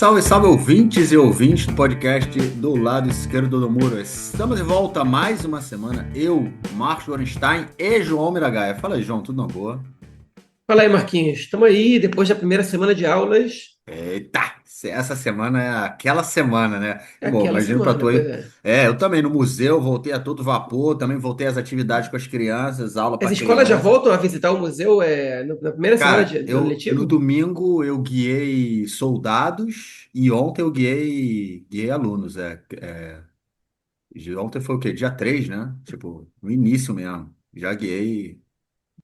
Salve, salve ouvintes e ouvintes do podcast do lado esquerdo do muro. Estamos de volta mais uma semana. Eu, Marcos Gorenstein e João Miragaia. Fala aí, João, tudo na boa? Fala aí, Marquinhos. Estamos aí depois da primeira semana de aulas. Eita, essa semana é aquela semana, né? É Bom, aquela imagino pra semana, tu pois aí. é. Eu também no museu, voltei a todo vapor, também voltei às atividades com as crianças, aula As pra escolas já criança. voltam a visitar o museu na primeira semana Cara, do ano eu no letivo? domingo eu guiei soldados e ontem eu guiei alunos. De ontem foi o quê? Dia 3, né? Tipo, no início mesmo. Já guiei.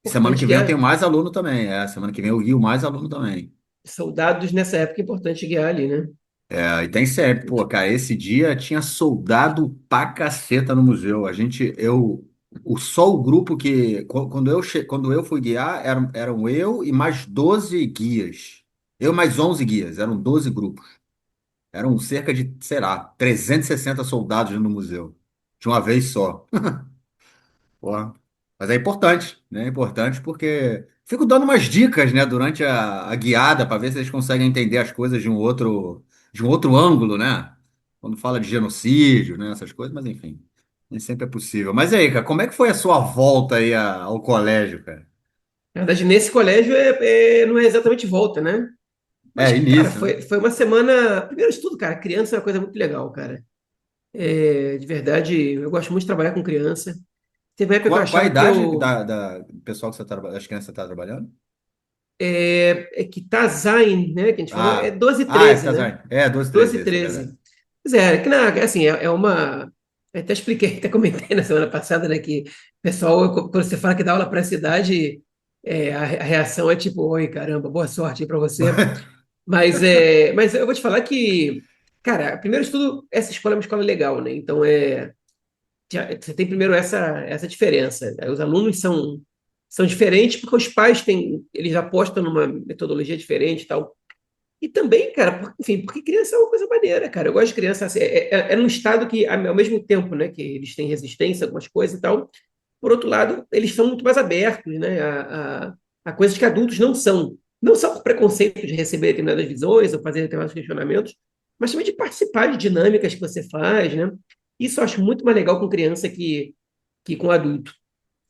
Semana Importante que vem eu tenho guiar mais aluno também. Semana que vem eu guio mais aluno também. soldados nessa época, é importante guiar ali, né? E tem sempre, pô, cara, esse dia tinha soldado pra caceta no museu. Só o grupo que, quando eu fui guiar, eram eu e mais 12 guias. Eu mais 11 guias, eram 12 grupos. Eram cerca de, sei lá, 360 soldados no museu. De uma vez só. Porra. Mas é importante, né? É importante porque fico dando umas dicas, né, durante a guiada para ver se eles conseguem entender as coisas de um outro ângulo, né? Quando fala de genocídio, né, essas coisas, mas enfim, nem sempre é possível. Mas e aí, cara, como é que foi a sua volta aí ao colégio, cara? Na verdade, nesse colégio não é exatamente volta, né? Mas, cara, Início, né? foi uma semana. Primeiro de tudo, cara, criança é uma coisa muito legal, cara. De verdade, eu gosto muito de trabalhar com criança. Teve uma época que eu Qual a achava que idade eu. do pessoal que você tá, das crianças que você está trabalhando? Que tá Zain, né? Que a gente falou, é Ah, 12 e 13, tá, né? tá. É, 12, 12 13, e isso, é verdade. 13. Pois é, que assim, é uma. Eu até expliquei, até comentei na semana passada, né, que o pessoal, quando você fala que dá aula para essa idade, a reação é tipo, oi, caramba, boa sorte aí para você. Mas eu vou te falar que, cara, primeiro de tudo, essa escola é uma escola legal, né? Então, você tem primeiro essa diferença. Os alunos são diferentes porque os pais eles apostam numa metodologia diferente e tal. E também, cara, enfim, porque criança é uma coisa maneira, cara. Eu gosto de criança, assim, num estado que, ao mesmo tempo, né, que eles têm resistência a algumas coisas e tal, por outro lado, eles são muito mais abertos, né, a coisas que adultos não são. Não só por preconceito de receber determinadas visões ou fazer determinados questionamentos, mas também de participar de dinâmicas que você faz, né? Isso eu acho muito mais legal com criança que com adulto.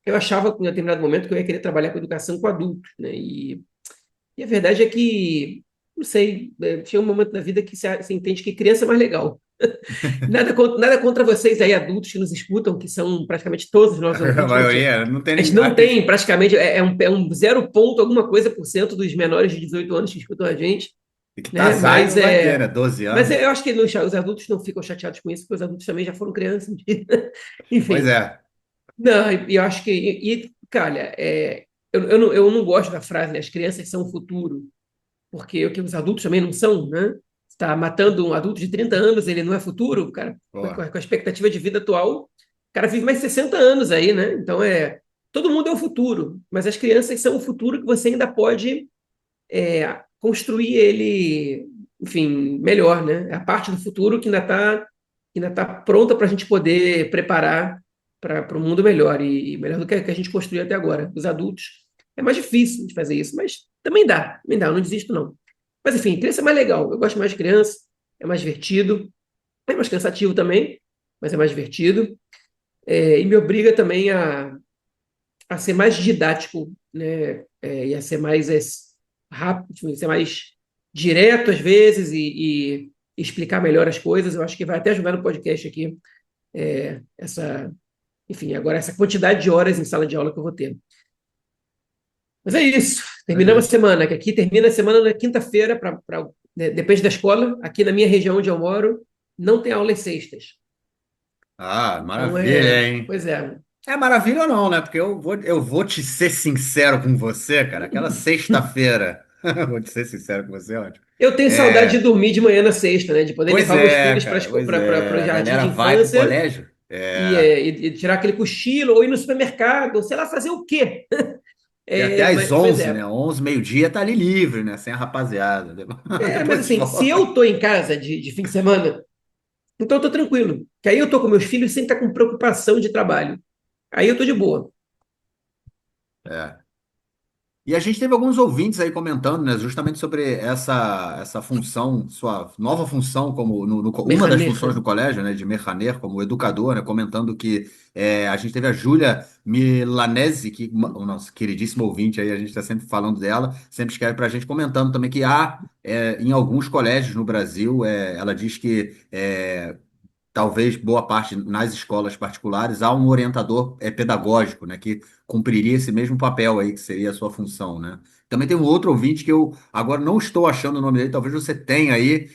Eu achava, em determinado momento, que eu ia querer trabalhar com educação com adultos, né? E a verdade é que, não sei, chega um momento na vida que você entende que criança é mais legal. Nada contra vocês aí, adultos que nos escutam, que são praticamente todos os nossos A ouvintes. maioria não tem A gente ninguém. não tem praticamente, é um zero ponto alguma coisa por cento dos menores de 18 anos que escutam a gente, E que né? Tazai Mas, não vai ter, né? 12 mas anos. eu acho que os adultos não ficam chateados com isso, porque os adultos também já foram crianças. Pois Enfim, é. não, e eu acho que, cara, eu não gosto da frase, né? As crianças são o futuro, porque o que os adultos também não são, né? Está matando um adulto de 30 anos, ele não é futuro, o cara, com Pô. a expectativa de vida atual, o cara vive mais 60 anos aí, né? Então todo mundo é o futuro, mas as crianças são o futuro que você ainda pode construir ele, enfim, melhor, né? É a parte do futuro que ainda tá pronta para a gente poder preparar para um mundo melhor e melhor do que a gente construiu até agora. Os adultos é mais difícil de fazer isso, mas também dá, eu não desisto não. Mas enfim, criança é mais legal, eu gosto mais de criança, é mais divertido, é mais cansativo também, mas é mais divertido. E me obriga também a ser mais didático, né? E a ser mais rápido, ser mais direto às vezes e explicar melhor as coisas. Eu acho que vai até ajudar no podcast aqui, enfim, agora essa quantidade de horas em sala de aula que eu vou ter. Mas é isso. Mas Terminamos a é. semana, que aqui termina a semana na quinta-feira, depende da escola. Aqui na minha região onde eu moro, não tem aulas sextas. Ah, Então maravilha, hein? pois é. É maravilha ou não, né? Porque eu vou te ser sincero com você, cara. Aquela sexta-feira. Vou te ser sincero com você, ótimo. Eu tenho saudade de É, dormir de manhã na sexta, né? De poder pois levar meus é, filhos para cara. Pois o é. A jardim galera de vai pro infância colégio. e, É. é, e- e tirar aquele cochilo ou ir no supermercado, sei lá, fazer o quê? E até às Pois 11, né? é. 11, meio-dia, tá ali livre, né? Sem a rapaziada. Mas Depois assim, se volta. eu tô em casa de fim de semana, então eu tô tranquilo. Que aí eu tô com meus filhos sem estar com preocupação de trabalho. Aí eu tô de boa. É. E a gente teve alguns ouvintes aí comentando, né, justamente sobre essa função, sua nova função como uma das Merraner, funções né? no colégio, né, de merraner como educador, né, comentando que a gente teve a Júlia Milanese, que o nosso queridíssimo ouvinte aí, a gente está sempre falando dela, sempre escreve para a gente comentando também que há em alguns colégios no Brasil, ela diz que talvez boa parte nas escolas particulares, há um orientador pedagógico, né, que cumpriria esse mesmo papel aí, que seria a sua função, né? Também tem um outro ouvinte que eu agora não estou achando o nome dele, talvez você tenha aí,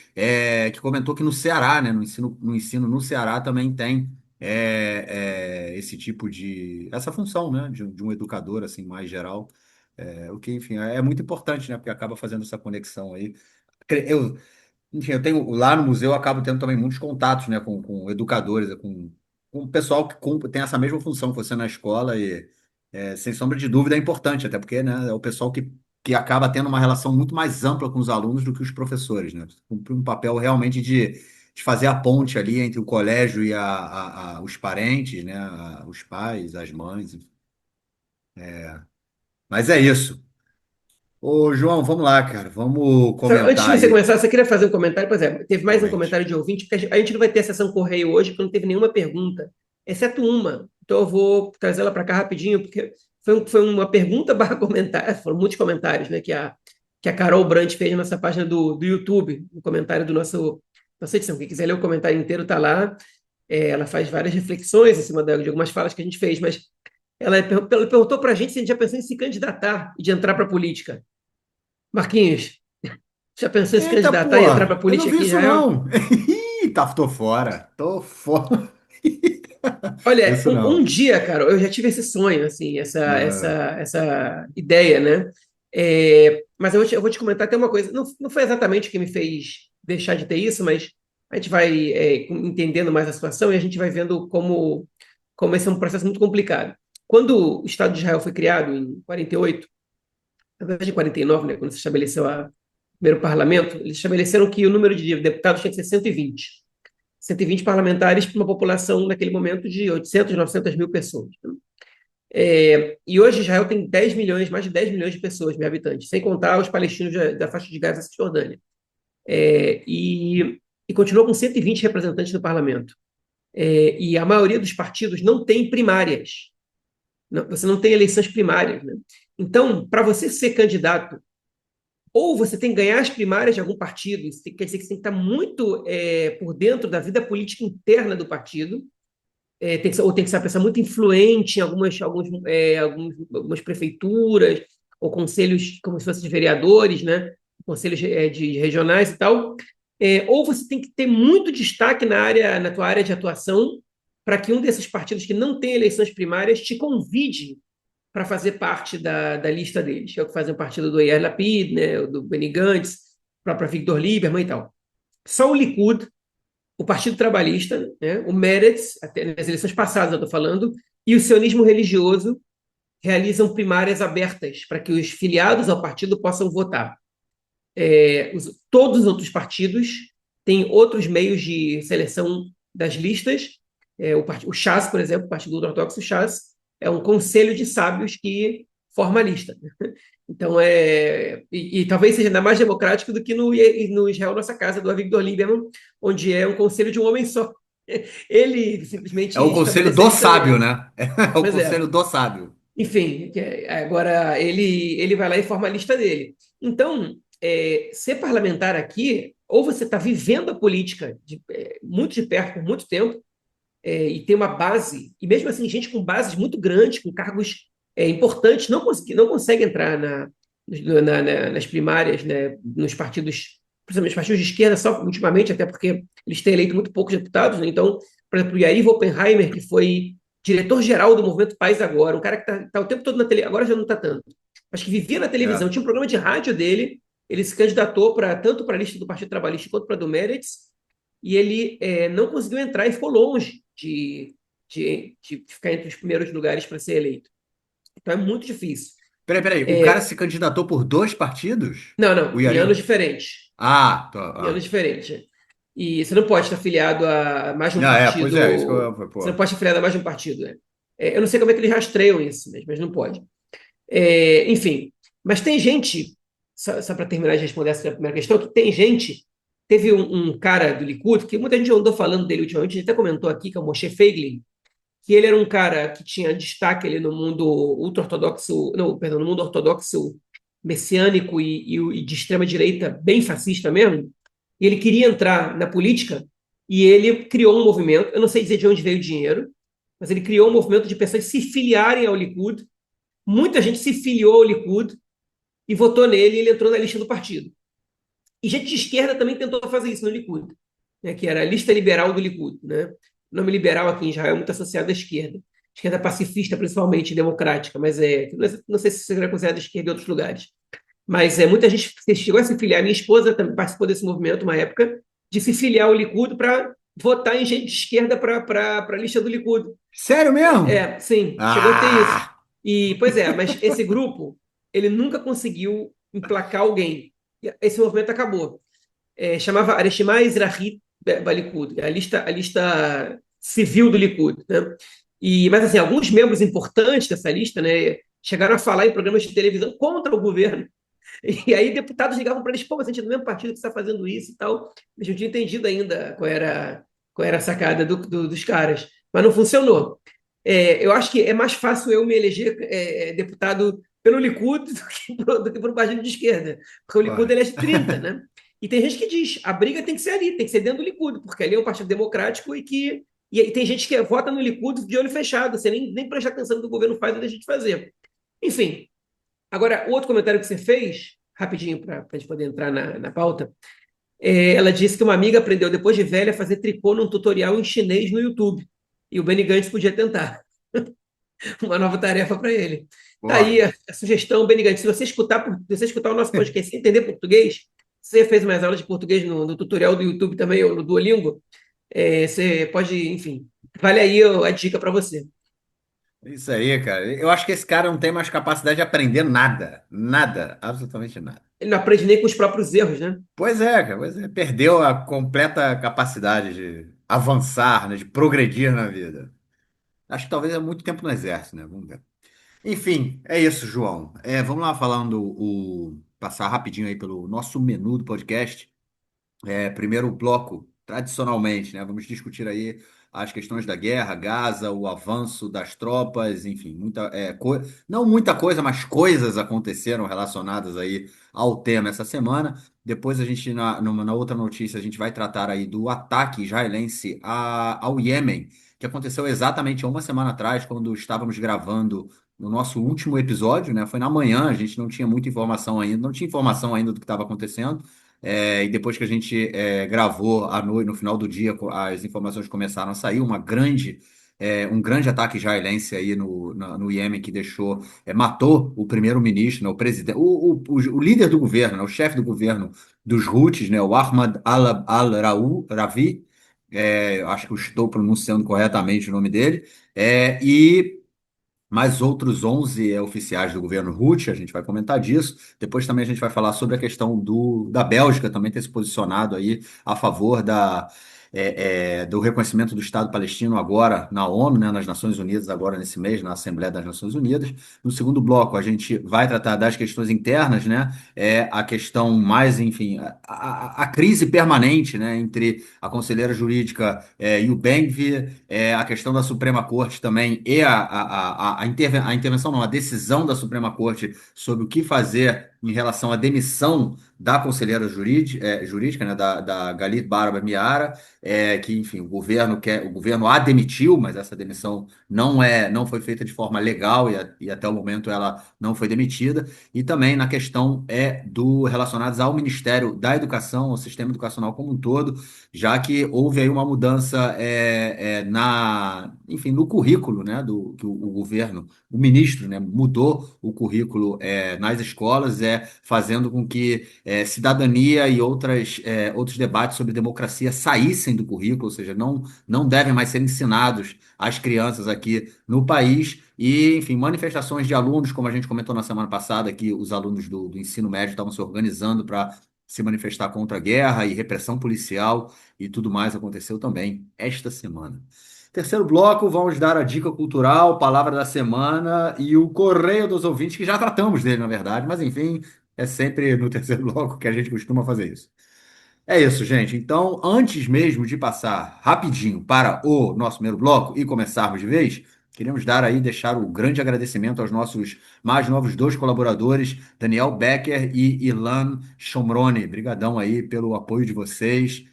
que comentou que no Ceará, né, no ensino no Ceará também tem esse tipo essa função, né, de um educador, assim, mais geral. O que, enfim, é muito importante, né, porque acaba fazendo essa conexão aí. Eu, enfim, eu tenho lá no museu, eu acabo tendo também muitos contatos, né, com educadores, com o pessoal que tem essa mesma função que você na escola e, sem sombra de dúvida, é importante, até porque, né, é o pessoal que acaba tendo uma relação muito mais ampla com os alunos do que os professores, né? Cumpre um papel realmente de fazer a ponte ali entre o colégio e os parentes, né, os pais, as mães. Mas é isso. Ô, João, vamos lá, cara, vamos Antes de comentar você aí. começar, você queria fazer um comentário? Pois é, teve mais um Comente. comentário de ouvinte, porque a gente não vai ter a sessão correio hoje, porque não teve nenhuma pergunta, exceto uma. Então eu vou trazer ela para cá rapidinho, porque foi uma pergunta barra comentário, foram muitos comentários, né, que a Carol Brandt fez na nossa página do YouTube, no comentário do nossa edição. Quem quiser ler o comentário inteiro está lá. Ela faz várias reflexões em cima de algumas falas que a gente fez, mas ela perguntou para a gente se a gente já pensou em se candidatar e de entrar para a política. Marquinhos, já pensou em se Eita, candidatar pô, e entrar para a eu não política vi aqui em isso Israel? não. Ih, tô fora, tô fora. Olha, Isso um não. dia, cara, eu já tive esse sonho, assim, Ah, essa ideia, né? Mas eu vou te comentar até uma coisa. Não foi exatamente o que me fez deixar de ter isso, mas a gente vai entendendo mais a situação e a gente vai vendo como esse é um processo muito complicado. Quando o Estado de Israel foi criado, em 48, na verdade em 49, né, quando se estabeleceu o primeiro parlamento, eles estabeleceram que o número de deputados tinha que ser 120. 120 parlamentares para uma população, naquele momento, de 800, 900 mil pessoas. E hoje Israel tem 10 milhões, mais de 10 milhões de pessoas, mil habitantes, sem contar os palestinos da faixa de Gaza e Cisjordânia. E continua com 120 representantes no parlamento. E a maioria dos partidos não tem primárias. Não, você não tem eleições primárias. Né? Então, para você ser candidato, ou você tem que ganhar as primárias de algum partido, isso quer dizer que você tem que estar muito por dentro da vida política interna do partido, ou tem que ser uma pessoa muito influente em algumas prefeituras, ou conselhos, como se fossem de vereadores, né? Conselhos de regionais e tal. Ou você tem que ter muito destaque na tua área de atuação, para que um desses partidos que não tem eleições primárias te convide para fazer parte da lista deles, que é o que fazem partido do Yair Lapid, né, do Benny Gantz, o próprio Victor Lieberman e tal. Só o Likud, o Partido Trabalhista, né, o Meretz, até nas eleições passadas eu estou falando, e o sionismo religioso realizam primárias abertas para que os filiados ao partido possam votar. Todos os outros partidos têm outros meios de seleção das listas. O Chas, por exemplo, o Partido Ortodoxo Chas, é um conselho de sábios que forma a lista. Então, e talvez seja ainda mais democrático do que no Israel Nossa Casa, do Avigdor Lieberman, onde é um conselho de um homem só. Ele é simplesmente o conselho estabeleceu do isso sábio, também. né? É o Pois conselho é. do sábio. Enfim, agora ele vai lá e forma a lista dele. Então, ser parlamentar aqui, ou você está vivendo a política muito de perto por muito tempo, e tem uma base, e mesmo assim, gente com bases muito grandes, com cargos importantes, não consegue entrar nas primárias, né, nos partidos, principalmente os partidos de esquerda, só ultimamente, até porque eles têm eleito muito poucos deputados. Né? Então, por exemplo, o Yair Oppenheimer, que foi diretor-geral do Movimento País Agora, um cara que está o tempo todo na televisão, agora já não está tanto, mas que vivia na televisão, É. tinha um programa de rádio dele, ele se candidatou tanto para a lista do Partido Trabalhista quanto para a do Meretz, e ele não conseguiu entrar e ficou longe de ficar entre os primeiros lugares para ser eleito. Então é muito difícil. Peraí, o cara se candidatou por dois partidos? Não, O não, em Yari? anos diferentes. Ah, tá. Em anos Ah. diferentes. E você não pode estar afiliado a mais de um Não, pois é, isso que partido. eu, Você não pô. pode estar afiliado a mais de um partido, né? Eu não sei como é que eles rastreiam isso, mas não pode. Enfim. Mas tem gente, só para terminar de responder essa primeira questão, que tem gente, teve um cara do Likud, que muita gente andou falando dele ultimamente, a gente até comentou aqui, que é o Moshe Feiglin, que ele era um cara que tinha destaque ali no mundo ultra-ortodoxo, não, perdão, no mundo ortodoxo messiânico e de extrema direita, bem fascista mesmo, e ele queria entrar na política e ele criou um movimento, eu não sei dizer de onde veio o dinheiro, mas ele criou um movimento de pessoas se filiarem ao Likud. Muita gente se filiou ao Likud e votou nele e ele entrou na lista do partido. E gente de esquerda também tentou fazer isso no Likud, né, que era a lista liberal do Likud. Né? O nome liberal aqui em Israel é muito associado à esquerda. Esquerda pacifista, principalmente, democrática, mas não sei se você é considerado esquerda em outros lugares. Mas muita gente chegou a se filiar. Minha esposa também participou desse movimento, uma época, de se filiar ao Likud para votar em gente de esquerda para a lista do Likud. Sério mesmo? Sim, chegou a ter isso. Ah! E, pois é, mas esse grupo, ele nunca conseguiu emplacar alguém. E esse movimento acabou. Chamava Areshima Ezrahit Balikud, a lista civil do Likud. Né? Mas, assim, alguns membros importantes dessa lista, né, chegaram a falar em programas de televisão contra o governo. E aí deputados ligavam para eles, pô, mas a gente é do mesmo partido que está fazendo isso e tal. A gente não tinha entendido ainda qual era a sacada dos caras. Mas não funcionou. Eu acho que é mais fácil eu me eleger deputado pelo Likud do que por um partido de esquerda. Porque o Likud Porra. elege 30, né? E tem gente que diz, a briga tem que ser ali, tem que ser dentro do Likud, porque ali é um partido democrático e tem gente que vota no Likud de olho fechado, você nem presta atenção no que o governo faz ou deixa de fazer. Enfim, agora, o outro comentário que você fez, rapidinho para a gente poder entrar na pauta, ela disse que uma amiga aprendeu depois de velha a fazer tricô num tutorial em chinês no YouTube. E o Benny Gantz podia tentar. Uma nova tarefa para ele. Tá aí Porra. a sugestão, Benny Gantz. Se você escutar o nosso podcast sem entender português, você fez mais aulas de português no tutorial do YouTube também, ou no Duolingo, você pode, enfim, vale aí a dica para você. Isso aí, cara. Eu acho que esse cara não tem mais capacidade de aprender nada. Nada. Absolutamente nada. Ele não aprende nem com os próprios erros, né? Pois é, cara. Pois é. Perdeu a completa capacidade de avançar, né? De progredir na vida. Acho que talvez é muito tempo no exército, né? Vamos ver. Enfim, é isso, João. Vamos lá falando passar rapidinho aí pelo nosso menu do podcast. Primeiro bloco, tradicionalmente, né? Vamos discutir aí as questões da guerra, Gaza, o avanço das tropas, enfim, não muita coisa, mas coisas aconteceram relacionadas aí ao tema essa semana. Depois a gente, na outra notícia, a gente vai tratar aí do ataque israelense ao Iêmen, que aconteceu exatamente há uma semana atrás, quando estávamos gravando no nosso último episódio, né? Foi na manhã, a gente não tinha muita informação ainda, não tinha informação ainda do que estava acontecendo. E depois que a gente gravou à noite, no final do dia, as informações começaram a sair, um grande ataque israelense aí no Iêmen que matou o primeiro-ministro, né, o presidente, o líder do governo, né, o chefe do governo dos Houthis, né, o Ahmad al-Ravi, acho que eu estou pronunciando corretamente o nome dele, e mais outros 11 oficiais do governo Houthi, a gente vai comentar disso. Depois também a gente vai falar sobre a questão da Bélgica também ter se posicionado aí a favor do reconhecimento do Estado palestino agora na ONU, né, nas Nações Unidas, agora nesse mês, na Assembleia das Nações Unidas. No segundo bloco, a gente vai tratar das questões internas, né, a questão mais, enfim, a crise permanente, né, entre a conselheira jurídica e o Ben-Gvir, a questão da Suprema Corte também e a intervenção, não, a decisão da Suprema Corte sobre o que fazer em relação à demissão da conselheira jurídica, né, da Galit Barba Miara, que, enfim, o governo a demitiu, mas essa demissão não foi feita de forma legal e até o momento ela não foi demitida. E também na questão do relacionados ao Ministério da Educação, ao sistema educacional como um todo, já que houve aí uma mudança enfim, no currículo, né, que o governo, o ministro, né, mudou o currículo nas escolas, fazendo com que cidadania e outros debates sobre democracia saíssem do currículo, ou seja, não devem mais ser ensinados às crianças aqui no país. E, enfim, manifestações de alunos, como a gente comentou na semana passada, que os alunos do ensino médio estavam se organizando para se manifestar contra a guerra e repressão policial e tudo mais aconteceu também esta semana. Terceiro bloco, vamos dar a dica cultural, palavra da semana e o correio dos ouvintes, que já tratamos dele, na verdade, mas enfim, é sempre no terceiro bloco que a gente costuma fazer isso. É isso, gente. Então, antes mesmo de passar rapidinho para o nosso primeiro bloco e começarmos de vez, queremos dar aí, deixar o grande agradecimento aos nossos mais novos dois colaboradores, Daniel Becker e Ilan Chomrone. Obrigadão aí pelo apoio de vocês,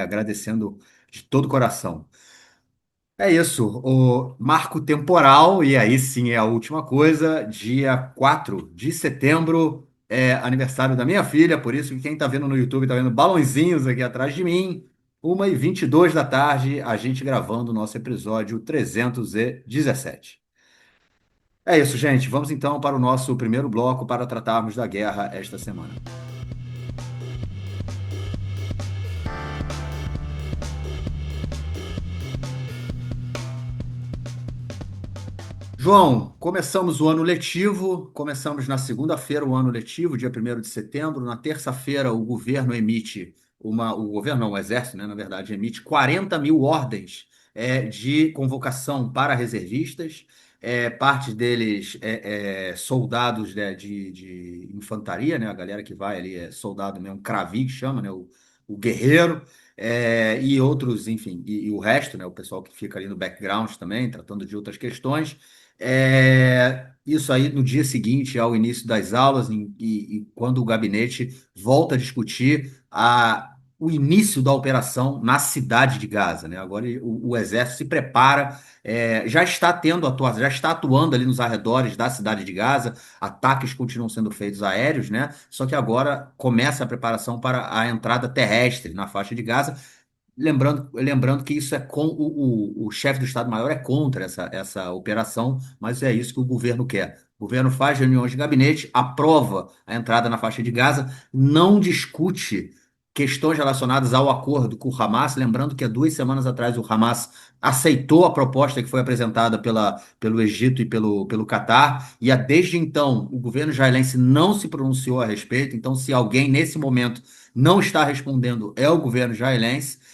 agradecendo de todo o coração. É isso, o marco temporal, e aí sim é a última coisa, dia 4 de setembro é aniversário da minha filha, por isso que quem está vendo no YouTube está vendo balãozinhos aqui atrás de mim. 1h22 da tarde, a gente gravando o nosso episódio 317. É isso, gente. Vamos então para o nosso primeiro bloco para tratarmos da guerra esta semana. João, começamos o ano letivo, começamos na segunda-feira o ano letivo, dia 1º de setembro. Na terça-feira, o governo emite o governo não, o exército, né, na verdade, emite 40 mil ordens de convocação para reservistas, parte deles soldados, né, de infantaria, né, a galera que vai ali é soldado mesmo, cravi que chama, né, o guerreiro, e outros, enfim, e o resto, né, o pessoal que fica ali no background também, tratando de outras questões. Isso aí no dia seguinte ao início das aulas, e quando o gabinete volta a discutir o início da operação na cidade de Gaza, né? Agora o exército se prepara, já está tendo atuação, já está atuando ali nos arredores da cidade de Gaza, ataques continuam sendo feitos aéreos, né? Só que agora começa a preparação para a entrada terrestre na faixa de Gaza. Lembrando que isso com o chefe do Estado-Maior é contra essa operação, mas é isso que o governo quer. O governo faz reuniões de gabinete, aprova a entrada na faixa de Gaza, não discute questões relacionadas ao acordo com o Hamas. Lembrando que há 2 semanas atrás o Hamas aceitou a proposta que foi apresentada pelo Egito e pelo Catar, e desde então o governo israelense não se pronunciou a respeito. Então, se alguém nesse momento não está respondendo, é o governo israelense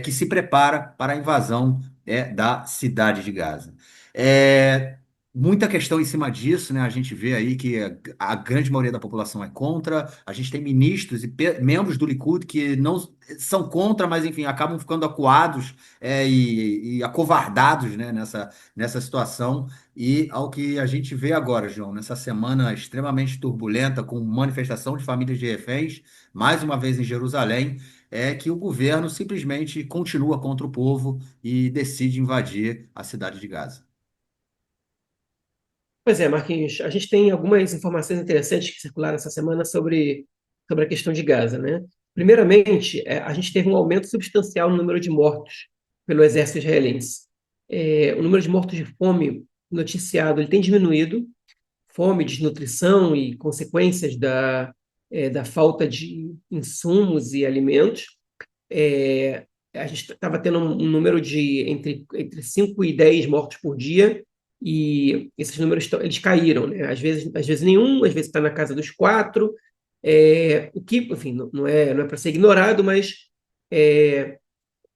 que se prepara para a invasão da cidade de Gaza. É, Muita questão em cima disso, né? A gente vê aí que a grande maioria da população é contra. A gente tem ministros e membros do Likud que não são contra, mas enfim, acabam ficando acuados e acovardados, né, nessa situação. E ao que a gente vê agora, João, nessa semana extremamente turbulenta, com manifestação de famílias de reféns, mais uma vez em Jerusalém, é que o governo simplesmente continua contra o povo e decide invadir a cidade de Gaza. Pois é, Marquinhos, a gente tem algumas informações interessantes que circularam essa semana sobre a questão de Gaza, né? Primeiramente, a gente teve um aumento substancial no número de mortos pelo exército israelense. O número de mortos de fome noticiado ele tem diminuído, fome, desnutrição e consequências da falta de insumos e alimentos. A gente estava tendo um número de entre 5 e 10 mortos por dia, e esses números eles caíram, né? Às vezes nenhum, às vezes está na casa dos 4, o que, enfim, não é para ser ignorado, mas,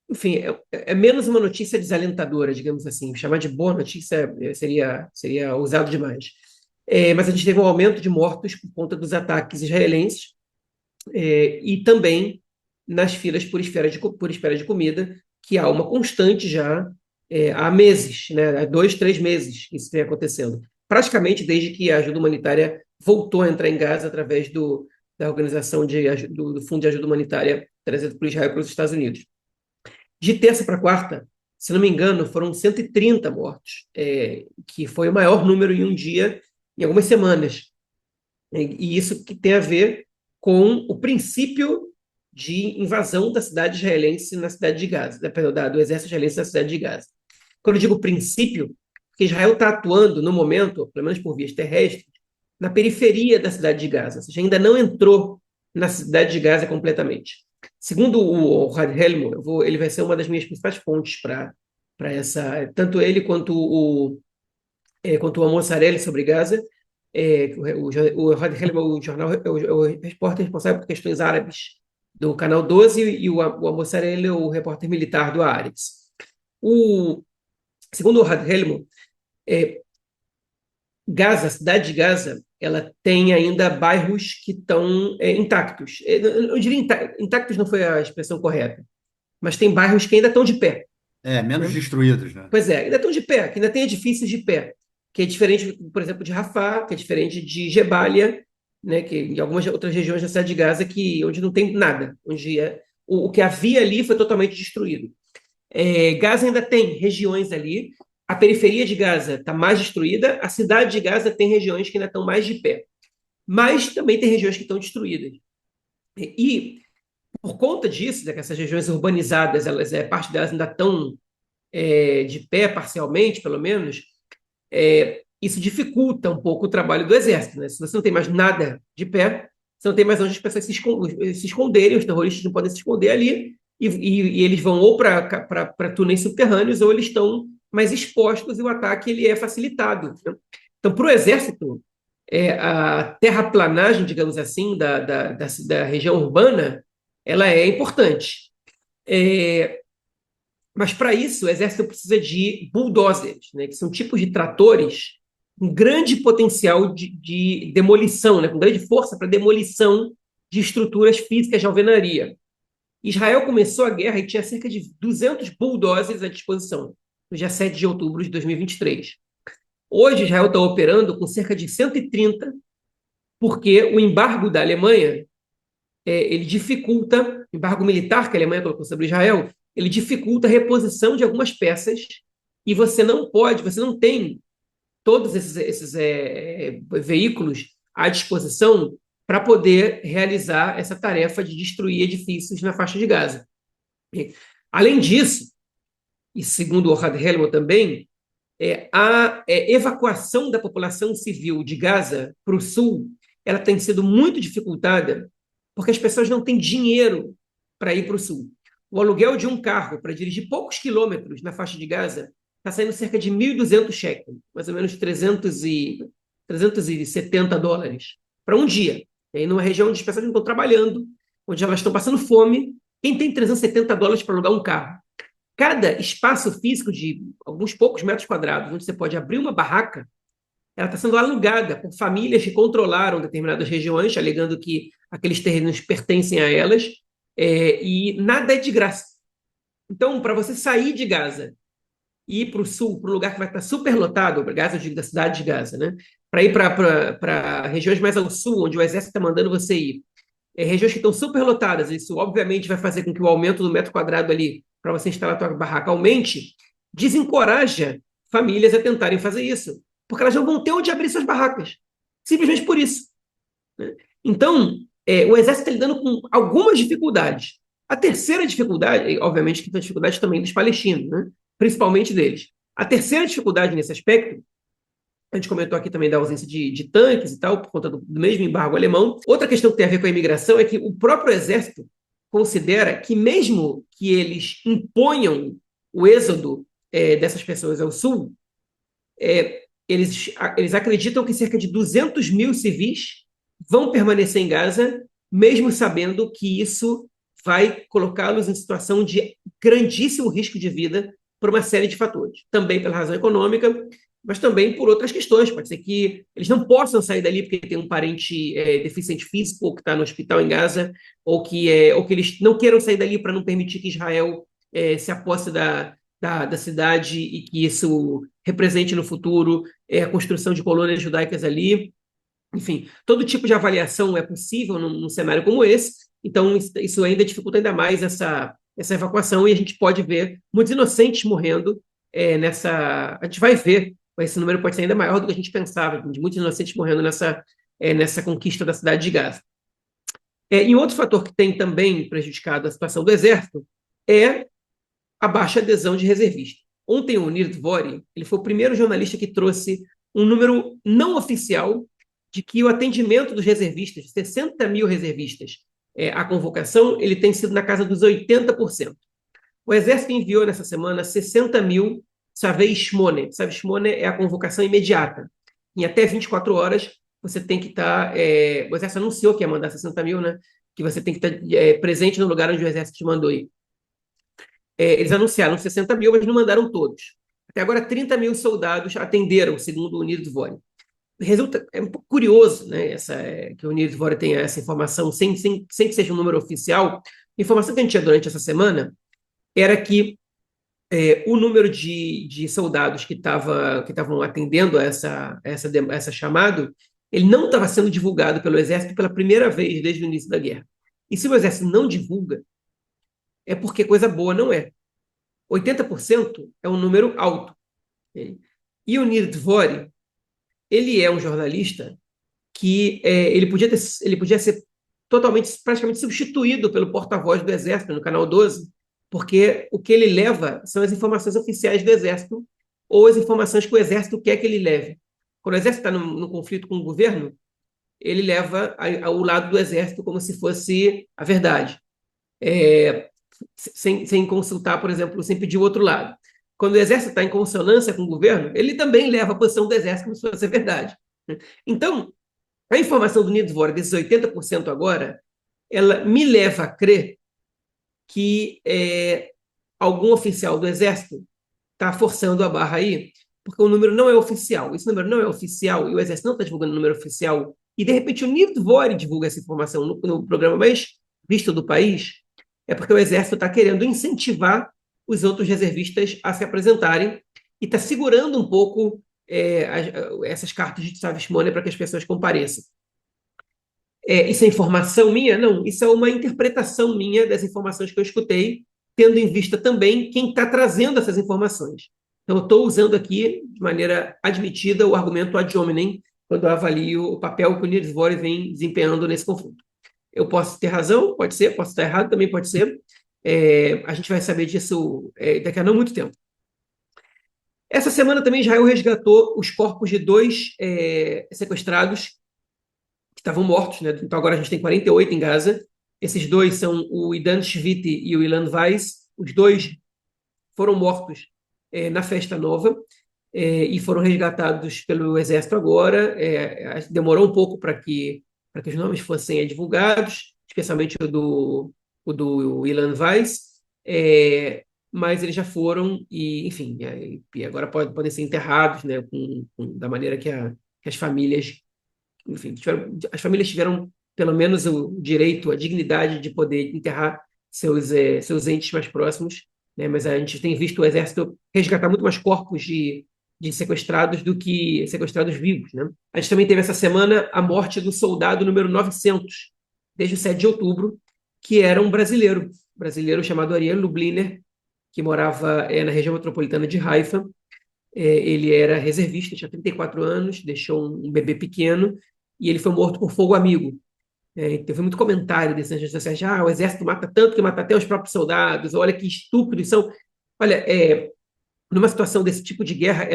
enfim, é menos uma notícia desalentadora, digamos assim. Chamar de boa notícia seria ousado demais. Mas a gente teve um aumento de mortos por conta dos ataques israelenses, e também nas filas por espera de comida, que há uma constante já há meses, né, há 2, 3 meses que isso vem acontecendo, praticamente desde que a ajuda humanitária voltou a entrar em Gaza através da organização do Fundo de Ajuda Humanitária trazido por Israel para os Estados Unidos. De terça para quarta, se não me engano, foram 130 mortos, que foi o maior número em um dia, em algumas semanas. E isso que tem a ver com o princípio de invasão da cidade israelense na cidade de Gaza, perdão, do exército israelense na cidade de Gaza. Quando eu digo princípio, porque Israel está atuando no momento, pelo menos por vias terrestres, na periferia da cidade de Gaza, ou seja, ainda não entrou na cidade de Gaza completamente. Segundo o Ohad Helmo, ele vai ser uma das minhas principais fontes para essa, tanto ele quanto o Amos Harel sobre Gaza. O Ohad Helm é o repórter responsável por questões árabes do Canal 12, e o Amos Harel é o repórter militar do Haaretz. O Segundo o Ohad Helmut, é, Gaza, a cidade de Gaza, ela tem ainda bairros que estão intactos. Eu diria intactos não foi a expressão correta, mas tem bairros que ainda estão de pé, É, menos né? destruídos, né? Pois é, ainda estão de pé, que ainda tem edifícios de pé, que é diferente, por exemplo, de Rafah, que é diferente de Jebalia, né, que em algumas outras regiões da cidade de Gaza onde não tem nada, onde o que havia ali foi totalmente destruído. Gaza ainda tem regiões ali, a periferia de Gaza está mais destruída, a cidade de Gaza tem regiões que ainda estão mais de pé, mas também tem regiões que estão destruídas. E por conta disso, né, que essas regiões urbanizadas, parte delas ainda estão de pé parcialmente, pelo menos, isso dificulta um pouco o trabalho do exército. Né? Se você não tem mais nada de pé, você não tem mais onde as pessoas se esconderem, os terroristas não podem se esconder ali, e eles vão ou para túneis subterrâneos, ou eles estão mais expostos e o ataque ele é facilitado. Né? Então, para o exército, a terraplanagem, digamos assim, da região urbana, ela é importante. Mas para isso, o exército precisa de bulldozers, né, que são tipos de tratores com grande potencial de demolição, né, com grande força para demolição de estruturas físicas de alvenaria. Israel começou a guerra e tinha cerca de 200 bulldozers à disposição, no dia 7 de outubro de 2023. Hoje, Israel está operando com cerca de 130, porque o embargo da Alemanha ele dificulta, o embargo militar que a Alemanha colocou sobre Israel, ele dificulta a reposição de algumas peças e você não tem todos esses veículos à disposição para poder realizar essa tarefa de destruir edifícios na faixa de Gaza. Além disso, e segundo o Ohad Helmut também, a evacuação da população civil de Gaza para o sul, ela tem sido muito dificultada porque as pessoas não têm dinheiro para ir para o sul. O aluguel de um carro para dirigir poucos quilômetros na faixa de Gaza está saindo cerca de 1.200 shekels, mais ou menos 370 dólares, para um dia. E aí, numa região onde as pessoas não estão trabalhando, onde elas estão passando fome, quem tem 370 dólares para alugar um carro? Cada espaço físico de alguns poucos metros quadrados, onde você pode abrir uma barraca, ela está sendo alugada por famílias que controlaram determinadas regiões, alegando que aqueles terrenos pertencem a elas, e nada é de graça. Então, para você sair de Gaza e ir para o sul, para um lugar que vai estar superlotado, Gaza, eu digo da cidade de Gaza, né? Para ir para regiões mais ao sul, onde o exército está mandando você ir, regiões que estão superlotadas, isso obviamente vai fazer com que o aumento do metro quadrado ali para você instalar a tua barraca aumente, desencoraja famílias a tentarem fazer isso, porque elas não vão ter onde abrir suas barracas, simplesmente por isso. Né? Então, o exército está lidando com algumas dificuldades. A terceira dificuldade, obviamente que tem dificuldades também dos palestinos, né? Principalmente deles. A terceira dificuldade nesse aspecto, a gente comentou aqui também da ausência de tanques e tal, por conta do mesmo embargo alemão. Outra questão que tem a ver com a imigração é que o próprio exército considera que mesmo que eles imponham o êxodo dessas pessoas ao sul, eles acreditam que cerca de 200 mil civis vão permanecer em Gaza, mesmo sabendo que isso vai colocá-los em situação de grandíssimo risco de vida por uma série de fatores. Também pela razão econômica, mas também por outras questões. Pode ser que eles não possam sair dali porque tem um parente deficiente físico ou que está no hospital em Gaza, ou que eles não queiram sair dali para não permitir que Israel se aposse da cidade e que isso represente no futuro a construção de colônias judaicas ali. Enfim, todo tipo de avaliação é possível num cenário como esse, então isso ainda dificulta ainda mais essa evacuação e a gente pode ver muitos inocentes morrendo nessa... A gente vai ver, esse número pode ser ainda maior do que a gente pensava, de muitos inocentes morrendo nessa conquista da cidade de Gaza. E outro fator que tem também prejudicado a situação do Exército é a baixa adesão de reservistas. Ontem o Nir Dvori, ele foi o primeiro jornalista que trouxe um número não oficial de que o atendimento dos reservistas, 60 mil reservistas, à convocação, ele tem sido na casa dos 80%. O Exército enviou nessa semana 60 mil Savei Shmone. Savei Shmone é a convocação imediata. Em até 24 horas, você tem que estar... o Exército anunciou que ia mandar 60 mil, né? Que você tem que estar presente no lugar onde o Exército te mandou ir. Eles anunciaram 60 mil, mas não mandaram todos. Até agora, 30 mil soldados atenderam, segundo o Unido Dvori. Resulta, é um pouco curioso, né, que o Unido Dvori tenha essa informação, sem que seja um número oficial. A informação que a gente tinha durante essa semana era que o número de soldados que estavam atendendo a essa chamado, ele não estava sendo divulgado pelo Exército pela primeira vez desde o início da guerra. E se o Exército não divulga, é porque coisa boa não é. 80% é um número alto. Okay? E o Nir Dvori, ele é um jornalista que ele podia ser praticamente substituído pelo porta-voz do Exército no Canal 12, porque o que ele leva são as informações oficiais do Exército ou as informações que o Exército quer que ele leve. Quando o Exército está no conflito com o governo, ele leva ao lado do Exército como se fosse a verdade, sem consultar, por exemplo, sem pedir o outro lado. Quando o Exército está em consonância com o governo, ele também leva a posição do Exército como se fosse a verdade. Então, a informação do Nidvor, desses 80% agora, ela me leva a crer que algum oficial do Exército está forçando a barra aí, porque o número não é oficial. Esse número não é oficial e o Exército não está divulgando o número oficial. E, de repente, o Nidvor divulga essa informação no programa mais visto do país, é porque o Exército está querendo incentivar os outros reservistas a se apresentarem e está segurando um pouco essas cartas de Savishmone para que as pessoas compareçam. Isso é informação minha? Não, isso é uma interpretação minha das informações que eu escutei, tendo em vista também quem está trazendo essas informações. Então, eu estou usando aqui, de maneira admitida, o argumento ad hominem, quando eu avalio o papel que o Niels Bohr vem desempenhando nesse conflito. Eu posso ter razão, pode ser, posso estar errado, também pode ser. A gente vai saber disso daqui a não muito tempo. Essa semana também Israel resgatou os corpos de 2 sequestrados que estavam mortos, né? Então agora a gente tem 48 em Gaza. Esses 2 são o Idan Shviti e o Ilan Weiss. Os 2 foram mortos na Festa Nova e foram resgatados pelo Exército agora. Demorou um pouco para que os nomes fossem divulgados, especialmente o do Ilan Weiss, mas eles já foram e, enfim, e agora podem ser enterrados, né, da maneira que as famílias, enfim, as famílias tiveram pelo menos o direito, a dignidade de poder enterrar seus entes mais próximos, né, mas a gente tem visto o Exército resgatar muito mais corpos de sequestrados do que sequestrados vivos, né? A gente também teve essa semana a morte do soldado número 900, desde o 7 de outubro, que era um brasileiro chamado Ariel Lubliner, que morava na região metropolitana de Haifa. Ele era reservista, tinha 34 anos, deixou um bebê pequeno, e ele foi morto por fogo amigo. Teve muito comentário dessas redes sociais, o exército mata tanto que mata até os próprios soldados, olha que estúpidos são. Olha, numa situação desse tipo de guerra,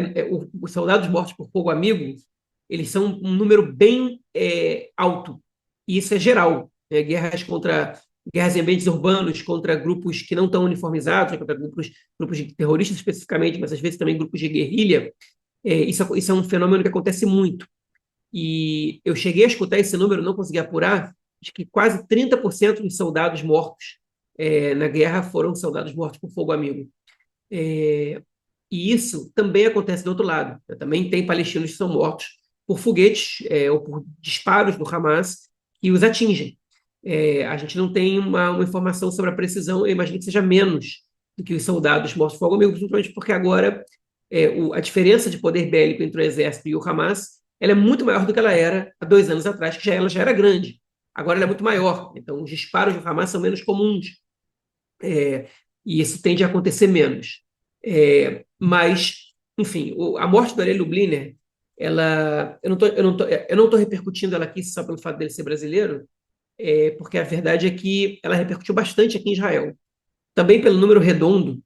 os soldados mortos por fogo amigo, eles são um número bem alto, e isso é geral. Guerras em ambientes urbanos contra grupos que não estão uniformizados, contra grupos de terroristas especificamente, mas às vezes também grupos de guerrilha. Isso é um fenômeno que acontece muito. E eu cheguei a escutar esse número, não consegui apurar, de que quase 30% dos soldados mortos na guerra foram soldados mortos por fogo amigo. E isso também acontece do outro lado. Também tem palestinos que são mortos por foguetes ou por disparos do Hamas que os atingem. A gente não tem uma informação sobre a precisão, eu imagino que seja menos do que os soldados mortos por fogo amigo, principalmente porque agora a diferença de poder bélico entre o exército e o Hamas ela é muito maior do que ela era há 2 anos atrás, que ela já era grande. Agora ela é muito maior. Então, os disparos do Hamas são menos comuns. E isso tende a acontecer menos. Mas, enfim, a morte do Ariel Lubliner, eu não tô repercutindo ela aqui só pelo fato dele ser brasileiro, porque a verdade é que ela repercutiu bastante aqui em Israel. Também pelo número redondo,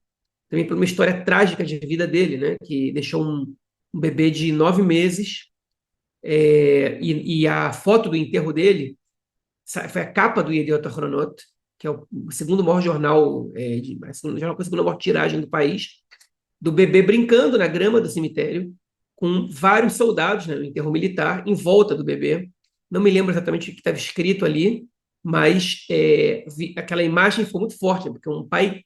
também por uma história trágica de vida dele, né, que deixou um bebê de 9 meses, e a foto do enterro dele foi a capa do Yediot Ahronot, que é o segundo maior jornal, jornal com a segunda maior tiragem do país, do bebê brincando na grama do cemitério, com vários soldados, né, no enterro militar, em volta do bebê. Não me lembro exatamente o que estava escrito ali, mas aquela imagem foi muito forte, porque um pai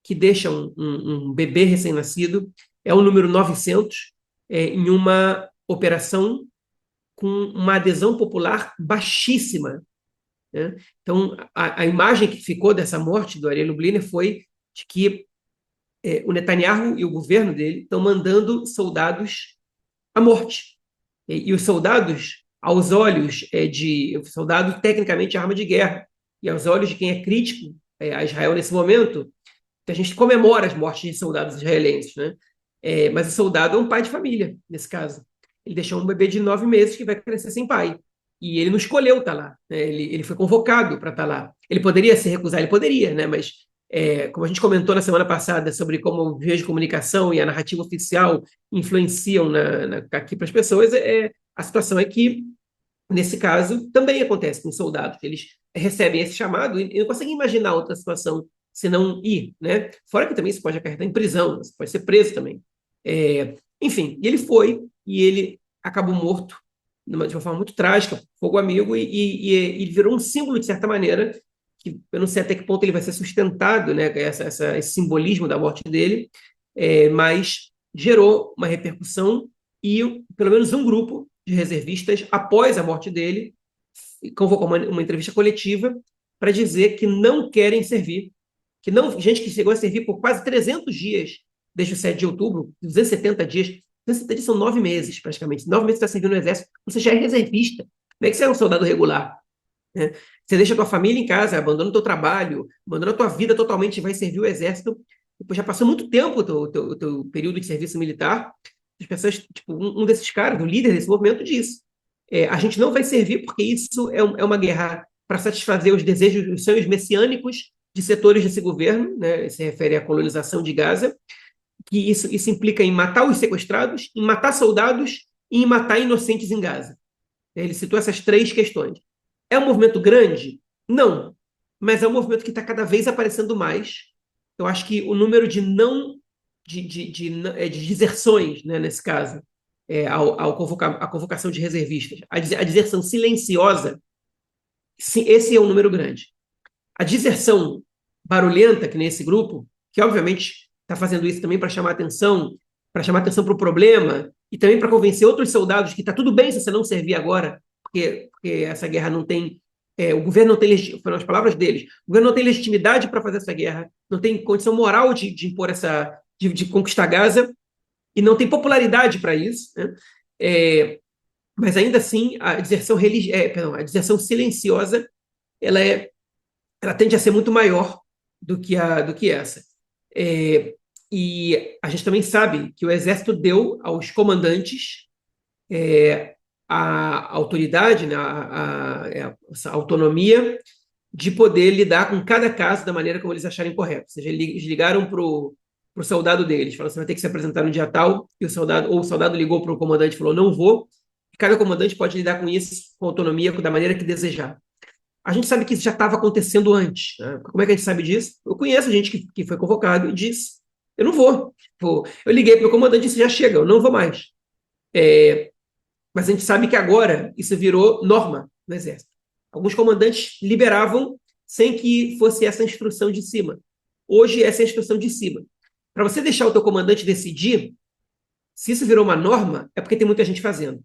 que deixa um bebê recém-nascido é o número 900 em uma operação com uma adesão popular baixíssima, né? Então, a imagem que ficou dessa morte do Ariel Lubliner foi de que o Netanyahu e o governo dele estão mandando soldados à morte. E os soldados, aos olhos de soldado tecnicamente arma de guerra, e aos olhos de quem é crítico a Israel nesse momento, a gente comemora as mortes de soldados israelenses, né? Mas o soldado é um pai de família, nesse caso. Ele deixou um bebê de 9 meses que vai crescer sem pai. E ele não escolheu estar lá, né? Ele foi convocado para estar lá. Ele poderia se recusar, ele poderia, né? Mas, como a gente comentou na semana passada sobre como o viés de comunicação e a narrativa oficial influenciam aqui para as pessoas, a situação é que, nesse caso, também acontece com soldados. Eles recebem esse chamado e não conseguem imaginar outra situação senão ir, né? Fora que também se pode acarretar em prisão, você pode ser preso também. Enfim, e ele foi e ele acabou morto de uma forma muito trágica, fogo amigo, e virou um símbolo, de certa maneira, que eu não sei até que ponto ele vai ser sustentado, né, esse simbolismo da morte dele, mas gerou uma repercussão e pelo menos um grupo de reservistas, após a morte dele, convocou uma entrevista coletiva para dizer que não querem servir, que não, gente que chegou a servir por quase 300 dias, desde o 7 de outubro, 270 dias, 270 dias são 9 meses, praticamente. 9 meses você está servindo no exército, você já é reservista. Não é que você é um soldado regular, né? Você deixa a tua família em casa, abandona o teu trabalho, abandona a tua vida totalmente e vai servir o exército. Depois já passou muito tempo o teu período de serviço militar. As pessoas, tipo, um desses caras, o líder desse movimento, disse: a gente não vai servir porque isso é uma guerra para satisfazer os desejos, os sonhos messiânicos de setores desse governo, né? Se refere à colonização de Gaza, que isso implica em matar os sequestrados, em matar soldados e em matar inocentes em Gaza. Ele citou essas três questões. É um movimento grande? Não. Mas é um movimento que está cada vez aparecendo mais. Eu acho que o número de não de deserções, né, nesse caso, ao convocar, a convocação de reservistas, a deserção silenciosa, sim, esse é um número grande. A deserção barulhenta, que nesse grupo, que obviamente está fazendo isso também para chamar atenção para o problema, e também para convencer outros soldados que está tudo bem se você não servir agora, porque essa guerra não tem. O governo não tem, foram as palavras deles, o governo não tem legitimidade para fazer essa guerra, não tem condição moral de impor de conquistar Gaza, e não tem popularidade para isso, né? Mas ainda assim, a deserção silenciosa, ela, ela tende a ser muito maior do que essa. E a gente também sabe que o exército deu aos comandantes a autoridade, né, essa autonomia de poder lidar com cada caso da maneira como eles acharem correto. Ou seja, eles ligaram para o soldado deles, falaram: você vai ter que se apresentar no dia tal, e o soldado ligou para o comandante e falou: não vou. E cada comandante pode lidar com isso com autonomia, da maneira que desejar. A gente sabe que isso já estava acontecendo antes, né? Como é que a gente sabe disso? Eu conheço gente que foi convocado e disse: eu não vou. Eu liguei para o comandante e disse: já chega, eu não vou mais. Mas a gente sabe que agora isso virou norma no Exército. Alguns comandantes liberavam sem que fosse essa instrução de cima. Hoje, essa é a instrução de cima. Para você deixar o teu comandante decidir, se isso virou uma norma, é porque tem muita gente fazendo.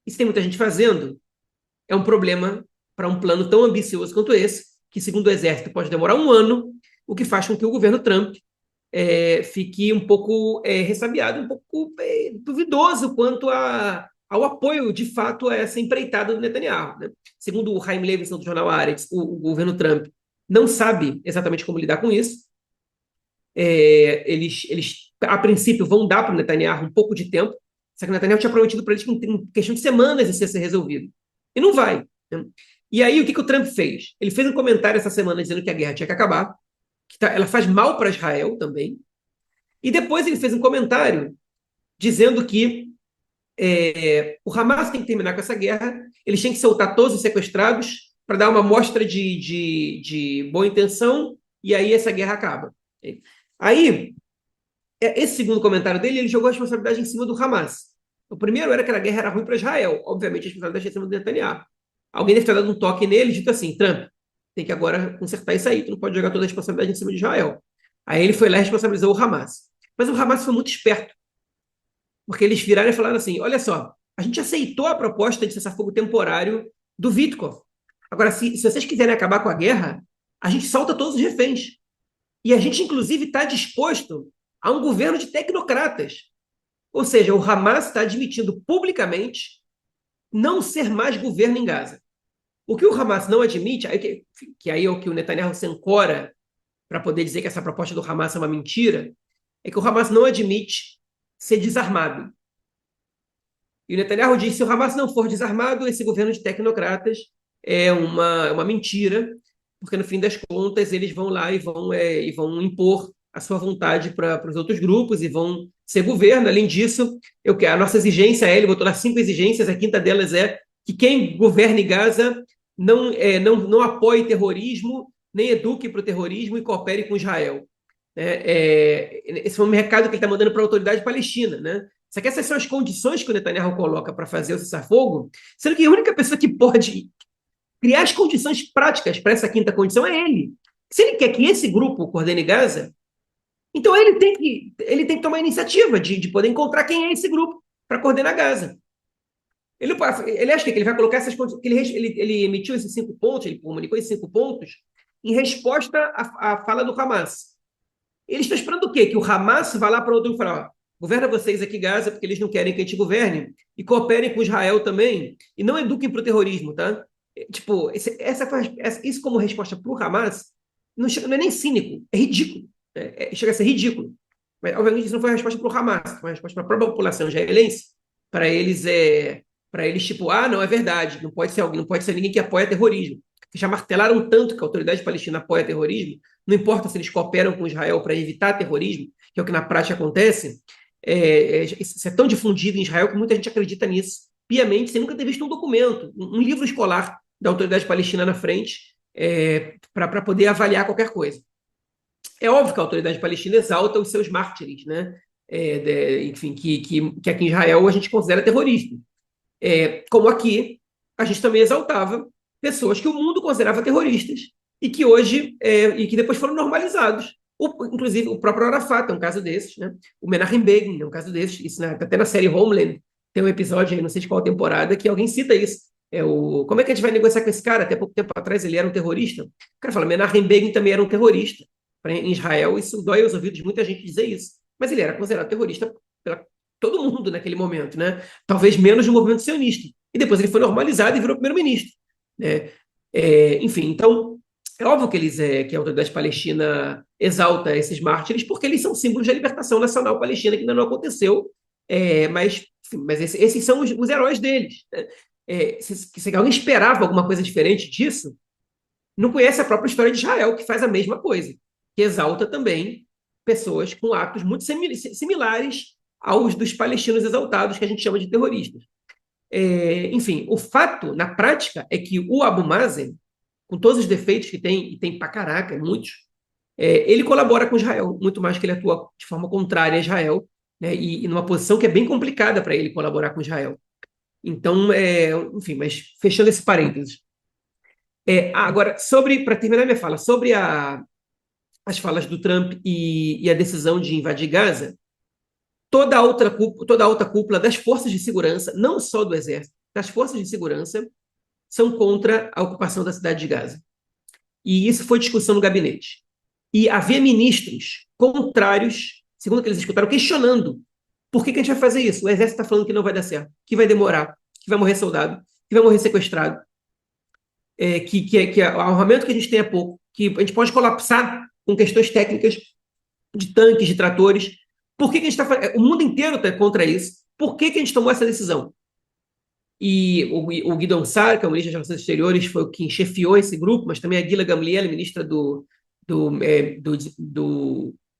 E se tem muita gente fazendo, é um problema para um plano tão ambicioso quanto esse, que, segundo o Exército, pode demorar um ano, o que faz com que o governo Trump fique um pouco ressabiado, um pouco duvidoso quanto ao apoio, de fato, a essa empreitada do Netanyahu, né? Segundo o Chaim Levinson, do jornal Haaretz, o governo Trump não sabe exatamente como lidar com isso. Eles, a princípio, vão dar para o Netanyahu um pouco de tempo, só que o Netanyahu tinha prometido para eles que em questão de semanas isso ia ser resolvido. E não vai, né? E aí, o que o Trump fez? Ele fez um comentário essa semana dizendo que a guerra tinha que acabar, que ela faz mal para Israel também, e depois ele fez um comentário dizendo que o Hamas tem que terminar com essa guerra, eles têm que soltar todos os sequestrados para dar uma mostra de boa intenção, e aí essa guerra acaba. Aí, esse segundo comentário dele, ele jogou a responsabilidade em cima do Hamas. O primeiro era que a guerra era ruim para Israel, obviamente a responsabilidade é em cima do Netanyahu. Alguém deve ter dado um toque nele e dito assim: Trump, tem que agora consertar isso aí, tu não pode jogar toda a responsabilidade em cima de Israel. Aí ele foi lá e responsabilizou o Hamas. Mas o Hamas foi muito esperto, porque eles viraram e falaram assim: olha só, a gente aceitou a proposta de cessar-fogo temporário do Witkoff. Agora, se vocês quiserem acabar com a guerra, a gente solta todos os reféns. E a gente, inclusive, está disposto a um governo de tecnocratas. Ou seja, o Hamas está admitindo publicamente não ser mais governo em Gaza. O que o Hamas não admite, que aí é o que o Netanyahu se ancora para poder dizer que essa proposta do Hamas é uma mentira, é que o Hamas não admite ser desarmado. E o Netanyahu disse: se o Hamas não for desarmado, esse governo de tecnocratas é uma mentira, porque no fim das contas eles vão lá e vão impor a sua vontade para os outros grupos e vão ser governo. Além disso, a nossa exigência ele botou lá 5 exigências, a quinta delas é que quem governe Gaza não apoie terrorismo, nem eduque para o terrorismo e coopere com Israel. Esse foi um recado que ele está mandando para a autoridade palestina, né? Só que essas são as condições que o Netanyahu coloca para fazer o cessar-fogo, sendo que a única pessoa que pode criar as condições práticas para essa quinta condição é ele. Se ele quer que esse grupo coordene Gaza, então ele tem que tomar a iniciativa de poder encontrar quem é esse grupo para coordenar Gaza. Ele acha que ele vai colocar essas condições, que ele emitiu esses 5 pontos, ele comunicou esses 5 pontos em resposta à fala do Hamas. Eles estão esperando o quê? Que o Hamas vá lá para o outro e fale: ó, governa vocês aqui Gaza, porque eles não querem que a gente governe, e cooperem com Israel também, e não eduquem para o terrorismo, tá? Tipo, isso como resposta para o Hamas não é nem cínico, é ridículo. Chega a ser ridículo. Mas, obviamente, isso não foi uma resposta para o Hamas, foi uma resposta para a própria população israelense, para eles, tipo, não, é verdade, não pode ser ninguém que apoia terrorismo. Já martelaram tanto que a autoridade palestina apoia terrorismo, não importa se eles cooperam com Israel para evitar terrorismo, que é o que na prática acontece. Isso é tão difundido em Israel que muita gente acredita nisso piamente, sem nunca ter visto um documento, um livro escolar da autoridade palestina na frente, para poder avaliar qualquer coisa. É óbvio que a autoridade palestina exalta os seus mártires, né? Enfim, que aqui em Israel a gente considera terrorista. Como aqui, a gente também exaltava pessoas que o mundo considerava terroristas e que hoje, e que depois foram normalizados. Inclusive, o próprio Arafat é um caso desses, né? O Menachem Begin é um caso desses. Isso, né? Até na série Homeland tem um episódio aí, não sei de qual temporada, que alguém cita isso. Como é que a gente vai negociar com esse cara? Até pouco tempo atrás ele era um terrorista. O cara fala: Menachem Begin também era um terrorista. Em Israel, isso dói aos ouvidos de muita gente dizer isso. Mas ele era considerado terrorista pela todo mundo naquele momento, né? Talvez menos do movimento sionista. E depois ele foi normalizado e virou primeiro-ministro. Né? Enfim, então, é óbvio que a autoridade palestina exalta esses mártires porque eles são símbolos da libertação nacional palestina, que ainda não aconteceu, mas esses são os heróis deles. Né? Se alguém esperava alguma coisa diferente disso, não conhece a própria história de Israel, que faz a mesma coisa, que exalta também pessoas com atos muito similares aos dos palestinos exaltados, que a gente chama de terroristas. Enfim, o fato, na prática, é que o Abu Mazen, com todos os defeitos que tem, e tem pra caraca, muitos, ele colabora com Israel, muito mais que ele atua de forma contrária a Israel, né, e numa posição que é bem complicada para ele colaborar com Israel. Então, enfim, mas fechando esse parênteses. Agora, para terminar minha fala, sobre as falas do Trump e a decisão de invadir Gaza, toda a alta cúpula das forças de segurança, não só do exército, das forças de segurança, são contra a ocupação da cidade de Gaza. E isso foi discussão no gabinete. E havia ministros contrários, segundo o que eles escutaram, questionando por que a gente vai fazer isso. O exército está falando que não vai dar certo, que vai demorar, que vai morrer soldado, que vai morrer sequestrado, que o armamento que a gente tem é pouco, que a gente pode colapsar com questões técnicas de tanques, de tratores. Por que a gente está fazendo? O mundo inteiro está contra isso. Por que a gente tomou essa decisão? E o Guidon Sar, que é o ministro das Relações Exteriores, foi o que chefiou esse grupo, mas também a Gila Gamliel, ministra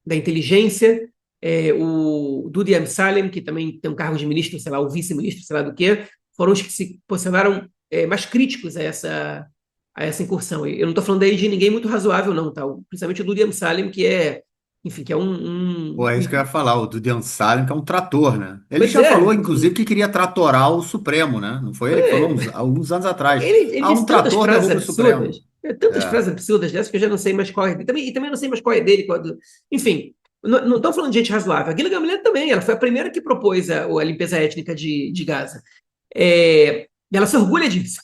da Inteligência, o Dudi Amsalem, que também tem um cargo de ministro, sei lá, o vice-ministro, sei lá do que, foram os que se posicionaram mais críticos a essa incursão. Eu não estou falando aí de ninguém muito razoável, não, tá? Principalmente o Dudi Amsalem, que é, enfim, que é Pô, é isso que eu ia falar, o Dudi Amsalem, que é um trator, né? Ele Pois já falou, é, inclusive, que queria tratorar o Supremo, né? Não foi ele que falou alguns anos atrás. ele Um disse trator derruba o Supremo. tantas É. frases absurdas dessas que eu já não sei mais qual é dele. E também não sei mais qual é dele. Enfim, Não estou falando de gente razoável. A Gilad Shalit também, ela foi a primeira que propôs a limpeza étnica de Gaza. Ela se orgulha disso.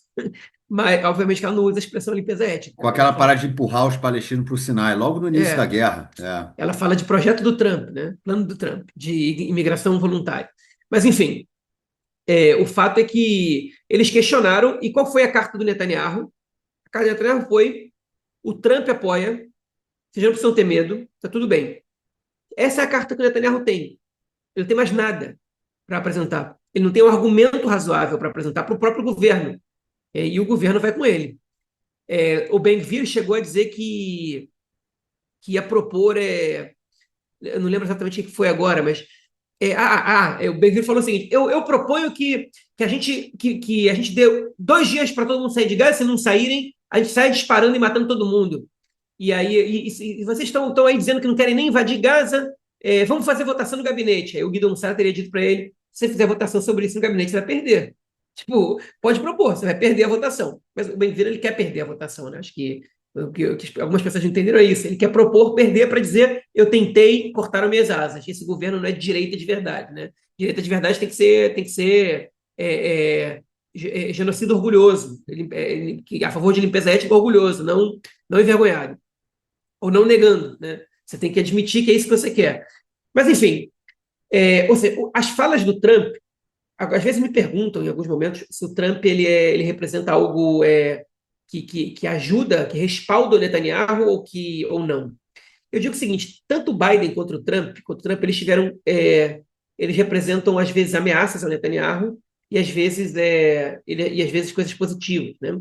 Mas, obviamente, que ela não usa a expressão limpeza étnica. Com Ela aquela fala, parada de empurrar os palestinos para o Sinai, logo no início da é, guerra. É. ela fala de projeto do Trump, né? Plano do Trump, de imigração voluntária. Mas, enfim, o fato é que eles questionaram. E qual foi a carta do Netanyahu? A carta do Netanyahu foi: o Trump apoia, vocês não precisam ter medo, está tudo bem. Essa é a carta que o Netanyahu tem. Ele não tem mais nada para apresentar. Ele não tem um argumento razoável para apresentar para o próprio governo. E o governo vai com ele. O Ben-Gvir chegou a dizer que ia propor, eu não lembro exatamente o que foi agora, mas o Ben-Gvir falou o seguinte: eu proponho que a gente dê 2 dias para todo mundo sair de Gaza. Se não saírem, a gente sai disparando e matando todo mundo. E aí e vocês estão aí dizendo que não querem nem invadir Gaza, vamos fazer votação no gabinete. Aí o Guido Mussara teria dito para ele: se você fizer votação sobre isso no gabinete, você vai perder. Tipo, pode propor, você vai perder a votação. Mas o Ben-Gvir, ele quer perder a votação, né? Acho que o que algumas pessoas não entenderam é isso. Ele quer propor perder para dizer: eu tentei, cortaram minhas asas. Esse governo não é de direita de verdade, né? Direita de verdade tem que ser genocida orgulhoso, a favor de limpeza étnica orgulhoso, não envergonhado, ou não negando, né? Você tem que admitir que é isso que você quer. Mas, enfim, ou seja, as falas do Trump, às vezes me perguntam, em alguns momentos, se o Trump ele representa algo que ajuda, que respalda o Netanyahu ou não. Eu digo o seguinte: tanto o Biden quanto o Trump, eles representam às vezes ameaças ao Netanyahu e às vezes coisas positivas, né?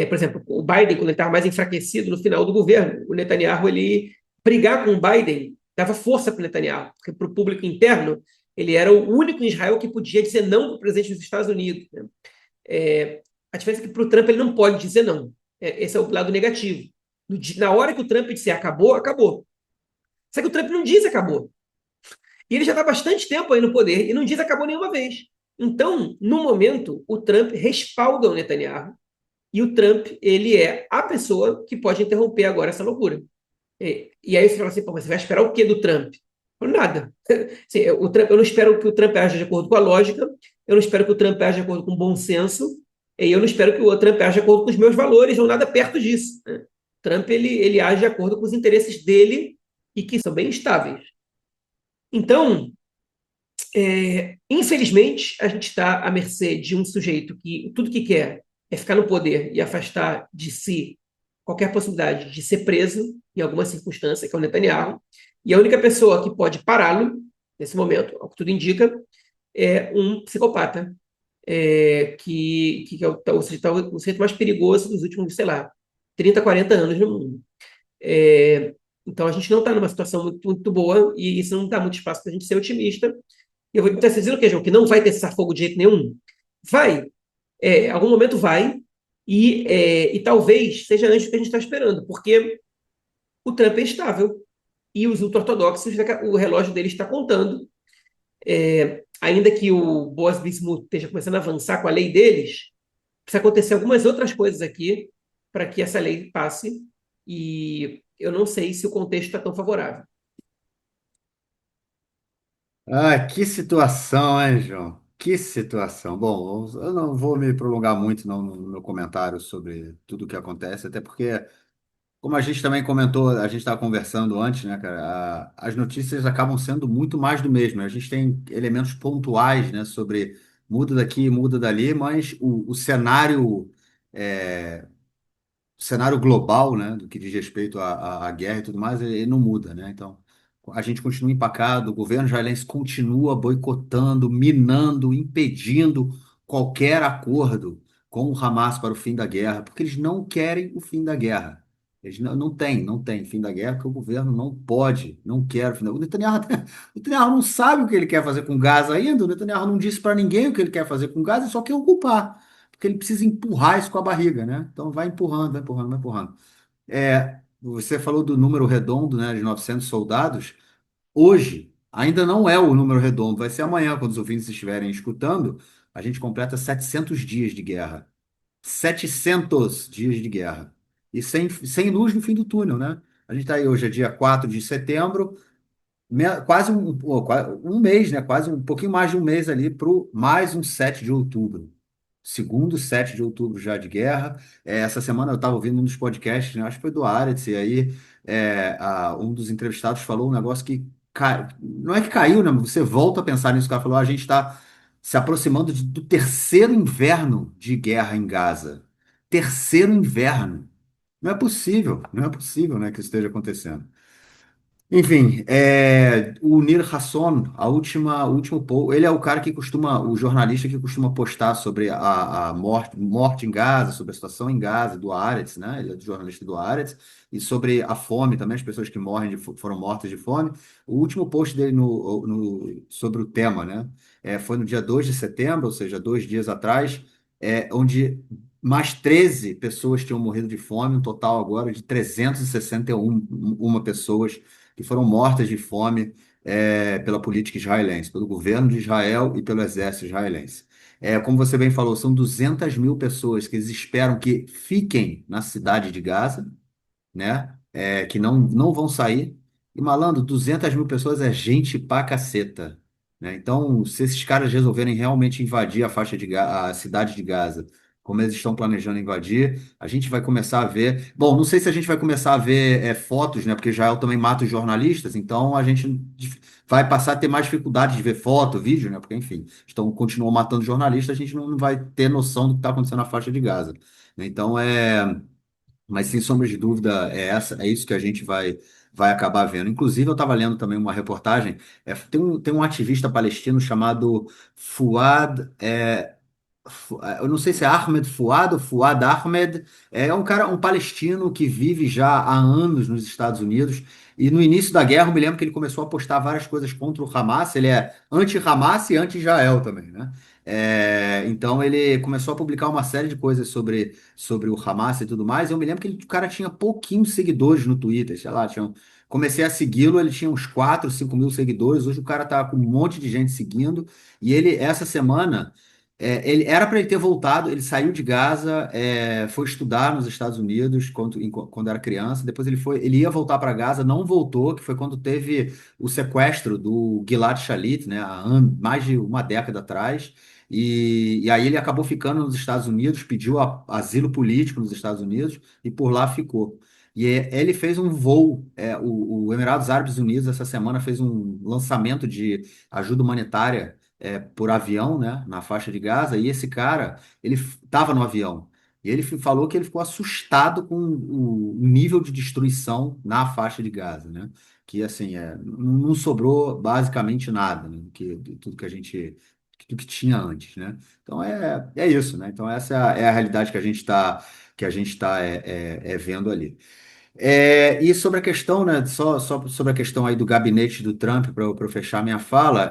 Por exemplo, o Biden, quando ele estava mais enfraquecido no final do governo, o Netanyahu, ele brigar com o Biden dava força para o Netanyahu, porque para o público interno ele era o único em Israel que podia dizer não para o presidente dos Estados Unidos, né? A diferença é que para o Trump ele não pode dizer não. Esse é o lado negativo. Na hora que o Trump disser acabou, acabou. Só que o Trump não diz acabou. E ele já está há bastante tempo aí no poder e não diz acabou nenhuma vez. Então, no momento, o Trump respalda o Netanyahu e o Trump, ele é a pessoa que pode interromper agora essa loucura. E aí você fala assim: pô, mas você vai esperar o quê do Trump? Nada. Assim, eu não espero que o Trump haja de acordo com a lógica, eu não espero que o Trump haja de acordo com o bom senso, e eu não espero que o Trump haja de acordo com os meus valores, ou nada perto disso, né? O Trump, ele age de acordo com os interesses dele e que são bem estáveis. Então, infelizmente, a gente está à mercê de um sujeito que tudo que quer é ficar no poder e afastar de si qualquer possibilidade de ser preso em alguma circunstância, que é o Netanyahu. E a única pessoa que pode pará-lo, nesse momento, ao que tudo indica, é um psicopata, que é o sujeito mais perigoso dos últimos, sei lá, 30, 40 anos no mundo. Então a gente não está numa situação muito, muito boa e isso não dá muito espaço para a gente ser otimista. E eu vou estar dizendo o quê, João? Que não vai ter cessar-fogo de jeito nenhum? Vai. Algum momento vai, e talvez seja antes do que a gente está esperando, porque o Trump é estável e os ultra-ortodoxos, o relógio deles está contando. Ainda que o Boaz Bismuth esteja começando a avançar com a lei deles, precisa acontecer algumas outras coisas aqui para que essa lei passe, e eu não sei se o contexto está tão favorável. Ah, que situação, hein, João? Que situação. Bom, eu não vou me prolongar muito no meu comentário sobre tudo o que acontece, até porque, como a gente também comentou, a gente estava conversando antes, né, cara, as notícias acabam sendo muito mais do mesmo. A gente tem elementos pontuais, né, sobre muda daqui, muda dali, mas o cenário. é, cenário global, né, do que diz respeito à guerra e tudo mais, ele não muda, né? Então, a gente continua empacado, o governo israelense continua boicotando, minando, impedindo qualquer acordo com o Hamas para o fim da guerra, porque eles não querem o fim da guerra. Eles não tem fim da guerra, porque o governo não pode, não quer o fim da guerra. O Netanyahu não sabe o que ele quer fazer com Gaza ainda, o Netanyahu não disse para ninguém o que ele quer fazer com Gaza, ele só quer ocupar porque ele precisa empurrar isso com a barriga, né? Então vai empurrando, vai empurrando, vai empurrando. Você falou do número redondo, né, de 900 soldados. Hoje, ainda não é o número redondo, vai ser amanhã, quando os ouvintes estiverem escutando, a gente completa 700 dias de guerra. 700 dias de guerra. E sem luz no fim do túnel, né? A gente está aí hoje, é dia 4 de setembro, quase um mês, né? Quase um pouquinho mais de um mês ali para mais um 7 de outubro. Segundo 7 de outubro já de guerra. Essa semana eu estava ouvindo um dos podcasts, né? Acho que foi do Aretz, e aí um dos entrevistados falou um negócio que não é que caiu, né? Mas você volta a pensar nisso. O cara falou: a gente está se aproximando do terceiro inverno de guerra em Gaza. Terceiro inverno. Não é possível, não é possível, né, que isso esteja acontecendo. Enfim, o Nir Hasson, o último ele é o cara que costuma, o jornalista que costuma postar sobre a morte em Gaza, sobre a situação em Gaza, do Haaretz, né? Ele é do jornalista do Haaretz, e sobre a fome também, as pessoas que foram mortas de fome. O último post dele sobre o tema, né? Foi no dia 2 de setembro, ou seja, 2 dias atrás, onde mais 13 pessoas tinham morrido de fome, um total agora de 361 uma pessoas que foram mortas de fome pela política israelense, pelo governo de Israel e pelo exército israelense. Como você bem falou, são 200 mil pessoas que eles esperam que fiquem na cidade de Gaza, né? Que não vão sair. E, malandro, 200 mil pessoas é gente pra caceta, né? Então, se esses caras resolverem realmente invadir a cidade de Gaza, como eles estão planejando invadir, a gente vai começar a ver. Bom, não sei se a gente vai começar a ver fotos, né? Porque Israel também mata os jornalistas, então a gente vai passar a ter mais dificuldade de ver foto, vídeo, né? Porque, enfim, continuam matando jornalistas, a gente não vai ter noção do que está acontecendo na faixa de Gaza, né? Então, mas sem sombra de dúvida, é isso que a gente vai acabar vendo. Inclusive, eu estava lendo também uma reportagem. Tem um ativista palestino chamado Fuad. Eu não sei se é Ahmed Fuad ou Fuad Ahmed. É um cara, um palestino que vive já há anos nos Estados Unidos. E no início da guerra, eu me lembro que ele começou a postar várias coisas contra o Hamas. Ele é anti-Hamas e anti-Israel também, né? Então ele começou a publicar uma série de coisas sobre o Hamas e tudo mais. Eu me lembro que o cara tinha pouquinhos seguidores no Twitter, sei lá, comecei a segui-lo, ele tinha uns 4, 5 mil seguidores. Hoje o cara tá com um monte de gente seguindo. E ele, essa semana. Ele era para ele ter voltado, ele saiu de Gaza, foi estudar nos Estados Unidos quando era criança. Depois ele ia voltar para Gaza, não voltou, que foi quando teve o sequestro do Gilad Shalit, né, mais de uma década atrás. E aí ele acabou ficando nos Estados Unidos, pediu asilo político nos Estados Unidos e por lá ficou. E ele fez um voo, o Emirados Árabes Unidos essa semana fez um lançamento de ajuda humanitária por avião, né, na faixa de Gaza, e esse cara, ele estava no avião. E ele falou que ele ficou assustado com o nível de destruição na faixa de Gaza, né? Que assim, não sobrou basicamente nada, né, de tudo que a gente do que tinha antes, né? Então é isso, né? Então essa é a realidade que a gente tá vendo ali. E sobre a questão, né? Só sobre a questão aí do gabinete do Trump, para eu fechar minha fala,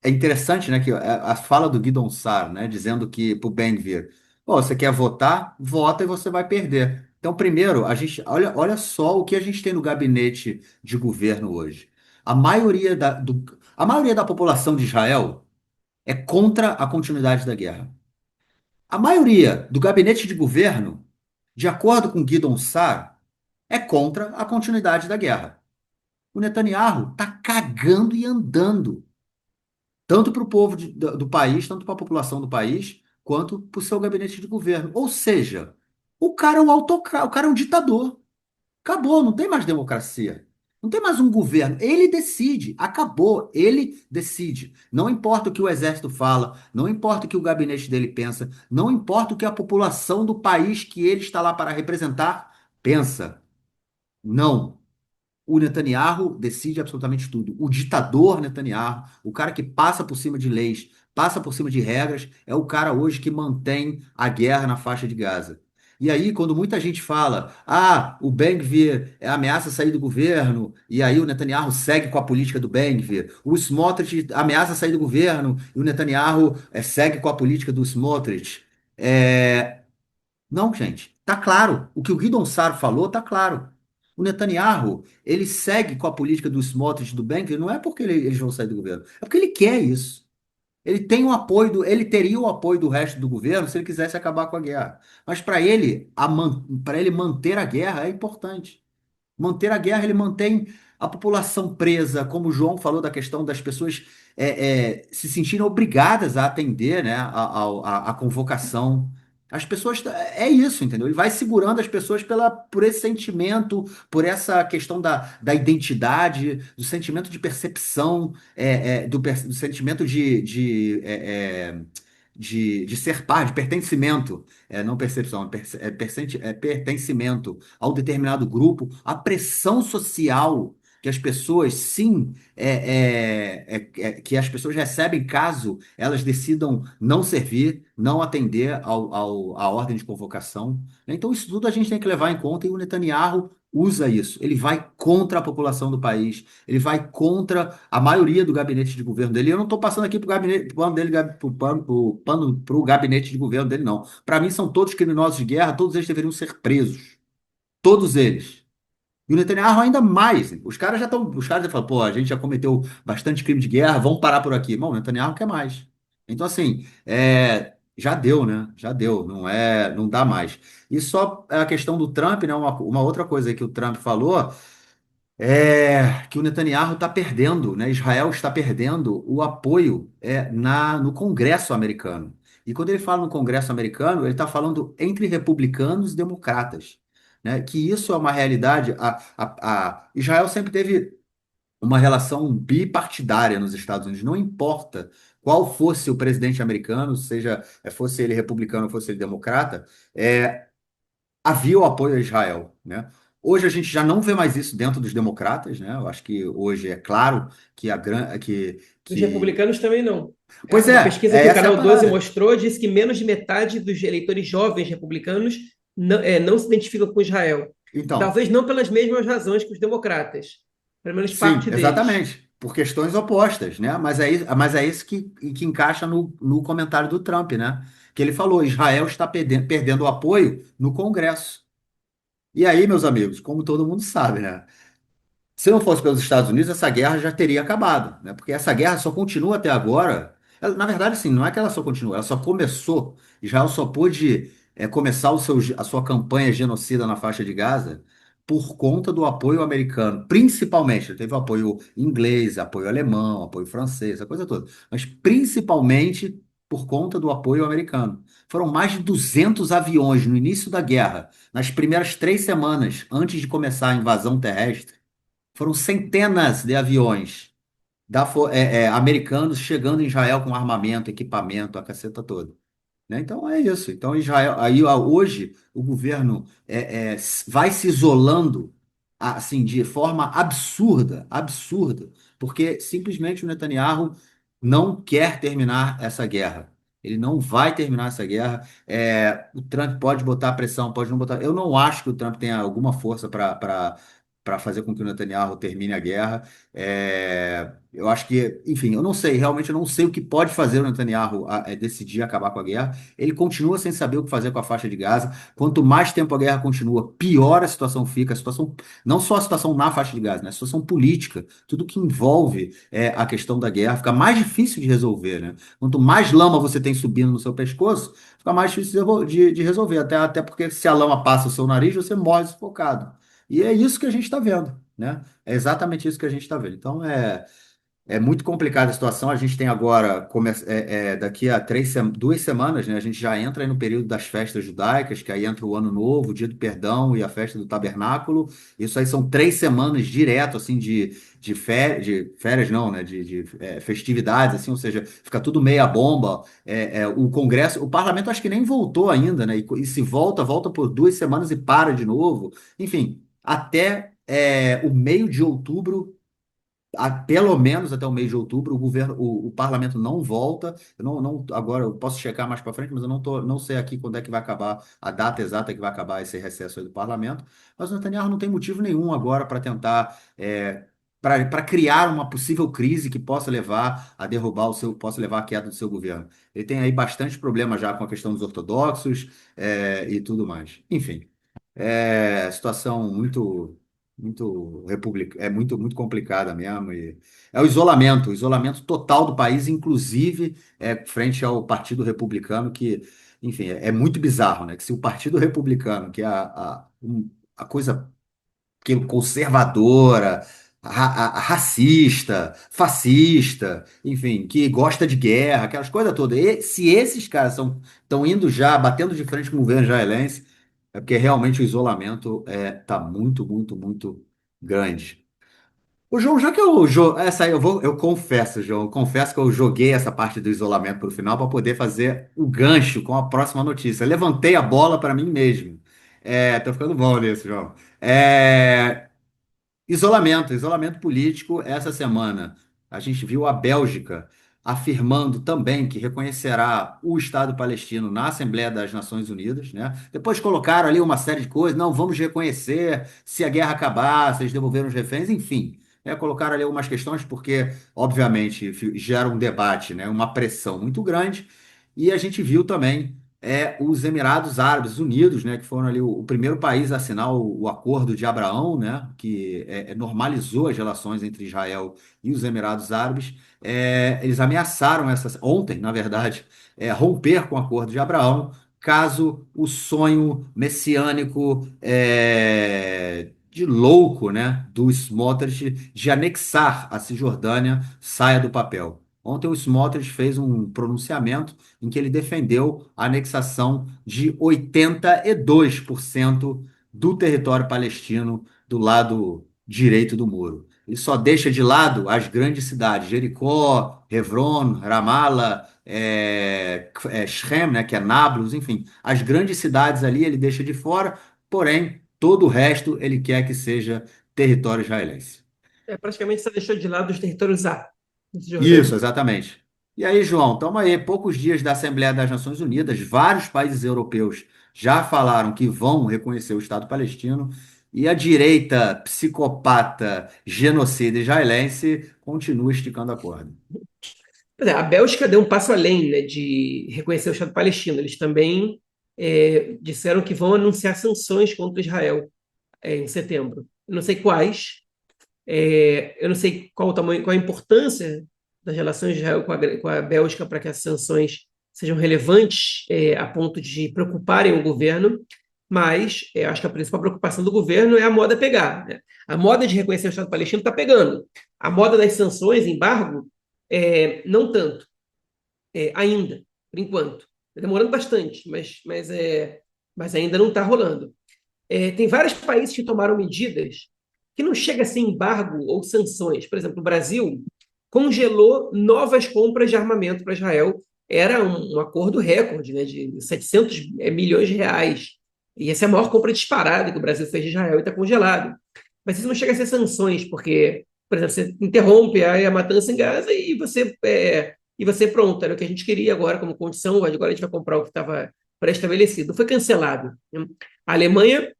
é interessante, né, que a fala do Guidon Sar, né, dizendo que para o Ben-Gvir, "Pô, você quer votar? Vota e você vai perder." Então, primeiro, olha só o que a gente tem no gabinete de governo hoje. A maioria a maioria da população de Israel é contra a continuidade da guerra. A maioria do gabinete de governo, de acordo com Guidon Sar, é contra a continuidade da guerra. O Netanyahu está cagando e andando tanto para o povo do país, tanto para a população do país, quanto para o seu gabinete de governo. Ou seja, o cara é um autocrata, o cara é um ditador. Acabou, não tem mais democracia. Não tem mais um governo. Ele decide, acabou, ele decide. Não importa o que o exército fala, não importa o que o gabinete dele pensa, não importa o que a população do país que ele está lá para representar pensa. Não. O Netanyahu decide absolutamente tudo. O ditador Netanyahu, o cara que passa por cima de leis, passa por cima de regras, é o cara hoje que mantém a guerra na faixa de Gaza. E aí, quando muita gente fala, o Ben-Gvir ameaça sair do governo, e aí o Netanyahu segue com a política do Ben-Gvir, o Smotrich ameaça sair do governo, e o Netanyahu segue com a política do Smotrich. Não, gente, tá claro. O que o Guidon Sar falou tá claro. O Netanyahu, ele segue com a política do Smotrich e do Ben-Gvir, não é porque eles vão sair do governo, é porque ele quer isso. Ele teria o apoio do resto do governo se ele quisesse acabar com a guerra. Mas para ele, para ele manter a guerra é importante. Manter a guerra, ele mantém. a população presa, como o João falou da questão das pessoas se sentirem obrigadas a atender, né, a convocação. As pessoas, é isso, entendeu? Ele vai segurando as pessoas por esse sentimento, por essa questão da identidade, do sentimento de percepção, do sentimento de ser par, de pertencimento, não percepção, pertencimento ao determinado grupo, a pressão social que as pessoas, sim, que as pessoas recebem caso elas decidam não servir, não atender à ordem de convocação. Então, isso tudo a gente tem que levar em conta e o Netanyahu usa isso. Ele vai contra a população do país, ele vai contra a maioria do gabinete de governo dele. Eu não estou passando aqui para o gabinete, pro pano dele, pro gabinete de governo dele, não. Para mim, são todos criminosos de guerra, todos eles deveriam ser presos. Todos eles. E o Netanyahu ainda mais. Os caras já estão. Os caras já falam, pô, a gente já cometeu bastante crime de guerra, vamos parar por aqui. Bom, o Netanyahu quer mais. Então, assim, já deu, né? Já deu, não dá mais. E só a questão do Trump, né? Uma outra coisa aí que o Trump falou é que o Netanyahu está perdendo, né? Israel está perdendo o apoio no Congresso americano. E quando ele fala no Congresso americano, ele está falando entre republicanos e democratas, né? Que isso é uma realidade. Israel sempre teve uma relação bipartidária nos Estados Unidos. Não importa qual fosse o presidente americano, seja fosse ele republicano ou fosse ele democrata, havia o apoio a Israel, né? Hoje a gente já não vê mais isso dentro dos democratas, né? Eu acho que hoje é claro que a gran... Dos que... republicanos também não. Pois Uma pesquisa que o essa é a Canal 12 parada. mostrou disse que menos de metade dos eleitores jovens republicanos não se identificam com Israel. Então, Talvez não pelas mesmas razões que os democratas, pelo menos sim, parte deles. exatamente, por questões opostas, né? Mas é isso que encaixa no comentário do Trump, né? Que ele falou, Israel está perdendo o apoio no Congresso. E aí, meus amigos, como todo mundo sabe, né? Se não fosse pelos Estados Unidos, essa guerra já teria acabado, né? Porque essa guerra só continua até agora. Na verdade, sim, não é que ela só continua, ela só começou. Israel só pôde começar a sua campanha genocida na faixa de Gaza por conta do apoio americano, principalmente. Teve o apoio inglês, apoio alemão, apoio francês, essa coisa toda. Mas principalmente por conta do apoio americano. Foram mais de 200 aviões no início da guerra, nas primeiras 3 semanas, antes de começar a invasão terrestre. Foram centenas de aviões americanos chegando em Israel com armamento, equipamento, a caceta toda. Né? Então é isso. Então Israel, hoje o governo vai se isolando assim de forma absurda, absurda, porque simplesmente o Netanyahu não quer terminar essa guerra. Ele não vai terminar essa guerra. O Trump pode botar pressão, pode não botar. Eu não acho que o Trump tenha alguma força para fazer com que o Netanyahu termine a guerra. Eu acho que, enfim, eu não sei, realmente eu não sei o que pode fazer o Netanyahu decidir acabar com a guerra. Ele continua sem saber o que fazer com a faixa de Gaza. Quanto mais tempo a guerra continua, pior a situação fica. A situação, não só a situação na faixa de Gaza, né? A situação política, tudo que envolve a questão da guerra, fica mais difícil de resolver, né? Quanto mais lama você tem subindo no seu pescoço, fica mais difícil de resolver. Até porque se a lama passa o seu nariz, você morre sufocado. E é isso que a gente está vendo, né? É exatamente isso que a gente está vendo. Então, é muito complicada a situação. A gente tem agora, daqui a 2 semanas, né, a gente já entra aí no período das festas judaicas, que aí entra o Ano Novo, o Dia do Perdão e a festa do Tabernáculo. Isso aí são 3 semanas direto, assim, de férias, não, né, festividades, assim, ou seja, fica tudo meia bomba. O Congresso, o Parlamento acho que nem voltou ainda, né, e se volta, volta por 2 semanas e para de novo. Enfim, até o meio de outubro pelo menos até o mês de outubro, o parlamento não volta. Eu agora eu posso checar mais para frente, mas eu não sei aqui quando é que vai acabar a data exata que vai acabar esse recesso aí do parlamento. Mas o Netanyahu não tem motivo nenhum agora para tentar para criar uma possível crise que possa levar a possa levar à queda do seu governo. Ele tem aí bastante problema já com a questão dos ortodoxos e tudo mais. Enfim. Situação muito complicada mesmo. E é o isolamento total do país, inclusive frente ao Partido Republicano, que, enfim, é muito bizarro, né? Que se o Partido Republicano, que é a coisa que conservadora, racista, fascista, enfim, que gosta de guerra, aquelas coisas todas. E se esses caras estão indo já, batendo de frente com o governo israelense, é porque realmente o isolamento tá muito, muito, muito grande. O João, já que essa aí eu confesso, João, eu confesso que eu joguei essa parte do isolamento para o final para poder fazer o gancho com a próxima notícia. Eu levantei a bola para mim mesmo. Tô ficando bom nisso, João. Isolamento político. Essa semana a gente viu a Bélgica afirmando também que reconhecerá o Estado palestino na Assembleia das Nações Unidas, né? Depois colocaram ali uma série de coisas, não, vamos reconhecer se a guerra acabar, se eles devolveram os reféns, enfim. Colocaram ali algumas questões porque, obviamente, gera um debate, né? Uma pressão muito grande. E a gente viu também os Emirados Árabes Unidos, né, que foram ali o primeiro país a assinar o Acordo de Abraão, né, que normalizou as relações entre Israel e os Emirados Árabes. Eles ameaçaram ontem, na verdade, romper com o Acordo de Abraão, caso o sonho messiânico de louco, né, do Smotrich de anexar a Cisjordânia saia do papel. Ontem o Smotrich fez um pronunciamento em que ele defendeu a anexação de 82% do território palestino do lado direito do muro. Ele só deixa de lado as grandes cidades, Jericó, Hebron, Ramallah, Shem, né, que é Nablus, enfim, as grandes cidades ali ele deixa de fora, porém, todo o resto ele quer que seja território israelense. Praticamente você deixou de lado os territórios A, de Isso, Cisjordânia. exatamente. E aí, João, estamos aí, poucos dias da Assembleia das Nações Unidas, vários países europeus já falaram que vão reconhecer o Estado palestino, e a direita psicopata genocida israelense continua esticando a corda. Pois é, a Bélgica deu um passo além, né, de reconhecer o Estado palestino. Eles também disseram que vão anunciar sanções contra Israel em setembro. Eu não sei quais, eu não sei qual o tamanho, qual a importância das relações de Israel com a Bélgica para que as sanções sejam relevantes a ponto de preocuparem o governo, mas acho que a principal preocupação do governo é a moda pegar, né? A moda de reconhecer o Estado palestino está pegando. A moda das sanções, embargo, não tanto, ainda, por enquanto. Está demorando bastante, mas ainda não está rolando. Tem vários países que tomaram medidas que não chega a ser embargo ou sanções. Por exemplo, o Brasil congelou novas compras de armamento para Israel. Era um acordo recorde, né, de 700 milhões de reais. E essa é a maior compra disparada que o Brasil fez de Israel e está congelado. Mas isso não chega a ser sanções, porque, por exemplo, você interrompe a matança em Gaza e você pronto, era o que a gente queria agora como condição, agora a gente vai comprar o que estava pré-estabelecido. Foi cancelado. A Alemanha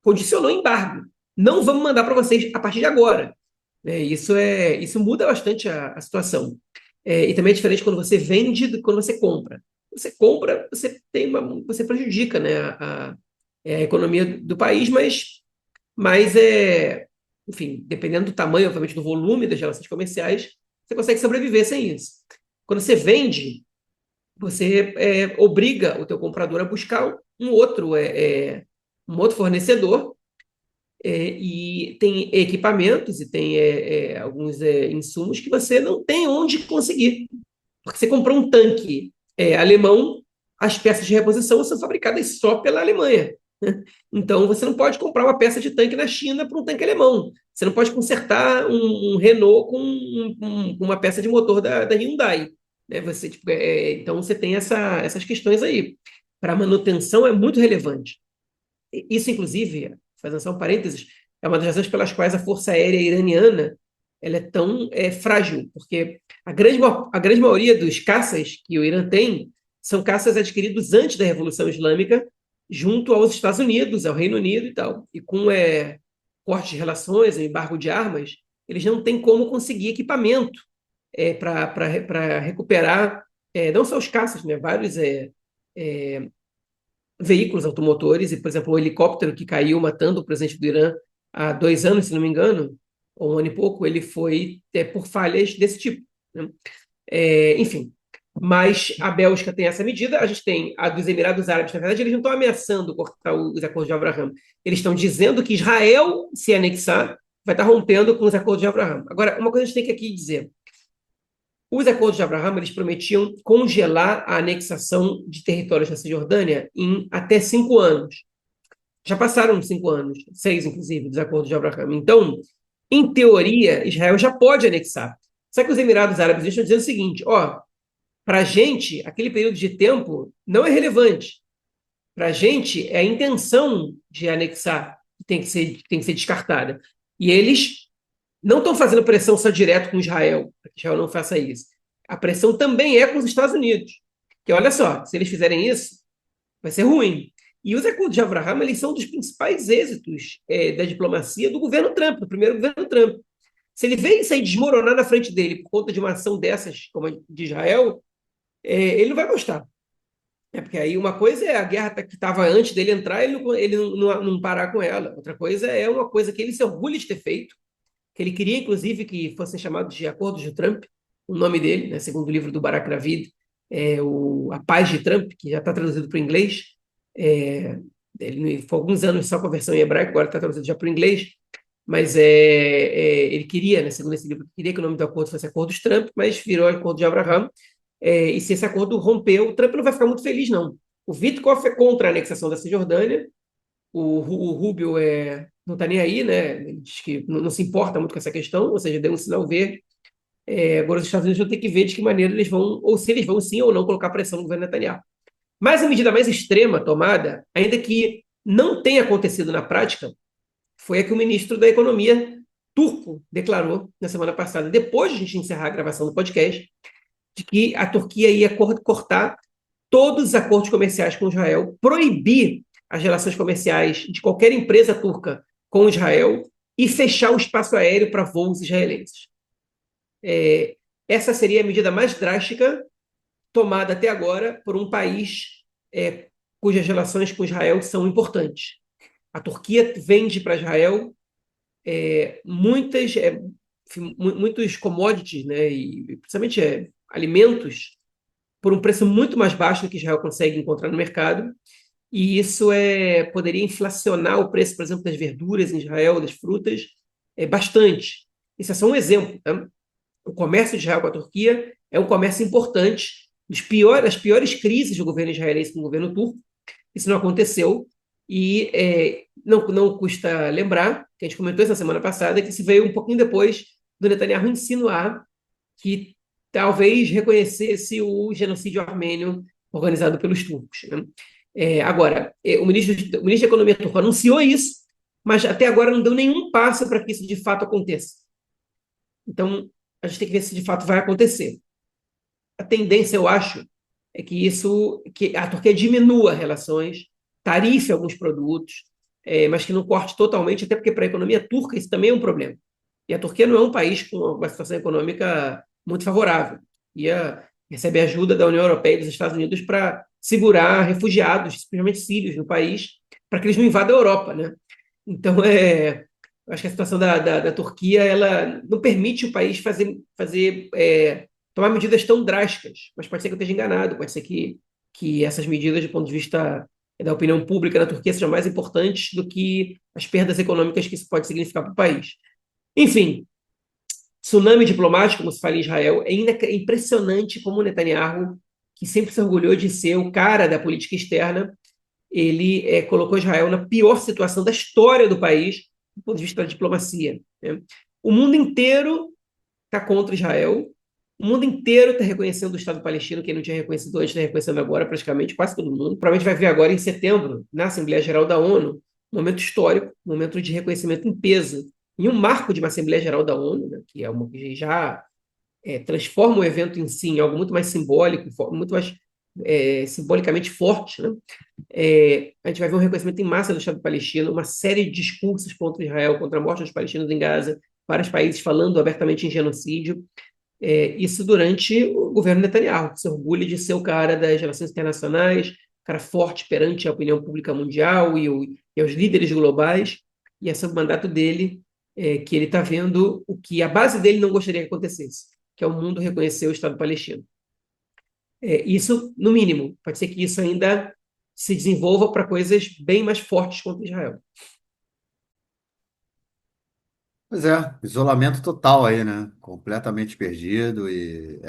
condicionou embargo. Não vamos mandar para vocês a partir de agora. Isso muda bastante a situação. E também é diferente quando você vende do que quando você compra. Você compra, você prejudica, né, a economia do país, mas enfim, dependendo do tamanho, obviamente, do volume das relações comerciais, você consegue sobreviver sem isso. Quando você vende, você obriga o teu comprador a buscar um outro fornecedor e tem equipamentos e tem alguns insumos que você não tem onde conseguir. Porque você comprou um tanque alemão, as peças de reposição são fabricadas só pela Alemanha. Né? Então, você não pode comprar uma peça de tanque na China para um tanque alemão. Você não pode consertar um Renault com uma peça de motor da Hyundai. Né? Então, você tem essas questões aí. Para manutenção é muito relevante. Isso, inclusive, fazendo só um parênteses, é uma das razões pelas quais a Força Aérea Iraniana ela é tão frágil, porque a grande maioria dos caças que o Irã tem são caças adquiridos antes da Revolução Islâmica, junto aos Estados Unidos, ao Reino Unido e tal. E com corte de relações, embargo de armas, eles não têm como conseguir equipamento para recuperar não só os caças, né, vários veículos automotores, e, por exemplo, o helicóptero que caiu matando o presidente do Irã há 2 anos, se não me engano, ou um ano e pouco, ele foi por falhas desse tipo. Né? Enfim, mas a Bélgica tem essa medida, a gente tem a dos Emirados Árabes, na verdade, eles não estão ameaçando cortar os acordos de Abraham, eles estão dizendo que Israel, se anexar, vai estar rompendo com os acordos de Abraão. Agora, uma coisa a gente tem que aqui dizer: os acordos de Abraão eles prometiam congelar a anexação de territórios na Cisjordânia em até 5 anos. Já passaram 5 anos, 6 inclusive, dos acordos de Abraão. Então, em teoria, Israel já pode anexar. Só que os Emirados Árabes estão dizendo o seguinte: ó, para a gente, aquele período de tempo não é relevante. Para a gente, é a intenção de anexar que tem que ser descartada. E eles não estão fazendo pressão só direto com Israel, para que Israel não faça isso. A pressão também é com os Estados Unidos. Que olha só, se eles fizerem isso, vai ser ruim. E os acordos de Abraham, eles são dos principais êxitos da diplomacia do governo Trump, do primeiro governo Trump. Se ele vê isso aí desmoronar na frente dele por conta de uma ação dessas, como a de Israel, ele não vai gostar. Porque aí uma coisa é a guerra que estava antes dele entrar, ele não parar com ela. Outra coisa é uma coisa que ele se orgulha de ter feito, que ele queria, inclusive, que fossem chamados de Acordos de Trump, o nome dele, né, segundo o livro do Barack Ravid, A Paz de Trump, que já está traduzido para o inglês. Ele foi alguns anos só com a versão em hebraico, agora está traduzido já para o inglês, mas ele queria, né, segundo esse livro, queria que o nome do acordo fosse Acordo de Trump, mas virou Acordo de Abraham, e se esse acordo rompeu, o Trump não vai ficar muito feliz, não. O Witkoff é contra a anexação da Cisjordânia, o Rubio não está nem aí, né? Ele diz que não se importa muito com essa questão, ou seja, deu um sinal verde. Agora os Estados Unidos vão ter que ver de que maneira eles vão, ou se eles vão sim ou não colocar pressão no governo Netanyahu. Mas a medida mais extrema tomada, ainda que não tenha acontecido na prática, foi a que o ministro da Economia turco declarou na semana passada, depois de a gente encerrar a gravação do podcast, de que a Turquia ia cortar todos os acordos comerciais com Israel, proibir as relações comerciais de qualquer empresa turca com Israel e fechar o espaço aéreo para voos israelenses. Essa seria a medida mais drástica tomada até agora por um país cujas relações com Israel são importantes. A Turquia vende para Israel muitos commodities, né, e principalmente alimentos, por um preço muito mais baixo do que Israel consegue encontrar no mercado, e isso poderia inflacionar o preço, por exemplo, das verduras em Israel, das frutas, bastante. Isso é só um exemplo. Tá? O comércio de Israel com a Turquia é um comércio importante, das piores crises do governo israelense com o governo turco. Isso não aconteceu, e não custa lembrar, que a gente comentou isso na semana passada, que se veio um pouquinho depois do Netanyahu insinuar que talvez reconhecesse o genocídio armênio organizado pelos turcos. Né? Agora, o ministro da Economia turco anunciou isso, mas até agora não deu nenhum passo para que isso de fato aconteça. Então, a gente tem que ver se de fato vai acontecer. A tendência, eu acho, é que a Turquia diminua relações, tarife alguns produtos, mas que não corte totalmente, até porque para a economia turca isso também é um problema. E a Turquia não é um país com uma situação econômica muito favorável. E recebe ajuda da União Europeia e dos Estados Unidos para segurar refugiados, especialmente sírios, no país, para que eles não invadam a Europa. Né? Então, acho que a situação da Turquia ela não permite o país tomar medidas tão drásticas, mas pode ser que eu esteja enganado, pode ser que essas medidas, do ponto de vista da opinião pública na Turquia, sejam mais importantes do que as perdas econômicas que isso pode significar para o país. Enfim, tsunami diplomático, como se fala em Israel, é impressionante como o Netanyahu, que sempre se orgulhou de ser o cara da política externa, ele colocou Israel na pior situação da história do país, do ponto de vista da diplomacia. Né? O mundo inteiro está contra Israel, o mundo inteiro está reconhecendo o Estado palestino, quem não tinha reconhecido antes está reconhecendo agora, praticamente quase todo mundo. Provavelmente vai ver agora em setembro, na Assembleia Geral da ONU, um momento histórico, um momento de reconhecimento em peso, e um marco de uma Assembleia Geral da ONU, né, que é uma que já transforma o evento em si em algo muito mais simbólico, muito mais simbolicamente forte. Né? A gente vai ver um reconhecimento em massa do Estado palestino, uma série de discursos contra Israel, contra a morte dos palestinos em Gaza, vários países falando abertamente em genocídio. Isso durante o governo Netanyahu, que se orgulha de ser o cara das relações internacionais, cara forte perante a opinião pública mundial e aos líderes globais, e é sob o mandato dele que ele está vendo o que a base dele não gostaria que acontecesse, que é o mundo reconhecer o Estado palestino. Isso, no mínimo, pode ser que isso ainda se desenvolva para coisas bem mais fortes contra Israel. Pois é, isolamento total aí, né? Completamente perdido e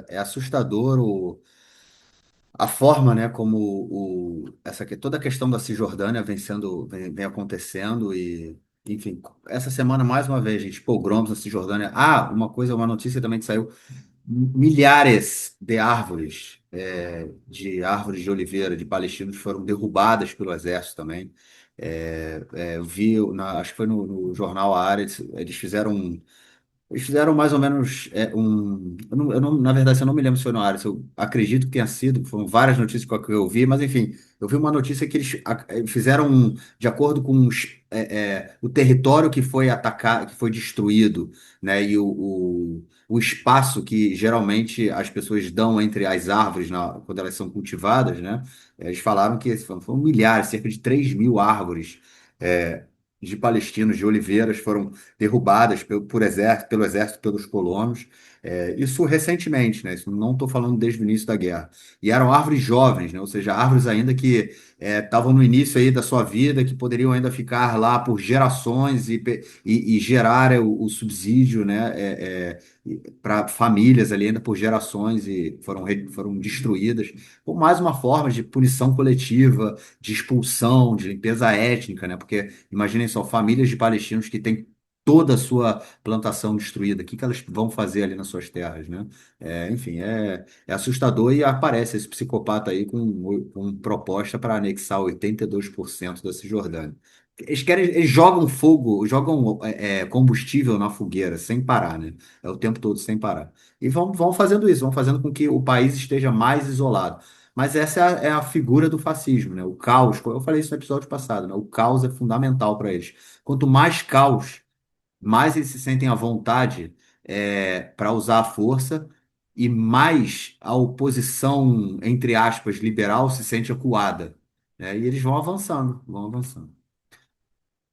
é assustador a forma, né, como toda a questão da Cisjordânia vem acontecendo e, enfim, essa semana mais uma vez, gente, pogroms na Cisjordânia. Ah, uma notícia também que saiu, milhares de árvores, de árvores de oliveira de palestinos foram derrubadas pelo exército também. Eu vi, acho que foi no jornal Haaretz, eles fizeram mais ou menos na verdade, eu não me lembro se foi no Ares, eu acredito que tenha sido, foram várias notícias que eu vi, mas enfim, eu vi uma notícia que eles fizeram, de acordo com o território que foi atacado, que foi destruído, né, e o espaço que geralmente as pessoas dão entre as árvores quando elas são cultivadas, né, eles falaram que foram milhares, cerca de 3.000 árvores é, de palestinos, de oliveiras, foram derrubadas pelo exército, pelos colonos. Isso recentemente, né? Isso não estou falando desde o início da guerra. E eram árvores jovens, né? Ou seja, árvores ainda que estavam no início aí da sua vida, que poderiam ainda ficar lá por gerações e gerar o subsídio, né? Para famílias ali ainda por gerações e foram destruídas por mais uma forma de punição coletiva, de expulsão, de limpeza étnica, né? Porque imaginem só, famílias de palestinos que têm toda a sua plantação destruída. O que que elas vão fazer ali nas suas terras, né? Enfim, é assustador e aparece esse psicopata aí com proposta para anexar 82% da Cisjordânia. Eles jogam fogo, jogam combustível na fogueira sem parar, né? É o tempo todo sem parar. E vão fazendo isso, vão fazendo com que o país esteja mais isolado. Mas essa é a figura do fascismo, né? O caos, eu falei isso no episódio passado, né? O caos é fundamental para eles. Quanto mais caos, mais eles se sentem à vontade para usar a força e mais a oposição, entre aspas, liberal se sente acuada, né? E eles vão avançando, vão avançando.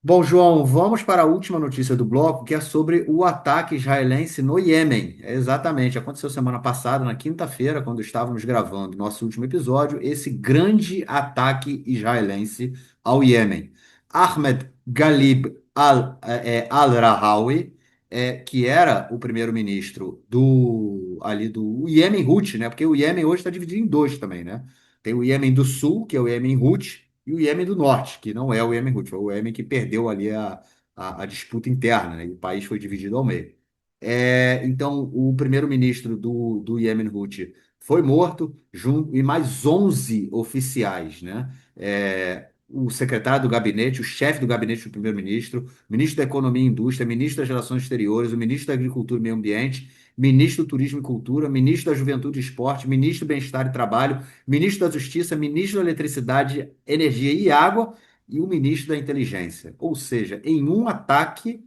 Bom, João, vamos para a última notícia do bloco, que é sobre o ataque israelense no Iêmen. Exatamente, aconteceu semana passada, na quinta-feira, quando estávamos gravando nosso último episódio, esse grande ataque israelense ao Iêmen. Ahmed Ghalib al-Rahawi, que era o primeiro-ministro do Iêmen Houthi, né? Porque o Iêmen hoje está dividido em dois também, né? Tem o Iêmen do Sul, que é o Iêmen Houthi, e o Iêmen do Norte, que não é o Iêmen Houthi, foi o Iêmen que perdeu ali a disputa interna, né? E o país foi dividido ao meio. Então, o primeiro-ministro do Iêmen Houthi foi morto, e mais 11 oficiais, né? O secretário do gabinete, o chefe do gabinete do primeiro-ministro, o ministro da Economia e Indústria, ministro das Relações Exteriores, o ministro da Agricultura e Meio Ambiente, ministro do Turismo e Cultura, ministro da Juventude e Esporte, ministro do Bem-Estar e Trabalho, ministro da Justiça, ministro da Eletricidade, Energia e Água e o ministro da Inteligência. Ou seja, em um ataque,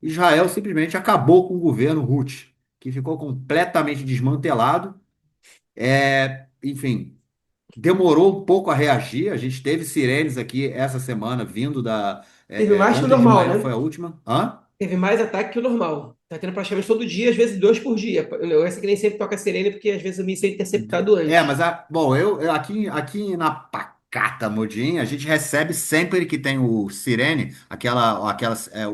Israel simplesmente acabou com o governo Houthi, que ficou completamente desmantelado. Enfim, demorou um pouco a reagir. A gente teve sirenes aqui essa semana vindo Teve mais que o ontem de normal, manhã foi né? a última. Hã? Teve mais ataque que o normal. Tá tendo praticamente todo dia, às vezes dois por dia. Eu sei que nem sempre toca sirene, porque às vezes o míssil é interceptado antes. Mas bom, aqui na Pacata Modin, a gente recebe sempre que tem o sirene,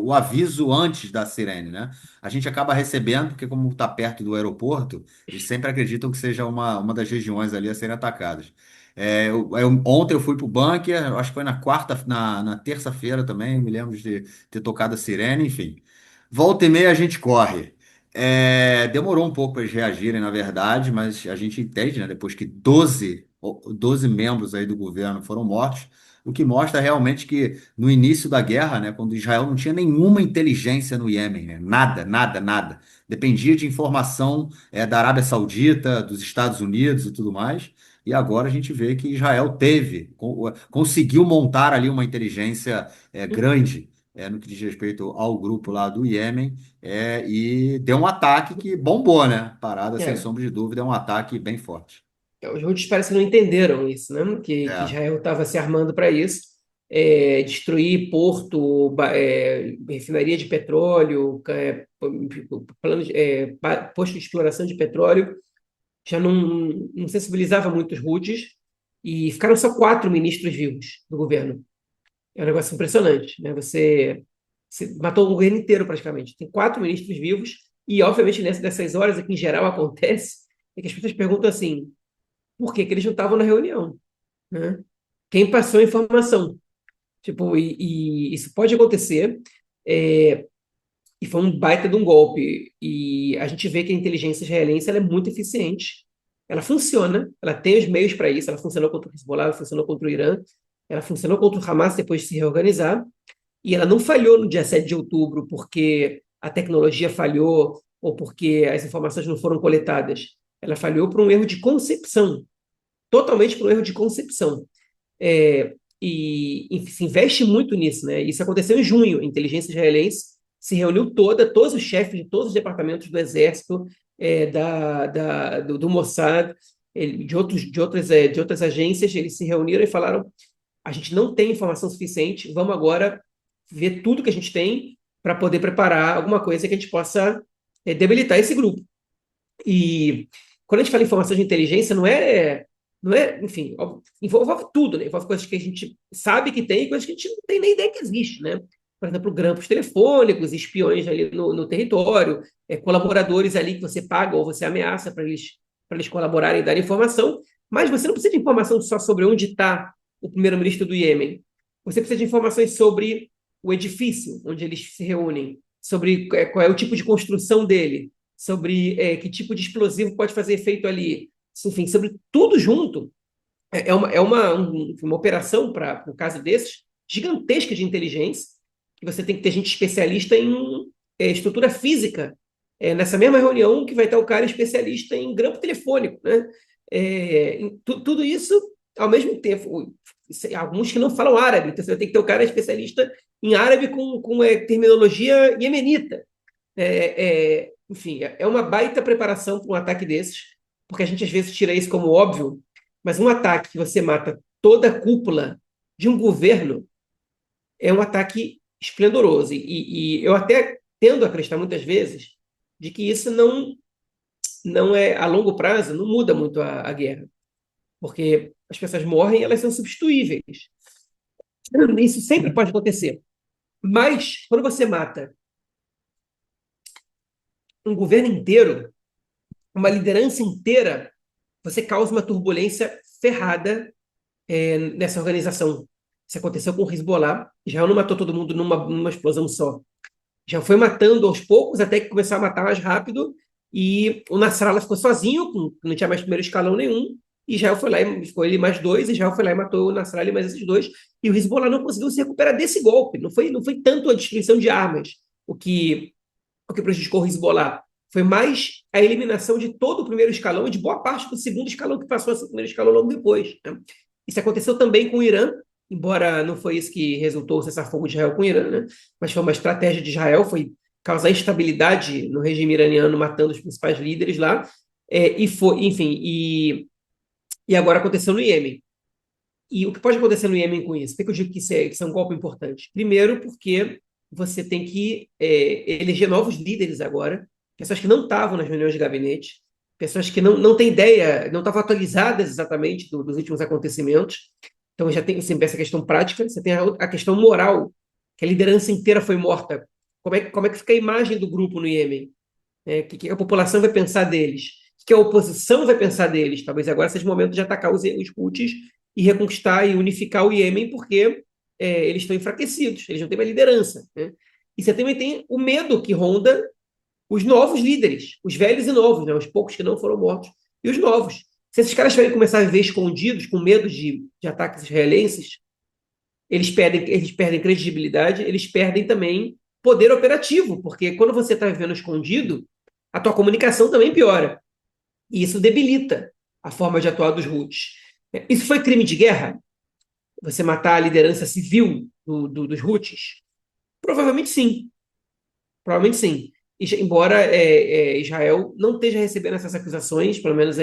o aviso antes da sirene, né? A gente acaba recebendo, porque como está perto do aeroporto, eles sempre acreditam que seja uma das regiões ali a serem atacadas. Ontem eu fui para o bunker, eu acho que foi na terça-feira também, me lembro de ter tocado a sirene, enfim. Volta e meia a gente corre. Demorou um pouco para eles reagirem, na verdade, mas a gente entende, né, depois que 12 membros aí do governo foram mortos, o que mostra realmente que no início da guerra, né, quando Israel não tinha nenhuma inteligência no Iêmen, né, nada, nada, nada. Dependia de informação, da Arábia Saudita, dos Estados Unidos e tudo mais. E agora a gente vê que Israel conseguiu montar ali uma inteligência grande, no que diz respeito ao grupo lá do Iêmen, e deu um ataque que bombou, né? Parada, sem É. sombra de dúvida, é um ataque bem forte. Os Houthis parece que não entenderam isso, né? Que É, Israel estava se armando para isso. Destruir porto, refinaria de petróleo, posto de exploração de petróleo, já não sensibilizava muito os Houthis, e ficaram só quatro ministros vivos do governo. É um negócio impressionante, né? Matou o governo inteiro praticamente. Tem 4 ministros vivos e, obviamente, nessas horas que em geral acontece, é que as pessoas perguntam assim, por que que eles não estavam na reunião, né? Quem passou a informação? Tipo, e isso pode acontecer, é, e foi um baita de um golpe. E a gente vê que a inteligência israelense ela é muito eficiente. Ela funciona, ela tem os meios para isso. Ela funcionou contra o Hezbollah, ela funcionou contra o Irã, ela funcionou contra o Hamas depois de se reorganizar. E ela não falhou no dia 7 de outubro porque a tecnologia falhou ou porque as informações não foram coletadas. Ela falhou por um erro de concepção, totalmente por um erro de concepção. E se investe muito nisso, né? Isso aconteceu em junho. A inteligência israelense se reuniu todos os chefes de todos os departamentos do Exército, do Mossad, de outras agências, eles se reuniram e falaram: a gente não tem informação suficiente, vamos agora ver tudo que a gente tem para poder preparar alguma coisa que a gente possa debilitar esse grupo. E quando a gente fala em informação de inteligência, não é, enfim, envolve tudo, né? Envolve coisas que a gente sabe que tem e coisas que a gente não tem nem ideia que existe, né? Por exemplo, grampos telefônicos, espiões ali no território, colaboradores ali que você paga ou você ameaça para eles colaborarem e dar informação, mas você não precisa de informação só sobre onde está o primeiro-ministro do Iêmen. Você precisa de informações sobre o edifício onde eles se reúnem, sobre qual é o tipo de construção dele, sobre que tipo de explosivo pode fazer efeito ali, enfim, sobre tudo junto. É uma operação, para um caso desses, gigantesca de inteligência, que você tem que ter gente especialista em estrutura física, nessa mesma reunião que vai estar o cara especialista em grampo telefônico, né? Tudo isso ao mesmo tempo. Alguns que não falam árabe, então você tem que ter o cara especialista em árabe com terminologia iemenita. Enfim, é uma baita preparação para um ataque desses, porque a gente às vezes tira isso como óbvio, mas um ataque que você mata toda a cúpula de um governo é um ataque esplendoroso. E eu até tendo a acreditar muitas vezes de que isso não é a longo prazo, não muda muito a guerra, porque as pessoas morrem, elas são substituíveis. Isso sempre pode acontecer. Mas quando você mata um governo inteiro, uma liderança inteira, você causa uma turbulência ferrada nessa organização. Isso aconteceu com o Hezbollah. Israel não matou todo mundo numa explosão só. Já foi matando aos poucos até que começou a matar mais rápido. E o Nasrallah ficou sozinho, não tinha mais primeiro escalão nenhum. E Israel foi lá e ficou ele mais dois. E Israel foi lá e matou o Nasrallah e mais esses dois. E o Hezbollah não conseguiu se recuperar desse golpe. Não foi tanto a destruição de armas o que prejudicou o Hezbollah. Foi mais a eliminação de todo o primeiro escalão e de boa parte do segundo escalão que passou a ser o primeiro escalão logo depois, né? Isso aconteceu também com o Irã, embora não foi isso que resultou o cessar-fogo de Israel com o Irã, né? Mas foi uma estratégia de Israel, foi causar instabilidade no regime iraniano, matando os principais líderes lá, enfim, e agora aconteceu no Iêmen. E o que pode acontecer no Iêmen com isso? Por que eu digo que isso é um golpe importante? Primeiro, porque você tem que eleger novos líderes agora, pessoas que não estavam nas reuniões de gabinete, pessoas que não têm ideia, não estavam atualizadas exatamente dos últimos acontecimentos. Então já tem sempre essa questão prática, você tem a questão moral, que a liderança inteira foi morta. Como é que fica a imagem do grupo no Iêmen? Que a população vai pensar deles? Que a oposição vai pensar deles? Talvez agora seja o momento de atacar os Houthis e reconquistar e unificar o Iêmen, porque eles estão enfraquecidos, eles não têm mais liderança, né? E você também tem o medo que ronda os novos líderes, os velhos e novos, né? Os poucos que não foram mortos, e os novos. Se esses caras tiverem começar a viver escondidos, com medo de ataques israelenses, eles perdem credibilidade, eles perdem também poder operativo, porque quando você está vivendo escondido, a tua comunicação também piora. E isso debilita a forma de atuar dos Houthis. Isso foi crime de guerra? Você matar a liderança civil dos Houthis? Provavelmente sim. Provavelmente sim. Embora Israel não esteja recebendo essas acusações, pelo menos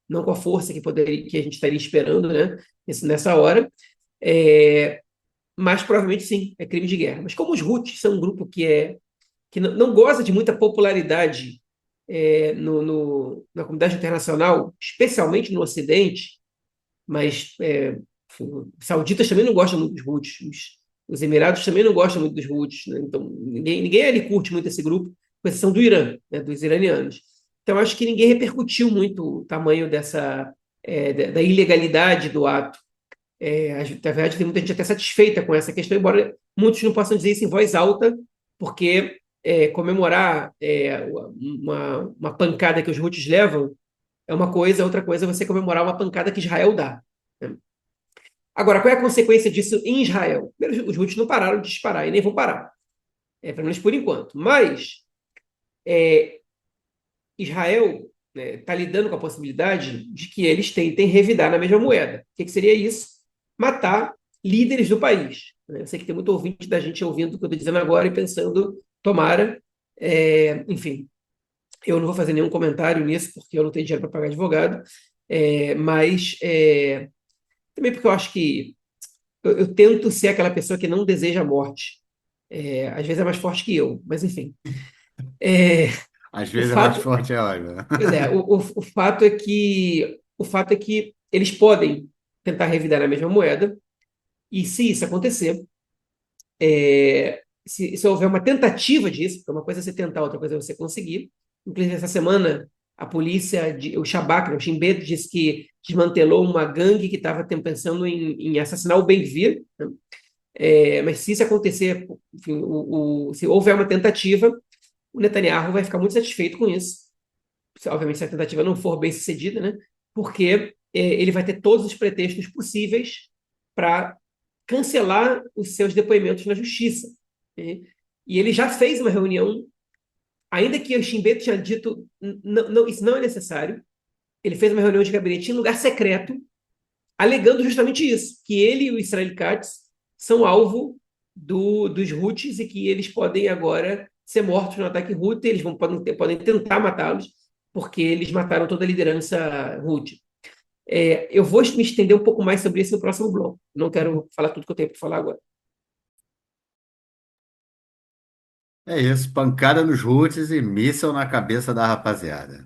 não com a força que a gente estaria esperando, né, nessa hora, mas provavelmente sim, é crime de guerra. Mas como os Houthis são um grupo que não goza de muita popularidade na comunidade internacional, especialmente no Ocidente, mas os sauditas também não gostam muito dos Houthis. Os Emirados também não gostam muito dos Houthis, né? Então, ninguém ali curte muito esse grupo, com exceção do Irã, né, dos iranianos. Então, acho que ninguém repercutiu muito o tamanho da ilegalidade do ato. Na verdade, tem muita gente até satisfeita com essa questão, embora muitos não possam dizer isso em voz alta, porque comemorar uma pancada que os Houthis levam é uma coisa, outra coisa é você comemorar uma pancada que Israel dá, né? Agora, qual é a consequência disso em Israel? Primeiro, os Houthis não pararam de disparar e nem vão parar, pelo menos por enquanto. Mas Israel está lidando com a possibilidade de que eles tentem revidar na mesma moeda. O que seria isso? Matar líderes do país. Eu sei que tem muito ouvinte da gente ouvindo o que eu estou dizendo agora e pensando, tomara, enfim, eu não vou fazer nenhum comentário nisso, porque eu não tenho dinheiro para pagar advogado, mas também porque eu acho que eu tento ser aquela pessoa que não deseja a morte. Às vezes é mais forte que eu, mas enfim. É, Às o vezes é mais fato, forte, é óbvio. pois é, o fato é que eles podem tentar revidar na mesma moeda, e se isso acontecer, se houver uma tentativa disso, porque uma coisa é você tentar, outra coisa é você conseguir. Inclusive, essa semana, a polícia, o Shabak, né, o Shin Bet, disse que desmantelou uma gangue que estava pensando em assassinar o Ben-Gvir, né? Mas se isso acontecer, enfim, se houver uma tentativa, o Netanyahu vai ficar muito satisfeito com isso. Obviamente, se a tentativa não for bem sucedida, né? Porque ele vai ter todos os pretextos possíveis para cancelar os seus depoimentos na justiça, né? E ele já fez uma reunião, ainda que o Chimbeto tinha dito não, não, isso não é necessário, ele fez uma reunião de gabinete em lugar secreto, alegando justamente isso, que ele e o Israel Katz são alvo dos Houthis e que eles podem agora ser mortos no ataque Houthi, podem tentar matá-los, porque eles mataram toda a liderança Houthi. Eu vou me estender um pouco mais sobre isso no próximo bloco. Não quero falar tudo que eu tenho para falar agora. É isso, pancada nos roots e míssel na cabeça da rapaziada.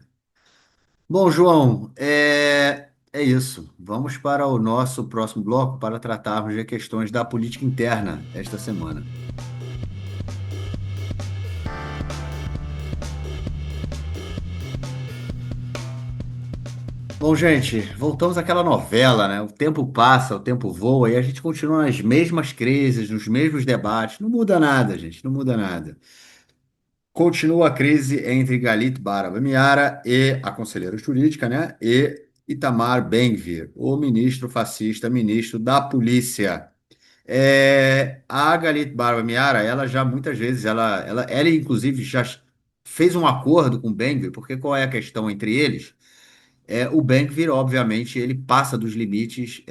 Bom, João, é isso. Vamos para o nosso próximo bloco para tratarmos de questões da política interna esta semana. Bom, gente, voltamos àquela novela, né? O tempo passa, o tempo voa e a gente continua nas mesmas crises, nos mesmos debates. Não muda nada, gente, não muda nada. Continua a crise entre Galit Baraba-Miara e a conselheira jurídica, né? E Itamar Ben-Gvir, o ministro fascista, ministro da Polícia. A Galit Barba-Miara, ela já muitas vezes, ela inclusive já fez um acordo com o Ben-Gvir, porque qual é a questão entre eles? O Ben-Gvir, obviamente, ele passa dos limites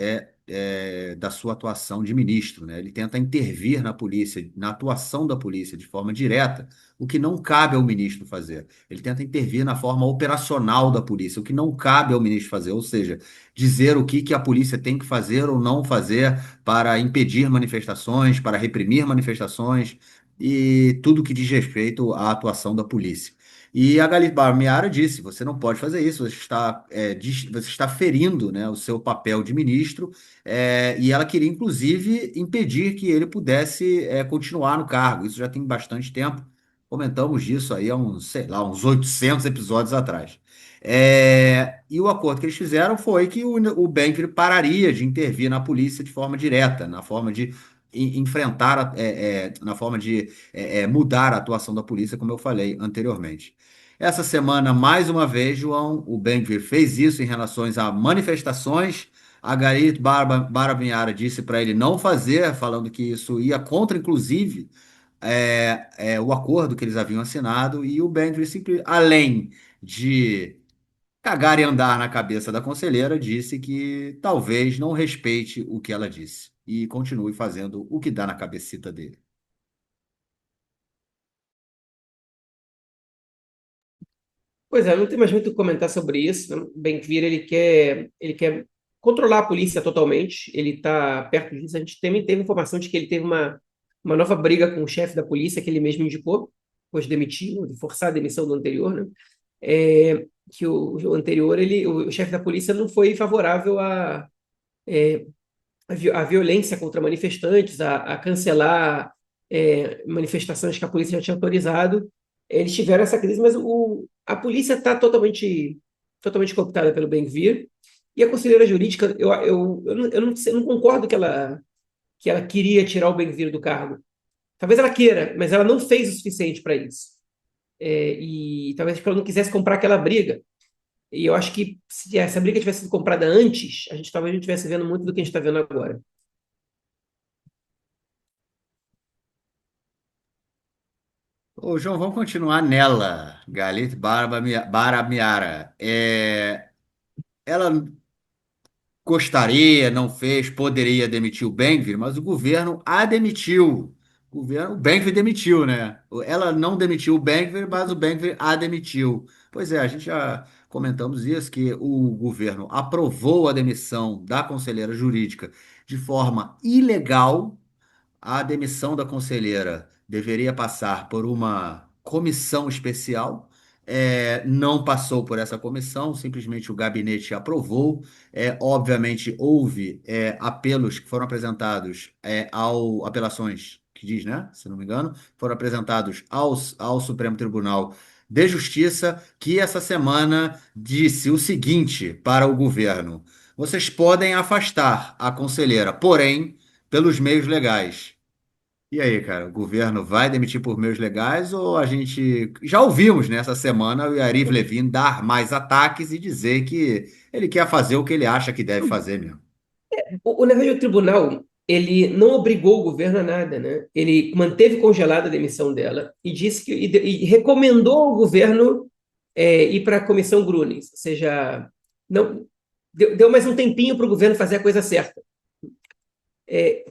da sua atuação de ministro, né? Ele tenta intervir na polícia, na atuação da polícia de forma direta, o que não cabe ao ministro fazer. Ele tenta intervir na forma operacional da polícia, o que não cabe ao ministro fazer, ou seja, dizer o que a polícia tem que fazer ou não fazer para impedir manifestações, para reprimir manifestações e tudo que diz respeito à atuação da polícia. E a Galit Barmiara disse: você não pode fazer isso, você está ferindo, né, o seu papel de ministro, e ela queria, inclusive, impedir que ele pudesse, continuar no cargo. Isso já tem bastante tempo. Comentamos disso aí há uns, sei lá, uns 800 episódios atrás. E o acordo que eles fizeram foi que o Ben-Gvir pararia de intervir na polícia de forma direta, na forma de enfrentar, na forma de mudar a atuação da polícia, como eu falei anteriormente. Essa semana, mais uma vez, João, o Ben-Gvir fez isso em relação a manifestações. A Galit Barabinhara disse para ele não fazer, falando que isso ia contra, inclusive, o acordo que eles haviam assinado. E o Ben-Gvir, além de cagar e andar na cabeça da conselheira, disse que talvez não respeite o que ela disse e continue fazendo o que dá na cabecita dele. Pois é, não tem mais muito o que comentar sobre isso, né? Ben-Gvir, ele quer controlar a polícia totalmente, ele está perto disso. A gente também teve informação de que ele teve uma nova briga com o chefe da polícia, que ele mesmo indicou, depois de demitir, de forçar a demissão do anterior, né? Que o anterior, o chefe da polícia não foi favorável a a violência contra manifestantes, a cancelar manifestações que a polícia já tinha autorizado. Eles tiveram essa crise, mas a polícia está totalmente cooptada pelo Ben-Gvir. E a conselheira jurídica, eu não concordo que ela queria tirar o Ben-Gvir do cargo. Talvez ela queira, mas ela não fez o suficiente para isso. E talvez porque ela não quisesse comprar aquela briga. E eu acho que se essa briga tivesse sido comprada antes, a gente talvez não estivesse vendo muito do que a gente está vendo agora. Ô, João, vamos continuar nela. Galit Baramiara. Ela gostaria, não fez, poderia demitir o Ben-Gvir, mas o governo a demitiu. O Ben-Gvir demitiu, né? Ela não demitiu o Ben-Gvir, mas o Ben-Gvir a demitiu. Pois é, a gente já comentamos isso, que o governo aprovou a demissão da conselheira jurídica de forma ilegal. A demissão da conselheira deveria passar por uma comissão especial. Não passou por essa comissão, simplesmente o gabinete aprovou. Obviamente, houve apelos que foram apresentados apelações, que diz, né? Se não me engano, foram apresentados ao Supremo Tribunal de Justiça, que essa semana disse o seguinte para o governo: vocês podem afastar a conselheira, porém, pelos meios legais. E aí, cara, o governo vai demitir por meios legais ou a gente já ouvimos nessa semana o Yariv Levin dar mais ataques e dizer que ele quer fazer o que ele acha que deve fazer mesmo. Na verdade, o tribunal ele não obrigou o governo a nada, né? Ele manteve congelada a demissão dela e disse e recomendou ao governo ir para a comissão Grunes, ou seja, não deu mais um tempinho para o governo fazer a coisa certa.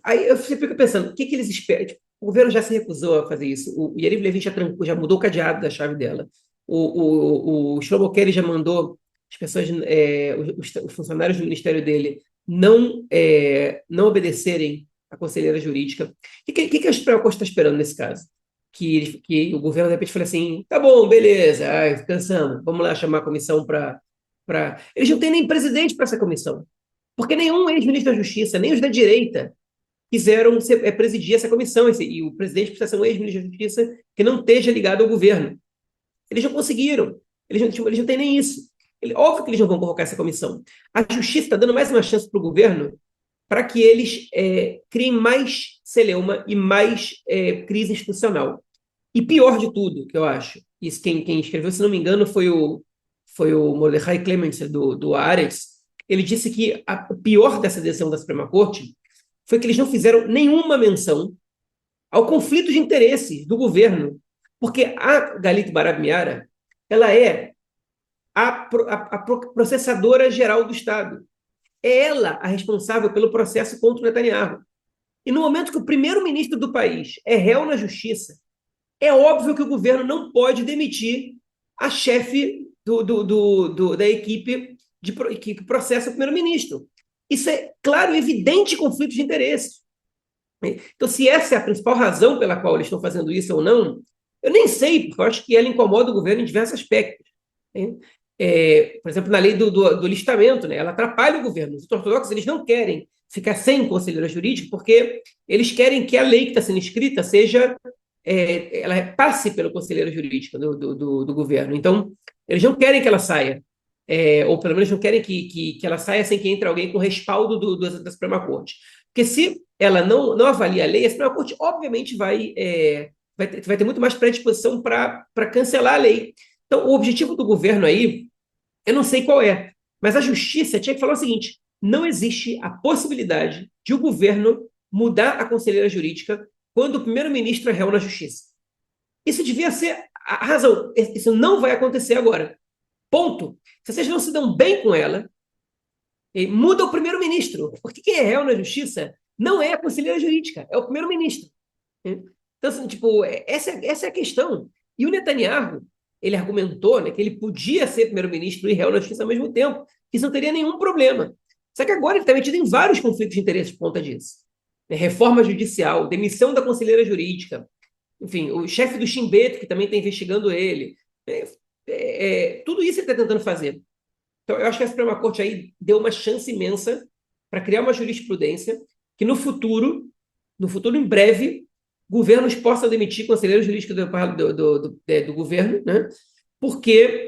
Aí eu sempre fico pensando, o que que eles esperam? Tipo, o governo já se recusou a fazer isso. O Yariv Levin já mudou o cadeado da chave dela. O Shlomo Kelly já mandou as pessoas, os funcionários do ministério dele não obedecerem à conselheira jurídica. O que a Suprema Corte está esperando nesse caso? Que o governo, de repente, fale assim, tá bom, beleza, ai, cansamos, vamos lá chamar a comissão para... Eles não têm nem presidente para essa comissão, porque nenhum ex-ministro da Justiça, nem os da direita, quiseram presidir essa comissão, e o presidente precisa ser um ex-ministro da Justiça que não esteja ligado ao governo. Eles não conseguiram, eles não têm nem isso. Óbvio que eles não vão convocar essa comissão. A Justiça está dando mais uma chance para o governo para que eles criem mais celeuma e mais crise institucional. E pior de tudo, que eu acho, isso quem escreveu, se não me engano, foi o Mordecai Clemens, do Haaretz. Ele disse que o pior dessa decisão da Suprema Corte foi que eles não fizeram nenhuma menção ao conflito de interesses do governo, porque a Galit Barab Miara, ela é a processadora geral do Estado. É ela a responsável pelo processo contra o Netanyahu. E no momento que o primeiro-ministro do país é réu na justiça, é óbvio que o governo não pode demitir a chefe da equipe que processa o primeiro-ministro. Isso é claro e evidente conflito de interesses. Então, se essa é a principal razão pela qual eles estão fazendo isso ou não, eu nem sei, porque eu acho que ela incomoda o governo em diversos aspectos. Né? Por exemplo, na lei do listamento, né? Ela atrapalha o governo. Os ortodoxos eles não querem ficar sem conselheira jurídica porque eles querem que a lei que está sendo escrita ela passe pelo conselheiro jurídico do governo. Então, eles não querem que ela saia, ou pelo menos não querem que ela saia sem que entre alguém com respaldo da Suprema Corte. Porque se ela não avalia a lei, a Suprema Corte obviamente vai ter muito mais predisposição para cancelar a lei. Então, o objetivo do governo aí, eu não sei qual é, mas a justiça tinha que falar o seguinte: não existe a possibilidade de o governo mudar a conselheira jurídica quando o primeiro-ministro é réu na justiça. Isso devia ser a razão. Isso não vai acontecer agora. Ponto. Se vocês não se dão bem com ela, muda o primeiro-ministro. Porque quem é réu na justiça não é a conselheira jurídica, é o primeiro-ministro. Então, assim, tipo, essa é a questão. E o Netanyahu, ele argumentou, né, que ele podia ser primeiro-ministro e réu na justiça ao mesmo tempo, que isso não teria nenhum problema. Só que agora ele está metido em vários conflitos de interesse por conta disso. Reforma judicial, demissão da conselheira jurídica, enfim, o chefe do Shin Bet, que também está investigando ele. Tudo isso ele está tentando fazer. Então, eu acho que a Suprema Corte aí deu uma chance imensa para criar uma jurisprudência que no futuro em breve, governos possam demitir conselheiros jurídicos do governo, né? Porque,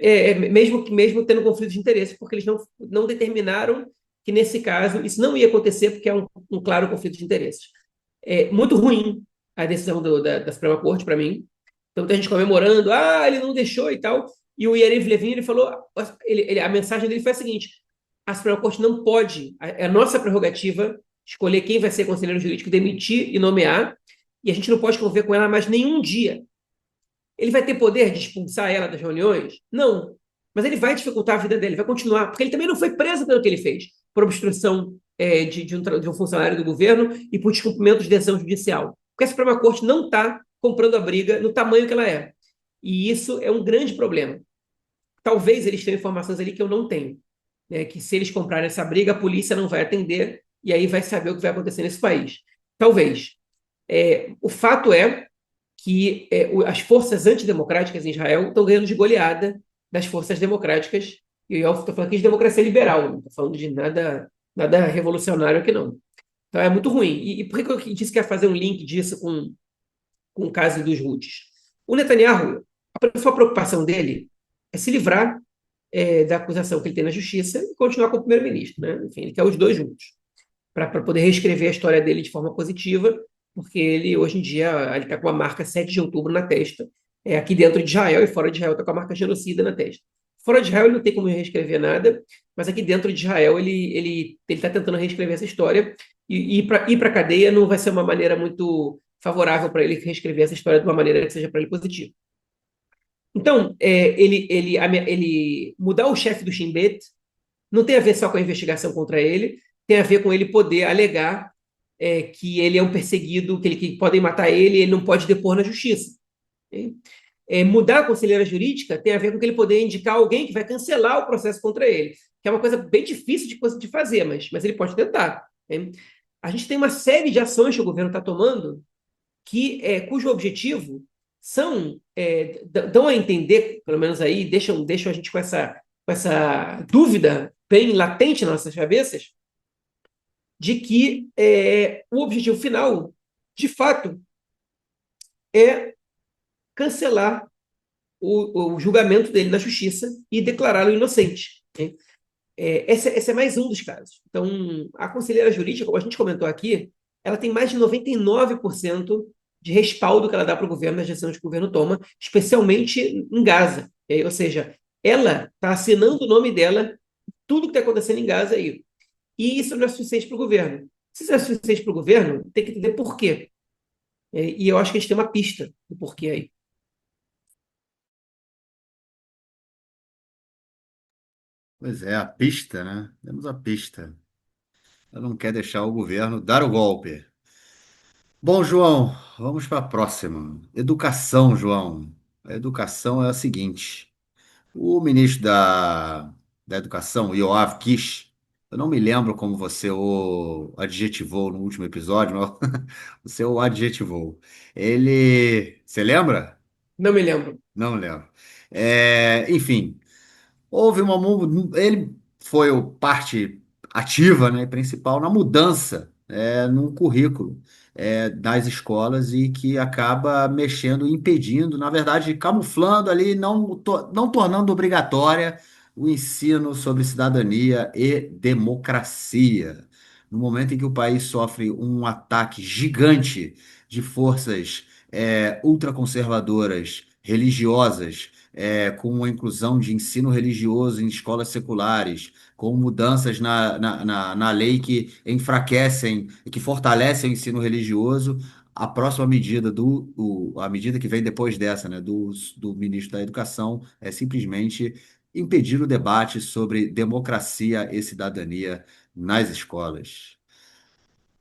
mesmo tendo conflito de interesse, porque eles não determinaram que, nesse caso, isso não ia acontecer, porque é um claro conflito de interesses. É muito ruim a decisão da Suprema Corte, para mim. Então, tem gente comemorando, ele não deixou e tal. E o Yariv Levin, ele falou, a mensagem dele foi a seguinte: a Suprema Corte não pode, é a nossa prerrogativa escolher quem vai ser conselheiro jurídico, demitir e nomear, e a gente não pode conviver com ela mais nenhum dia. Ele vai ter poder de expulsar ela das reuniões? Não. Mas ele vai dificultar a vida dele, vai continuar, porque ele também não foi preso pelo que ele fez, por obstrução de um funcionário do governo e por descumprimento de decisão judicial. Porque a Suprema Corte não está comprando a briga no tamanho que ela é. E isso é um grande problema. Talvez eles tenham informações ali que eu não tenho. Né? Que se eles comprarem essa briga, a polícia não vai atender e aí vai saber o que vai acontecer nesse país. Talvez. O fato é que as forças antidemocráticas em Israel estão ganhando de goleada das forças democráticas. E eu estou falando aqui de democracia liberal, não estou falando de nada revolucionário aqui, não. Então é muito ruim. E por que eu disse que ia fazer um link disso com o caso dos Houthis? O Netanyahu, a principal preocupação dele é se livrar da acusação que ele tem na justiça e continuar como primeiro-ministro. Né? Enfim, ele quer os dois juntos, para poder reescrever a história dele de forma positiva, porque ele, hoje em dia, ele está com a marca 7 de outubro na testa, aqui dentro de Israel, e fora de Israel está com a marca genocida na testa. Fora de Israel ele não tem como reescrever nada, mas aqui dentro de Israel ele está tentando reescrever essa história, e ir para a cadeia não vai ser uma maneira muito favorável para ele reescrever essa história de uma maneira que seja para ele positiva. Então, ele mudar o chefe do Shin Bet não tem a ver só com a investigação contra ele, tem a ver com ele poder alegar que ele é um perseguido, que podem matar ele e ele não pode depor na justiça. Mudar a conselheira jurídica tem a ver com que ele poder indicar alguém que vai cancelar o processo contra ele, que é uma coisa bem difícil de fazer, mas ele pode tentar. A gente tem uma série de ações que o governo está tomando cujo objetivo dão a entender, pelo menos aí, deixam a gente com essa dúvida bem latente nas nossas cabeças, de que o objetivo final, de fato, é cancelar o julgamento dele na justiça e declará-lo inocente. Né? Esse é mais um dos casos. Então, a conselheira jurídica, como a gente comentou aqui, ela tem mais de 99% de respaldo que ela dá para o governo nas decisões que o governo toma, especialmente em Gaza. Ou seja, ela está assinando o nome dela tudo que está acontecendo em Gaza aí. E isso não é suficiente para o governo. Se isso é suficiente para o governo, tem que entender por quê. E eu acho que a gente tem uma pista do porquê aí. Pois é, a pista, né? Temos a pista. Ela não quer deixar o governo dar o golpe. Bom, João, vamos para a próxima. Educação, João. A educação é a seguinte. O ministro da Educação, Yoav Kish, eu não me lembro como você o adjetivou no último episódio, mas você o adjetivou. Ele. Você lembra? Não me lembro. Não lembro. Enfim. Houve ele foi parte ativa, né, principal na mudança no currículo das escolas e que acaba mexendo, impedindo, na verdade, camuflando ali, não tornando obrigatória o ensino sobre cidadania e democracia. No momento em que o país sofre um ataque gigante de forças ultraconservadoras, religiosas, com a inclusão de ensino religioso em escolas seculares, com mudanças na lei que enfraquecem, que fortalecem o ensino religioso. A próxima medida a medida que vem depois dessa, né, do ministro da Educação, é simplesmente impedir o debate sobre democracia e cidadania nas escolas.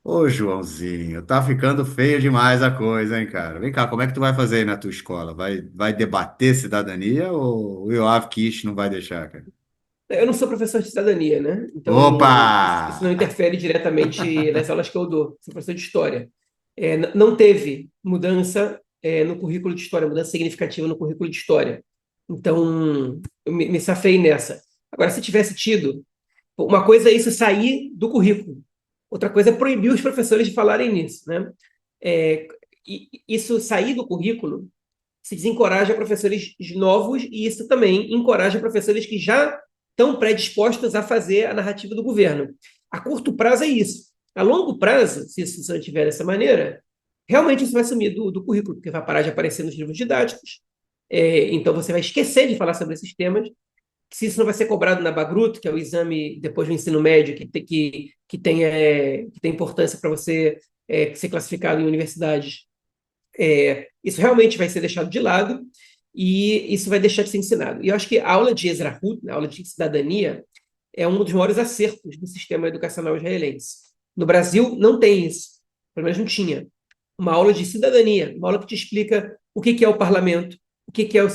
Ô, Joãozinho, tá ficando feio demais a coisa, hein, cara? Vem cá, como é que tu vai fazer aí na tua escola? Vai debater cidadania ou o Yoav Kish não vai deixar, cara? Eu não sou professor de cidadania, né? Opa! Então, isso não interfere diretamente nas aulas que eu dou. Sou professor de história. Não teve mudança no currículo de história, mudança significativa no currículo de história. Então, eu me safei nessa. Agora, se tivesse tido, uma coisa é isso sair do currículo. Outra coisa é proibir os professores de falarem nisso, né? É, isso sair do currículo se desencoraja professores novos e isso também encoraja professores que já estão predispostos a fazer a narrativa do governo. A curto prazo é isso. A longo prazo, se isso se mantiver dessa maneira, realmente isso vai sumir do currículo, porque vai parar de aparecer nos livros didáticos. Então você vai esquecer de falar sobre esses temas. Se isso não vai ser cobrado na Bagruto, que é o exame depois do ensino médio, que tem importância para você ser classificado em universidades, isso realmente vai ser deixado de lado e isso vai deixar de ser ensinado. E eu acho que a aula de Ezrahut, a aula de cidadania, é um dos maiores acertos do sistema educacional israelense. No Brasil, não tem isso. Pelo menos não tinha. Uma aula de cidadania, uma aula que te explica o que é o parlamento, o que é o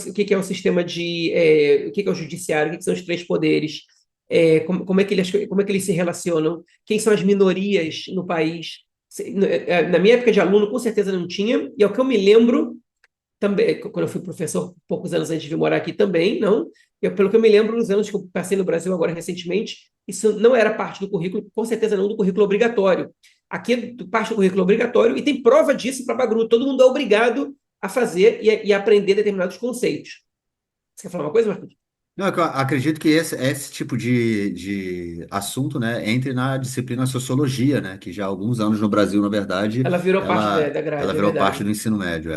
sistema o que é o judiciário, o que são os três poderes, como é que eles se relacionam, quem são as minorias no país. Na minha época de aluno, com certeza não tinha, e é o que eu me lembro também, quando eu fui professor, poucos anos antes de vir morar aqui também, não. Pelo que eu me lembro, nos anos que eu passei no Brasil agora recentemente, isso não era parte do currículo, com certeza não do currículo obrigatório. Aqui é parte do currículo obrigatório e tem prova disso para a Bagru. Todo mundo é obrigado a fazer e a aprender determinados conceitos. Você quer falar uma coisa, Marcos? Não, é que eu acredito que esse tipo de assunto, né, entre na disciplina sociologia, né, que já há alguns anos no Brasil, na verdade, Ela virou parte da ela grade, é virou parte verdade. do ensino médio,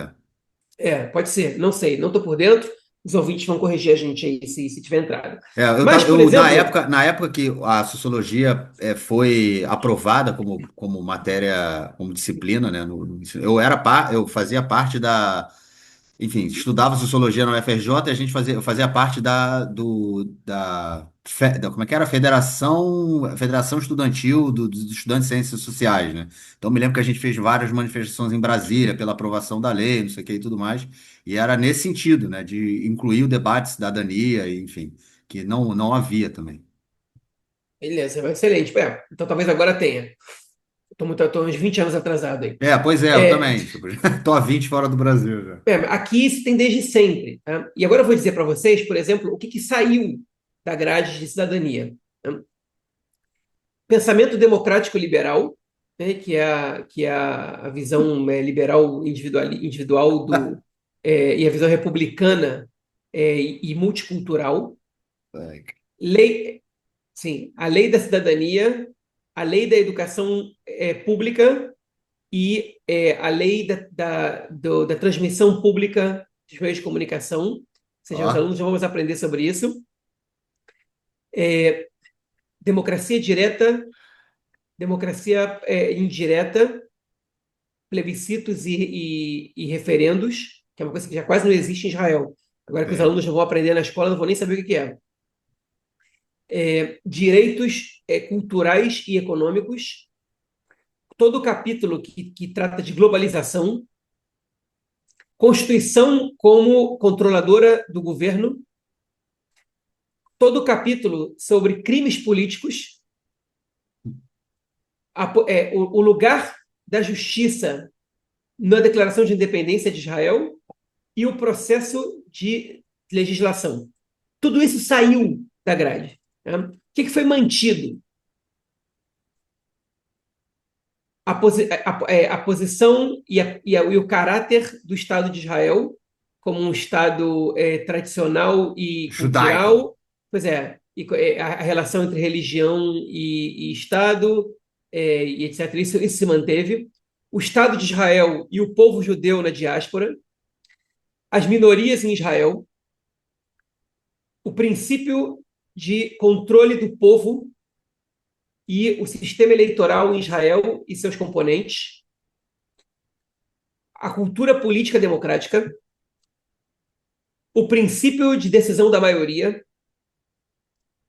é. Pode ser, não sei, não estou por dentro. Os ouvintes vão corrigir a gente aí se tiver entrado. É, Mas, por exemplo, na época que a sociologia foi aprovada como matéria, como disciplina, né, eu fazia parte enfim, estudava sociologia na UFRJ e eu fazia parte como é que era? Federação Estudantil dos Estudantes de Ciências Sociais, né? Então me lembro que a gente fez várias manifestações em Brasília pela aprovação da lei, não sei o que e tudo mais, e era nesse sentido, né, de incluir o debate de cidadania, e, enfim, que não havia também. beleza, excelente. Então talvez agora tenha. Estou uns 20 anos atrasado aí. Pois é, eu É, também, tipo, tô há 20 fora do Brasil já. aqui isso tem desde sempre. Tá? E agora eu vou dizer para vocês, por exemplo, o que saiu da grade de cidadania. Tá? Pensamento democrático liberal, né, que é a visão liberal individual e a visão republicana e multicultural. É, Lei, sim, a lei da cidadania, a lei da educação pública e a lei da transmissão pública dos meios de comunicação. Ou seja, os ó, alunos já vamos aprender sobre isso. Democracia direta, democracia indireta, plebiscitos e referendos, que é uma coisa que já quase não existe em Israel. Agora que os é, alunos já vão aprender na escola, não vão nem saber o que é. Direitos culturais e econômicos, todo o capítulo que trata de globalização, Constituição como controladora do governo, todo o capítulo sobre crimes políticos, o lugar da justiça na Declaração de Independência de Israel e o processo de legislação. Tudo isso saiu da grade. Né? O que foi mantido? A posição e o caráter do Estado de Israel como um Estado tradicional e judaico. cultural, pois a relação entre religião e Estado, e etc. Isso se manteve. O Estado de Israel e o povo judeu na diáspora, as minorias em Israel, o princípio de controle do povo e o sistema eleitoral em Israel e seus componentes, a cultura política democrática, o princípio de decisão da maioria,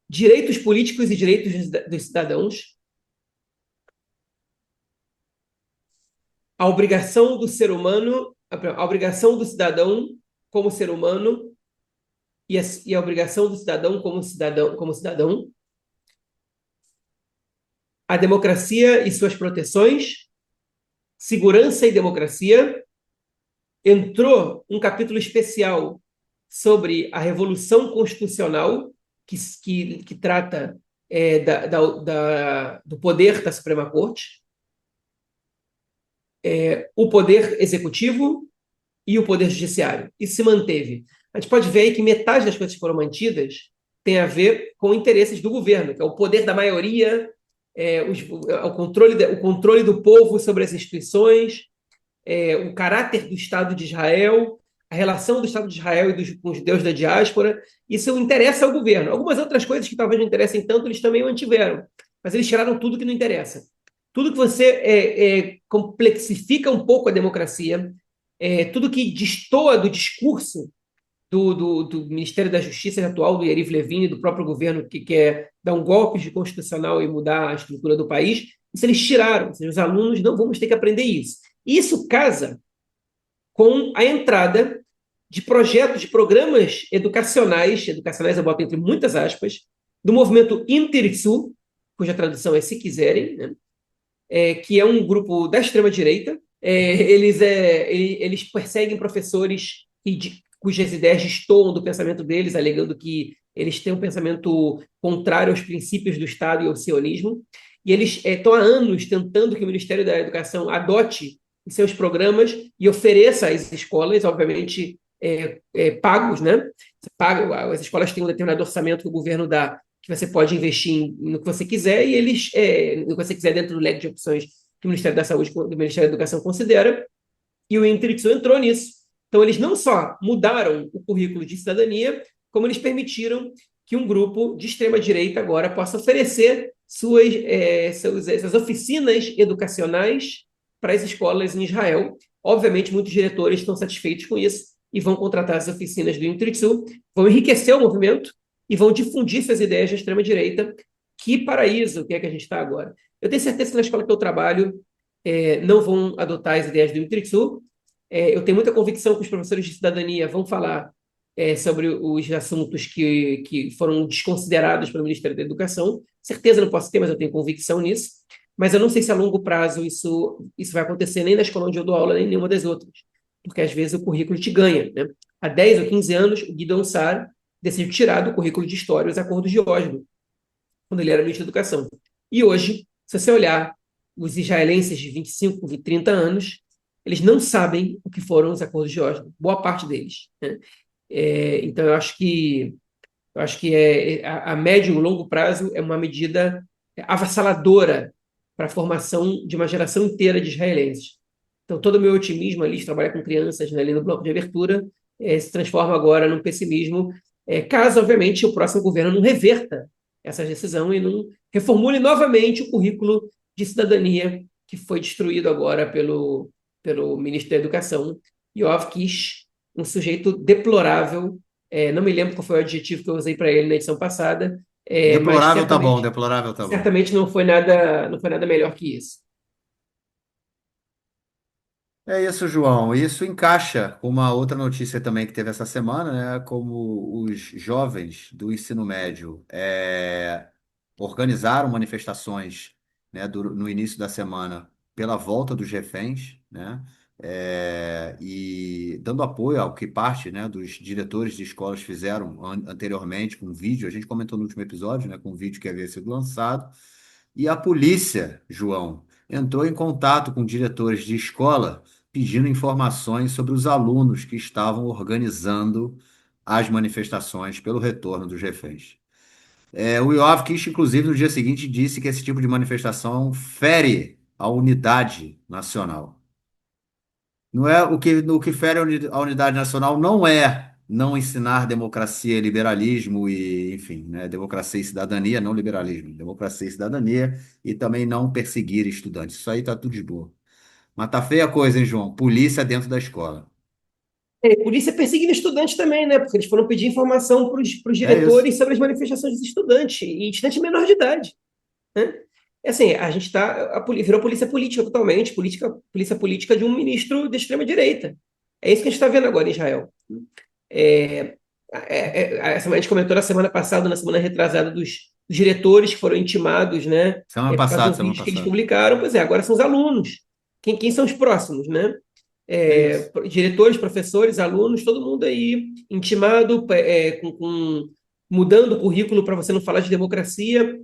direitos políticos e direitos dos cidadãos, a obrigação do ser humano, a obrigação do cidadão como ser humano e a obrigação do cidadão como cidadão, a democracia e suas proteções, segurança e democracia. Entrou um capítulo especial sobre a Revolução Constitucional, que trata do poder da Suprema Corte, o poder executivo e o poder judiciário. Isso se manteve. A gente pode ver aí que metade das coisas que foram mantidas tem a ver com interesses do governo, que é o poder da maioria, o controle do povo sobre as instituições, o caráter do Estado de Israel, a relação do Estado de Israel com os judeus da diáspora. Isso interessa ao governo. Algumas outras coisas que talvez não interessem tanto, eles também mantiveram, mas eles tiraram tudo que não interessa. Tudo que você complexifica um pouco a democracia, tudo que destoa do discurso do Ministério da Justiça atual, do Yariv Levin e do próprio governo que quer dar um golpe de constitucional e mudar a estrutura do país, isso eles tiraram. Ou seja, os alunos não vamos ter que aprender isso. Isso casa com a entrada de projetos, de programas educacionais eu boto entre muitas aspas, do movimento Intiritsu, cuja tradução é se quiserem, né? Que é um grupo da extrema-direita. Eles perseguem professores cujas ideias destoam do pensamento deles, alegando que eles têm um pensamento contrário aos princípios do Estado e ao sionismo. E eles estão há anos tentando que o Ministério da Educação adote em seus programas e ofereça às escolas, obviamente, pagos, né? As escolas têm um determinado orçamento que o governo dá, que você pode investir no que você quiser, e eles, no que você quiser, dentro do leque de opções que o Ministério da Saúde, do Ministério da Educação considera, e o Intrixo entrou nisso. Então, eles não só mudaram o currículo de cidadania, como eles permitiram que um grupo de extrema-direita agora possa oferecer essas oficinas educacionais para as escolas em Israel. Obviamente, muitos diretores estão satisfeitos com isso e vão contratar as oficinas do Intrixu, vão enriquecer o movimento e vão difundir essas ideias da extrema-direita. Que paraíso que é que a gente está agora. Eu tenho certeza que na escola que eu trabalho não vão adotar as ideias do Intrixu. Eu tenho muita convicção que os professores de cidadania vão falar sobre os assuntos que foram desconsiderados pelo Ministério da Educação. Certeza não posso ter, mas eu tenho convicção nisso. Mas eu não sei se a longo prazo isso vai acontecer nem na escola onde eu dou aula, nem em nenhuma das outras. Porque às vezes o currículo te ganha, né? Há 10 ou 15 anos, o Gideon Sa'ar decidiu tirar do currículo de História os acordos de Oslo, quando ele era ministro da Educação. E hoje, se você olhar os israelenses de 25, 30 anos, eles não sabem o que foram os acordos de Oslo, boa parte deles, né? Então, eu acho que a médio e longo prazo é uma medida avassaladora para a formação de uma geração inteira de israelenses. Então, todo o meu otimismo ali de trabalhar com crianças, né, ali no bloco de abertura se transforma agora num pessimismo, caso, obviamente, o próximo governo não reverta essa decisão e não reformule novamente o currículo de cidadania que foi destruído agora pelo ministro da Educação, Yoav Kish, um sujeito deplorável. Não me lembro qual foi o adjetivo que eu usei para ele na edição passada, mas Deplorável tá bom, deplorável tá bom. certamente não foi nada melhor que isso. É isso, João. Isso encaixa com uma outra notícia também que teve essa semana, né? Como os jovens do ensino médio organizaram manifestações, né, no início da semana pela volta dos reféns, né? E dando apoio ao que parte, né, dos diretores de escolas fizeram anteriormente com um vídeo. A gente comentou no último episódio, né, com um vídeo que havia sido lançado. E a polícia, João, entrou em contato com diretores de escola pedindo informações sobre os alunos que estavam organizando as manifestações pelo retorno dos reféns. O Yoav Kish, inclusive, no dia seguinte, disse que esse tipo de manifestação fere a unidade nacional. Não é o que fere a unidade nacional não é não ensinar democracia e liberalismo e, enfim, né, democracia e cidadania, não liberalismo, democracia e cidadania e também não perseguir estudantes. Isso aí tá tudo de boa. Mas tá feia a coisa, hein, João? Polícia dentro da escola. Polícia perseguindo estudantes também, né? Porque eles foram pedir informação para os É isso. diretores sobre as manifestações dos estudantes, e estudante menor de idade, né? Assim, a gente virou polícia política totalmente, polícia política de um ministro de extrema-direita. É isso que a gente está vendo agora em Israel. É, a gente comentou na semana passada, na semana retrasada, dos diretores que foram intimados, né? Por causa do Semana vídeo que eles passada. publicaram. Pois é, agora são os alunos. Quem são os próximos, né? É isso. Diretores, professores, alunos, todo mundo aí intimado, mudando o currículo para você não falar de democracia.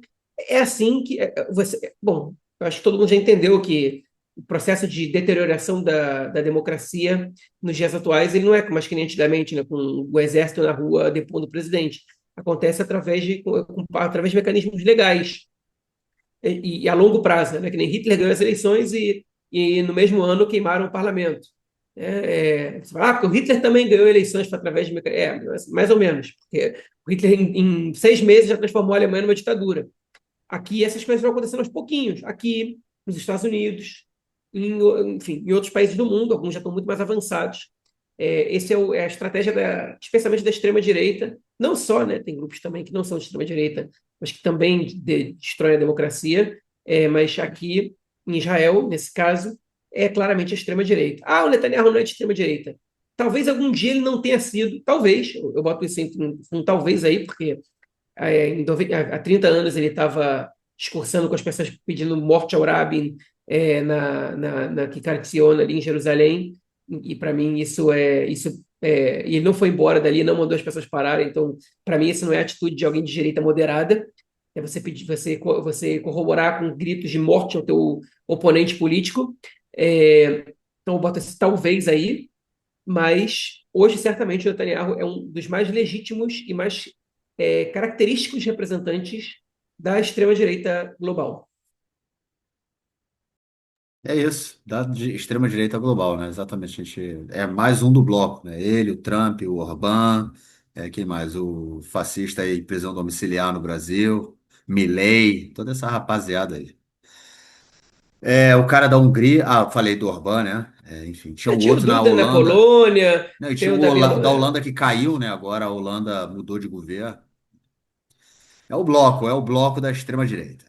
é assim que você. Bom, eu acho que todo mundo já entendeu que o processo de deterioração da democracia nos dias atuais ele não é mais que nem antigamente, né, com o exército na rua depondo o presidente. Acontece através de mecanismos legais e a longo prazo, né? Que nem Hitler ganhou as eleições e no mesmo ano queimaram o parlamento. Você fala, porque o Hitler também ganhou eleições através de mais ou menos, porque o Hitler em 6 meses já transformou a Alemanha numa ditadura. Aqui essas coisas vão acontecendo aos pouquinhos. Aqui, nos Estados Unidos, enfim, em outros países do mundo, alguns já estão muito mais avançados. Esse é a estratégia, especialmente da extrema-direita. Não só, né, tem grupos também que não são de extrema-direita, mas que também destroem a democracia. Mas aqui, em Israel, nesse caso, é claramente a extrema-direita. Ah, o Netanyahu não é de extrema-direita. Talvez algum dia ele não tenha sido, talvez, eu boto isso em um talvez aí, porque há 30 anos ele estava discursando com as pessoas pedindo morte ao Rabin na Kikar Tzion, ali em Jerusalém, e para mim e ele não foi embora dali, não mandou as pessoas pararem, então para mim isso não é atitude de alguém de direita moderada, é você pedir, você corroborar com gritos de morte ao teu oponente político. Então eu boto esse talvez aí, mas hoje certamente o Netanyahu é um dos mais legítimos e mais característicos representantes da extrema-direita global. É isso, da extrema-direita global, né? Exatamente. A gente é mais um do bloco, né? Ele, o Trump, o Orbán, quem mais? O fascista aí, prisão domiciliar no Brasil, Milei, toda essa rapaziada aí. O cara da Hungria, eu falei do Orbán, né? Enfim, tinha o Tinha o outro na Duda na Holanda, Polônia, não, e tem tinha o o Davi. Da Holanda que caiu, né? Agora a Holanda mudou de governo. É o bloco da extrema-direita.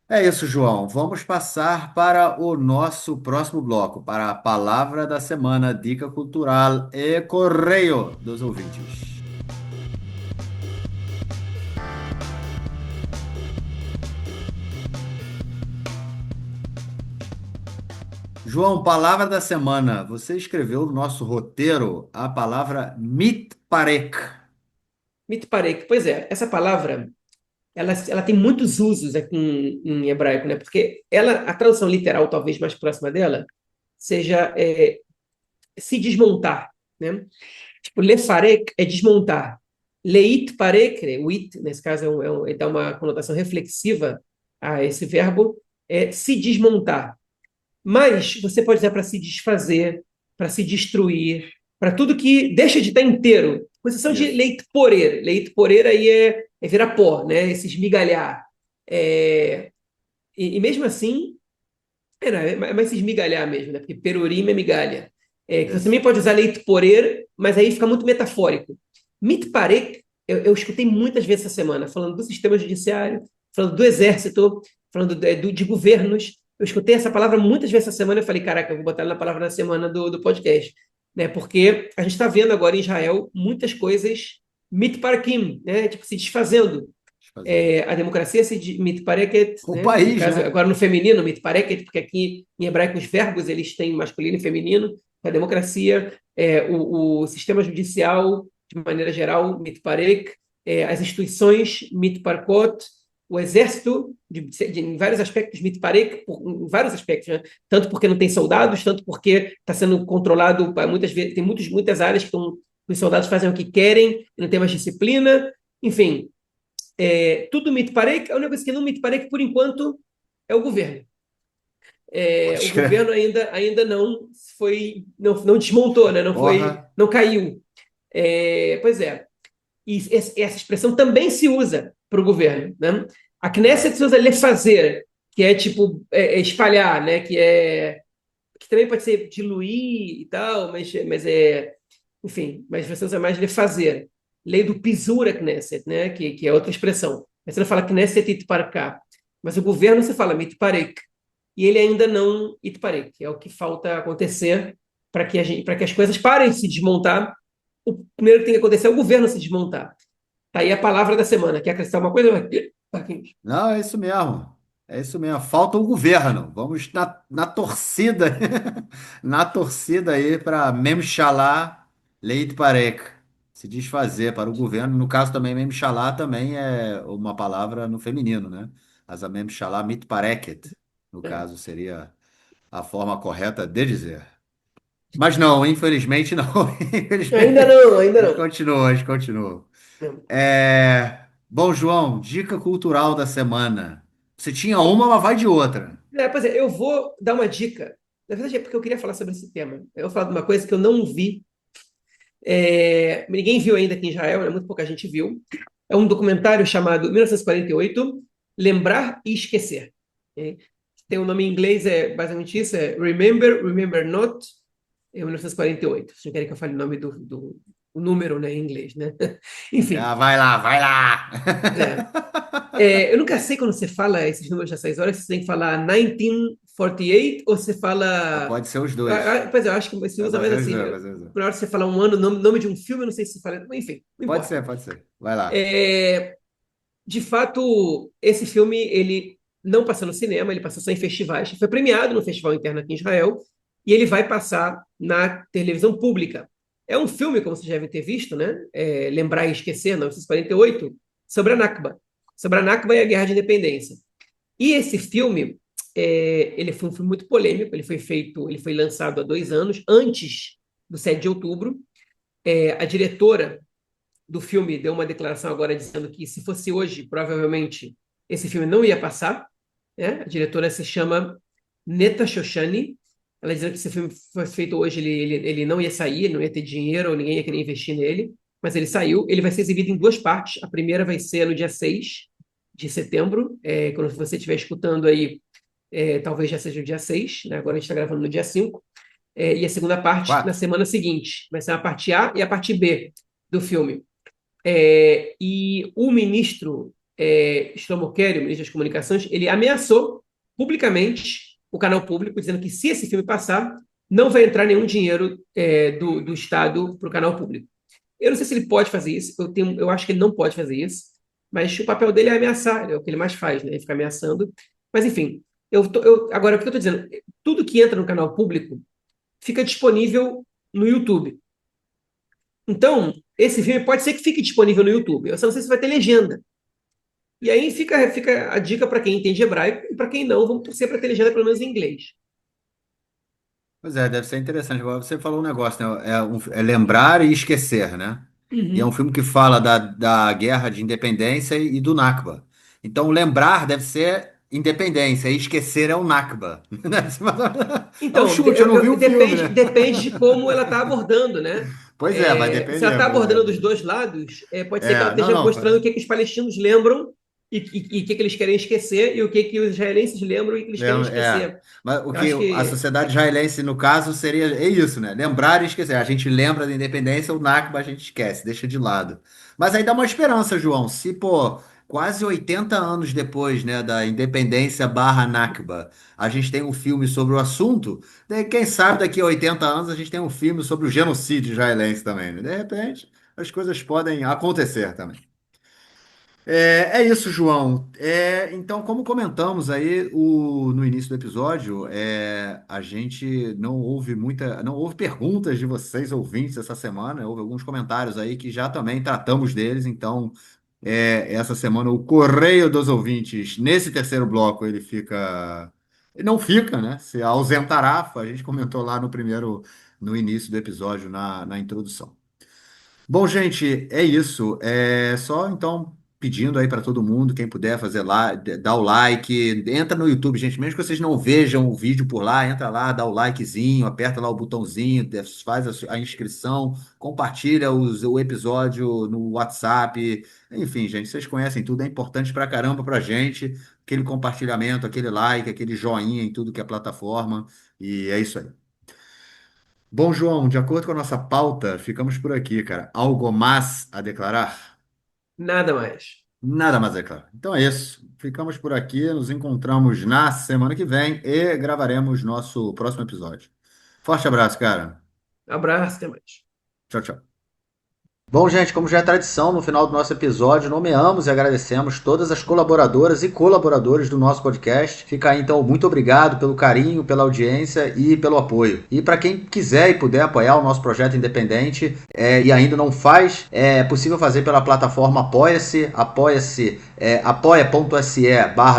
É isso, João. Vamos passar para o nosso próximo bloco, para a palavra da semana, dica cultural e correio dos ouvintes. João, palavra da semana. Você escreveu no nosso roteiro a palavra mitparek. Mitparek. Pois é, essa palavra ela tem muitos usos aqui em hebraico, né? Porque a tradução literal, talvez mais próxima dela, seja se desmontar, né? Tipo, lefarek é desmontar. Leit parek, né? O it, nesse caso, ele dá uma conotação reflexiva a esse verbo, é se desmontar. Mas você pode usar para se desfazer, para se destruir, para tudo que deixa de estar inteiro. Com exceção de Isso. leite porer. Leite porer aí é virar pó, né? Esse esmigalhar. E mesmo assim, não, é mais se esmigalhar mesmo, né? Porque perorim é migalha. Que você Isso. também pode usar leite porer, mas aí fica muito metafórico. Mitparek, eu escutei muitas vezes essa semana, falando do sistema judiciário, falando do exército, falando de governos. Eu escutei essa palavra muitas vezes essa semana e falei, caraca, eu vou botar ela na palavra da semana do podcast. Né? Porque a gente está vendo agora em Israel muitas coisas mitparkim, né? Tipo, se desfazendo. Deixa eu fazer. A democracia se mitpareket, O né? No país, caso, né? agora no feminino, mitpareket, porque aqui em hebraico os verbos eles têm masculino e feminino. A democracia, o sistema judicial, de maneira geral, mitparek, as instituições mitparkot, o exército, em vários aspectos, mitparek, em vários aspectos, né? Tanto porque não tem soldados, tanto porque está sendo controlado, muitas vezes, tem muitas áreas que os soldados fazem o que querem, não tem mais disciplina, enfim, tudo mitparek, a única coisa que não mitparek, por enquanto, é o governo. Pode O crer. governo ainda não foi, não desmontou, né? Porra. Não caiu. Pois é. E essa expressão também se usa para o governo, né? A Knesset Ah, se usa lefazer, que é tipo espalhar, né? Que também pode ser diluir e tal, enfim, mas você usa mais lefazer. Lei do pisura Knesset, né? Que é outra expressão. Mas você não fala Knesset itparká. Mas o governo você fala mitparek. E ele ainda não itparek. É o que falta acontecer para que as coisas parem de se desmontar. O primeiro que tem que acontecer é o governo se desmontar. Tá aí a palavra da semana. Quer acrescentar uma coisa, Marquinhos? não, é isso mesmo. É isso mesmo. Falta o governo. Vamos na torcida. Na torcida aí para Memchalá Leite Parek. se desfazer para o governo. No caso também, Memxalá também é uma palavra no feminino, né? As a Memxalá mitpareket, no É. caso, seria a forma correta de dizer. Mas não, infelizmente não. Ainda Infelizmente, não, ainda eles não. continuam, eles continuam. Não. Bom, João, dica cultural da semana. Você tinha uma, mas vai de outra. Pois é, eu vou dar uma dica. Na verdade, é porque eu queria falar sobre esse tema. Eu vou falar de uma coisa que eu não vi. Ninguém viu ainda aqui em Israel, né? Muito pouca gente viu. É um documentário chamado 1948, Lembrar e Esquecer. É, tem o nome em inglês, é basicamente isso, é Remember, Remember Not, é 1948. Vocês não querem que eu fale o nome do o número, né, em inglês, né? Enfim, Ah, vai lá, vai lá. é, eu nunca sei quando você fala esses números das 6 horas, se você tem que falar 1948 ou você Ah, fala. pode ser os dois. Pois é, eu acho que se usa Pode mais ser os assim. dois, pode ser os dois. Na hora que você fala um ano, nome de um filme, eu não sei se fala. Enfim, não Pode importa. ser, pode ser. Vai lá. É, de fato, esse filme ele não passou no cinema, ele passou só em festivais. Foi premiado no Festival Interno aqui em Israel e ele vai passar na televisão pública. É um filme, como vocês devem ter visto, né? Lembrar e Esquecer, 1948, sobre a Nakba. Sobre a Nakba e a Guerra de Independência. E esse filme, ele foi um filme muito polêmico. Ele foi lançado há 2 anos, antes do 7 de outubro. A diretora do filme deu uma declaração agora dizendo que se fosse hoje, provavelmente esse filme não ia passar. Né? A diretora se chama Neta Shoshani. Ela dizendo que se o filme fosse feito hoje, ele não ia sair, ele não ia ter dinheiro, ninguém ia querer investir nele. Mas ele saiu. Ele vai ser exibido em duas partes. A primeira vai ser no dia 6 de setembro. Quando você estiver escutando aí, talvez já seja o dia 6, né? Agora a gente está gravando no dia 5. E a segunda parte na Quatro. semana seguinte. Vai ser a parte A e a parte B do filme. E o ministro Shlomo Kerry, o ministro das Comunicações, ele ameaçou publicamente o canal público, dizendo que se esse filme passar, não vai entrar nenhum dinheiro do Estado para o canal público. Eu não sei se ele pode fazer isso, eu acho que ele não pode fazer isso, mas o papel dele é ameaçar, é o que ele mais faz, né? Ele fica ameaçando. Mas, enfim, agora o que eu estou dizendo? Tudo que entra no canal público fica disponível no YouTube. Então, esse filme pode ser que fique disponível no YouTube. Eu só não sei se vai ter legenda. E aí fica a dica para quem entende hebraico e para quem não, vamos torcer para ter legenda pelo menos em inglês. Pois é, deve ser interessante. Agora você falou um negócio, né? É lembrar e esquecer, né? E é um Uhum. filme que fala da guerra de independência e do Nakba. Então, lembrar deve ser independência e esquecer é o Nakba. É um Então, chute, eu não vi o filme, depende, né? depende de como ela está abordando, né? Pois é, vai Se ela depender, está pois é. abordando dos dois lados, pode ser que ela Não, esteja não. mostrando o que os palestinos lembram e o que eles querem esquecer e o que os israelenses lembram e o que eles querem esquecer. Mas o Eu que acho a que. sociedade israelense, no caso, seria é isso, né? Lembrar e esquecer. A gente lembra da independência, o Nakba a gente esquece, deixa de lado. Mas aí dá uma esperança, João. Se, pô, quase 80 anos depois, né, da independência barra Nakba, a gente tem um filme sobre o assunto, daí, quem sabe daqui a 80 anos a gente tem um filme sobre o genocídio israelense também, né? De repente, as coisas podem acontecer também. É isso, João. Então, como comentamos aí no início do episódio, a gente não houve perguntas de vocês ouvintes essa semana. Houve alguns comentários aí que já também tratamos deles. Então, essa semana o Correio dos Ouvintes nesse terceiro bloco ele não fica, né? Se ausentará. A gente comentou lá no início do episódio na introdução. Bom, gente, é isso. É só então pedindo aí para todo mundo, quem puder fazer lá, dá o like, entra no YouTube, gente, mesmo que vocês não vejam o vídeo por lá, entra lá, dá o likezinho, aperta lá o botãozinho, faz a inscrição, compartilha o episódio no WhatsApp. Enfim, gente, vocês conhecem tudo, é importante pra caramba pra gente, aquele compartilhamento, aquele like, aquele joinha em tudo que é plataforma, e é isso aí. Bom, João, de acordo com a nossa pauta, ficamos por aqui, cara. Algo mais a declarar? Nada mais. Nada mais a declarar. Então é isso. Ficamos por aqui, nos encontramos na semana que vem e gravaremos nosso próximo episódio. Forte abraço, cara. Abraço, até mais. Tchau, tchau. Bom, gente, como já é tradição, no final do nosso episódio, nomeamos e agradecemos todas as colaboradoras e colaboradores do nosso podcast. Fica aí, então, muito obrigado pelo carinho, pela audiência e pelo apoio. E para quem quiser e puder apoiar o nosso projeto independente e ainda não faz, é possível fazer pela plataforma Apoia-se, apoia.se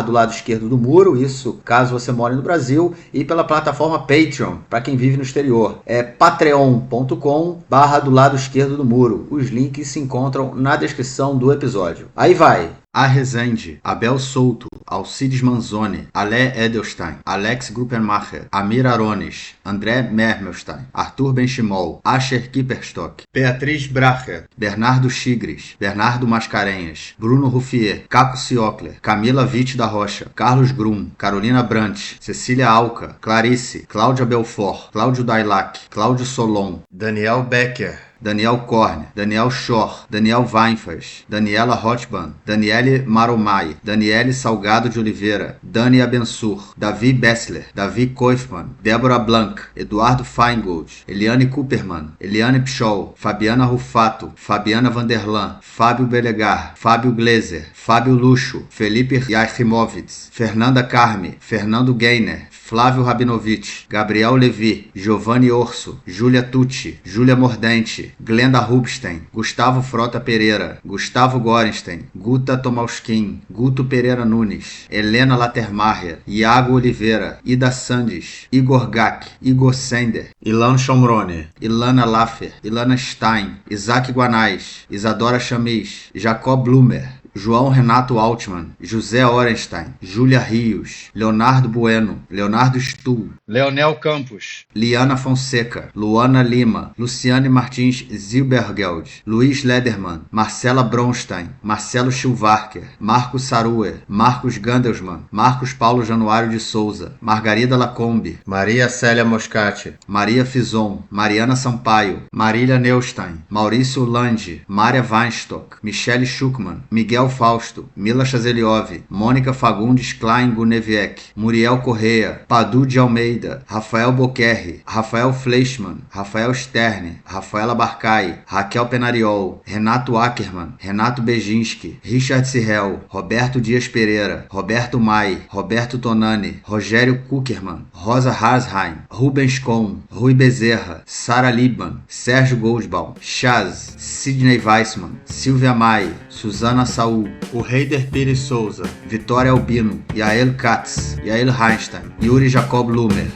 do lado esquerdo do muro, isso caso você more no Brasil, e pela plataforma Patreon, para quem vive no exterior. É patreon.com do lado esquerdo do muro. Os links se encontram na descrição do episódio. Aí vai! A Rezende, Abel Souto, Alcides Manzoni, Alé Edelstein, Alex Gruppenmacher, Amir Arones, André Mermelstein, Arthur Benchimol, Asher Kipperstock, Beatriz Bracher, Bernardo Chigres, Bernardo Mascarenhas, Bruno Ruffier, Caco Ciocler, Camila Witt da Rocha, Carlos Grum, Carolina Brant, Cecília Alca, Clarice, Cláudia Belfort, Cláudio Dailac, Cláudio Solon, Daniel Becker, Daniel Korn, Daniel Schor, Daniel Weinfels, Daniela Hotban, Daniele Maromai, Daniele Salgado de Oliveira, Dani Abensur, Davi Bessler, Davi Koifman, Débora Blanc, Eduardo Feingold, Eliane Cooperman, Eliane Pschol, Fabiana Rufato, Fabiana Vanderlan, Fábio Belegar, Fábio Gleiser, Fábio Luxo, Felipe Yachimovitz, Fernanda Carme, Fernando Gainer, Flávio Rabinovich, Gabriel Levi, Giovanni Orso, Júlia Tucci, Júlia Mordente, Glenda Rubstein, Gustavo Frota Pereira, Gustavo Gorenstein, Guta Tomauskin, Guto Pereira Nunes, Helena Latermacher, Iago Oliveira, Ida Sandes, Igor Gak, Igor Sender, Ilan Chomrone, Ilana Laffer, Ilana Stein, Isaac Guanais, Isadora Chamis, Jacob Blumer, João Renato Altman, José Orenstein, Júlia Rios, Leonardo Bueno, Leonardo Stuhl, Leonel Campos, Liana Fonseca, Luana Lima, Luciane Martins Zilbergeld, Luiz Lederman, Marcela Bronstein, Marcelo Schilvarker, Marcos Saruer, Marcos Gandelsman, Marcos Paulo Januário de Souza, Margarida Lacombe, Maria Célia Moscati, Maria Fison, Mariana Sampaio, Marília Neustein, Maurício Landi, Mária Weinstock, Michele Schuckmann, Miguel Fausto, Mila Chazeliov, Mônica Fagundes Klein Guneviec, Muriel Correia, Padu de Almeida, Rafael Boquerri, Rafael Fleischmann, Rafael Sterne, Rafaela Barcai, Raquel Penariol, Renato Ackermann, Renato Bejinski, Richard Sirrel, Roberto Dias Pereira, Roberto Mai, Roberto Tonani, Rogério Kuckerman, Rosa Harsheim, Rubens Kohn, Rui Bezerra, Sara Liebman, Sérgio Goldbaum, Chaz, Sidney Weissman, Silvia Mai, Suzana Saul, o Heider Pires Souza, Vitória Albino, Yael Katz, Yael Heinstein, Yuri Jacob Lumer,